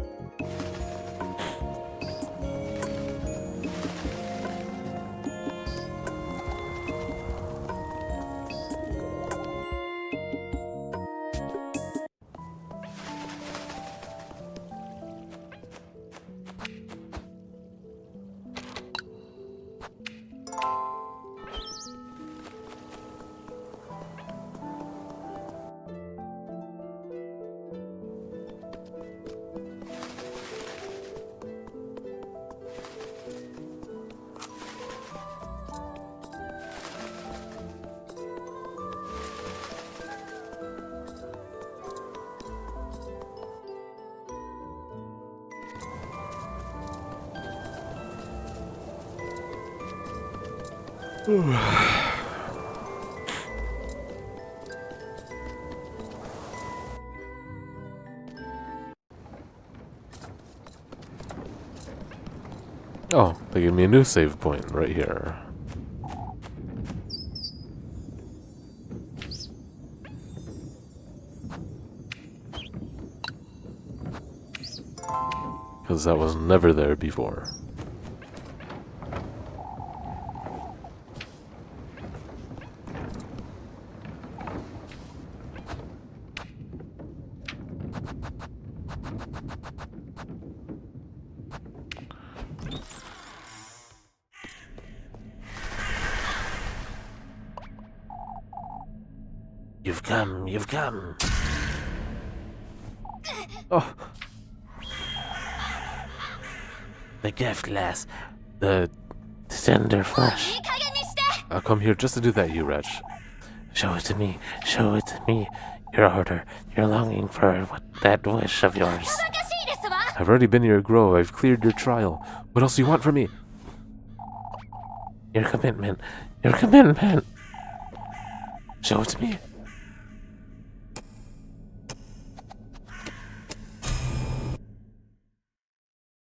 Oh, they gave me a new save point right here. Because that was never there before. You've come. Oh. The gift, lass. The tender flesh. I'll come here just to do that, you wretch. Show it to me. Show it to me. Your order. Your longing for that wish of yours. I've already been to your grove. I've cleared your trial. What else do you want from me? Your commitment. Your commitment. Show it to me.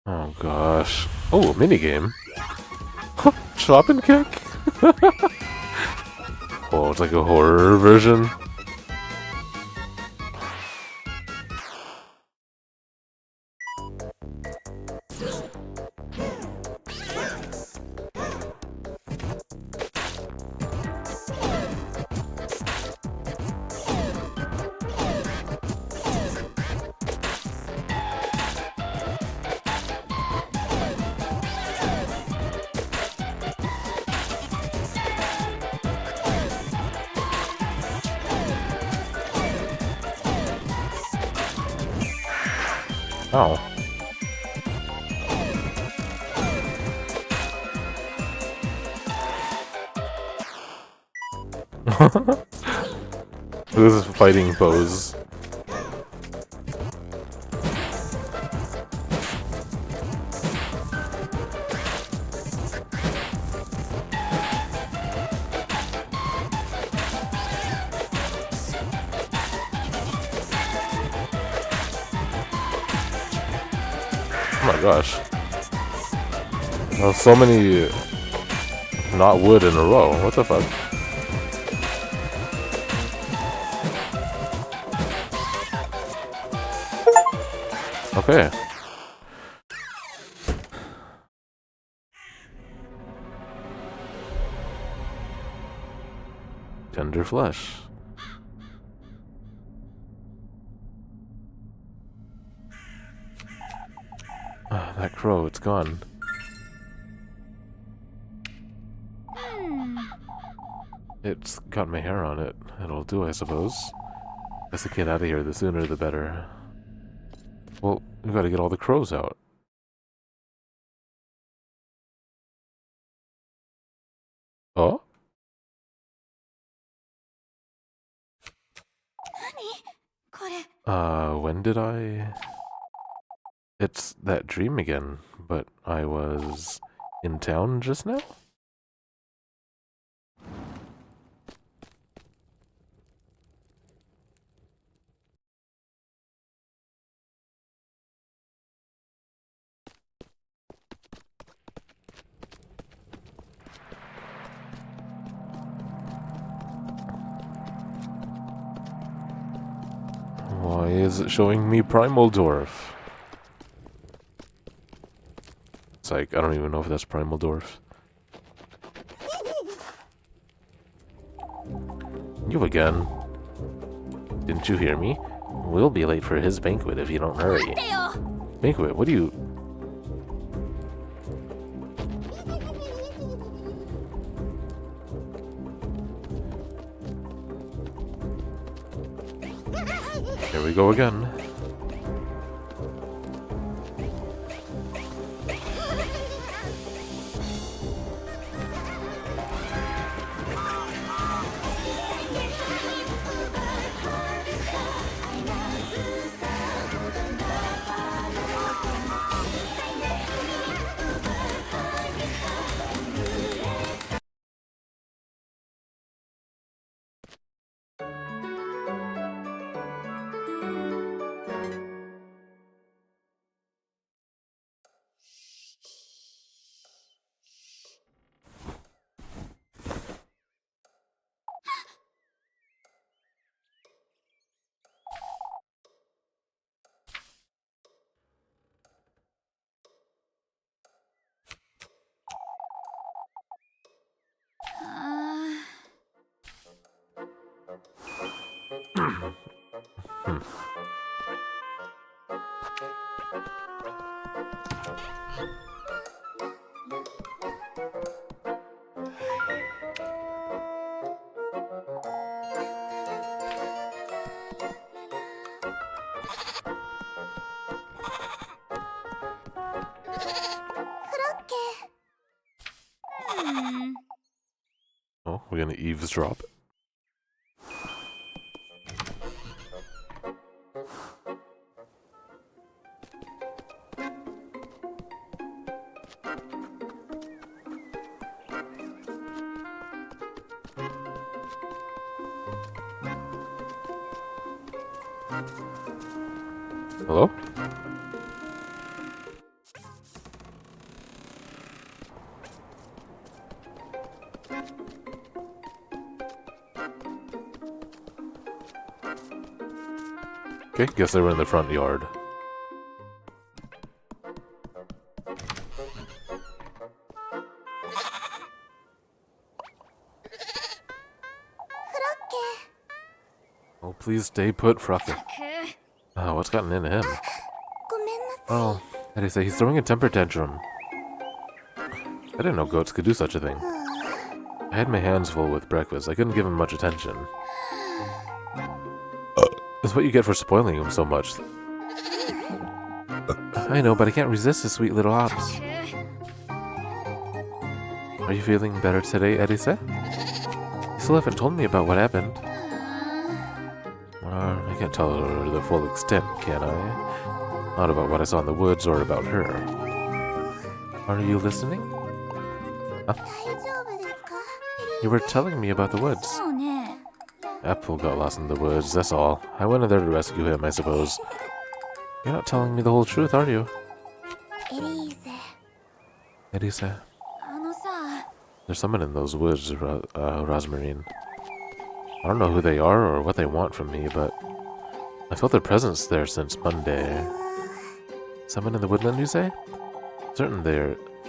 Oh gosh. Oh, a minigame. Chop and kick? Oh, it's like a horror version. Oh. This is fighting pose. Oh my gosh. So many not wood in a row. What the fuck? Okay. Tender flesh. That crow, it's gone. It's got my hair on it. It'll do, I suppose. Guess to get out of here, the sooner the better. Well, we gotta get all the crows out. Oh? When did I... It's that dream again, but I was in town just now? Why is it showing me Primal Dwarf? It's like, I don't even know if that's Primal Dwarf. You again. Didn't you hear me? We'll be late for his banquet if you don't hurry. Banquet? What do you... Here we go again. Oh, we're gonna eavesdrop. Hello? Okay, guess they were in the front yard. Oh, please stay put, Frucker. Oh, what's gotten into him? Oh, how do you say he's throwing a temper tantrum? I didn't know goats could do such a thing. I had my hands full with breakfast. I couldn't give him much attention. That's what you get for spoiling him so much. I know, but I can't resist his sweet little hops. Are you feeling better today, Elise? You still haven't told me about what happened. I can't tell her the full extent, can I? Not about what I saw in the woods or about her. Are you listening? Huh? You were telling me about the woods. Apple got lost in the woods, that's all. I went in there to rescue him, I suppose. You're not telling me the whole truth, are you? Elise. There's someone in those woods, Rosmarine. I don't know who they are or what they want from me, but I felt their presence there since Monday. Someone in the woodland, you say?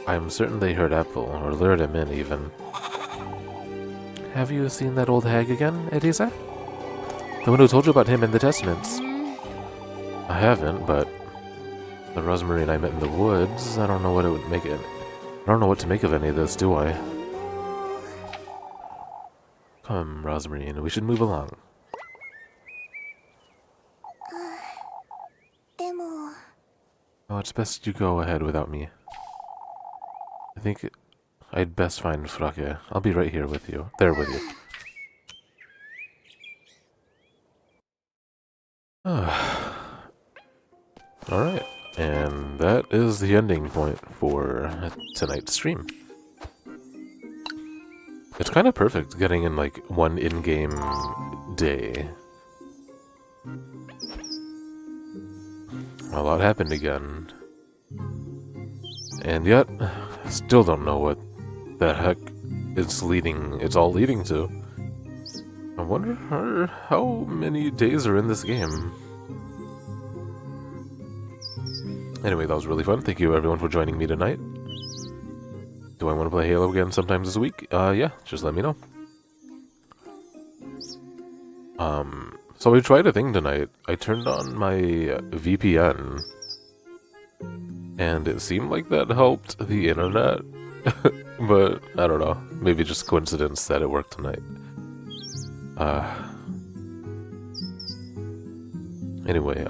I'm certain they heard Apple, or lured him in, even. Have you seen that old hag again, Elisa? The one who told you about him in the testaments. I haven't, but the Rosemarie I met in the woods. I don't know what it would make it. I don't know what to make of any of this, do I? Come, Rosemarie, we should move along. でも Oh, it's best you go ahead without me. I think I'd best find Frake. I'll be right here with you. There with you. Alright, and that is the ending point for tonight's stream. It's kind of perfect getting in like one in-game day. A lot happened again. And yet, I still don't know what the heck it's all leading to. I wonder how many days are in this game. Anyway, that was really fun. Thank you everyone for joining me tonight. Do I want to play Halo again sometime this week? Yeah, just let me know. So I tried a thing tonight. I turned on my VPN, and it seemed like that helped the internet, but I don't know. Maybe just coincidence that it worked tonight. Anyway,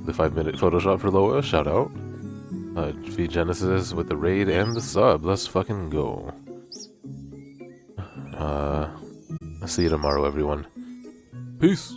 the 5-minute Photoshop for Loa, shout out. V Genesis with the raid and the sub. Let's fucking go. I'll see you tomorrow, everyone. Peace.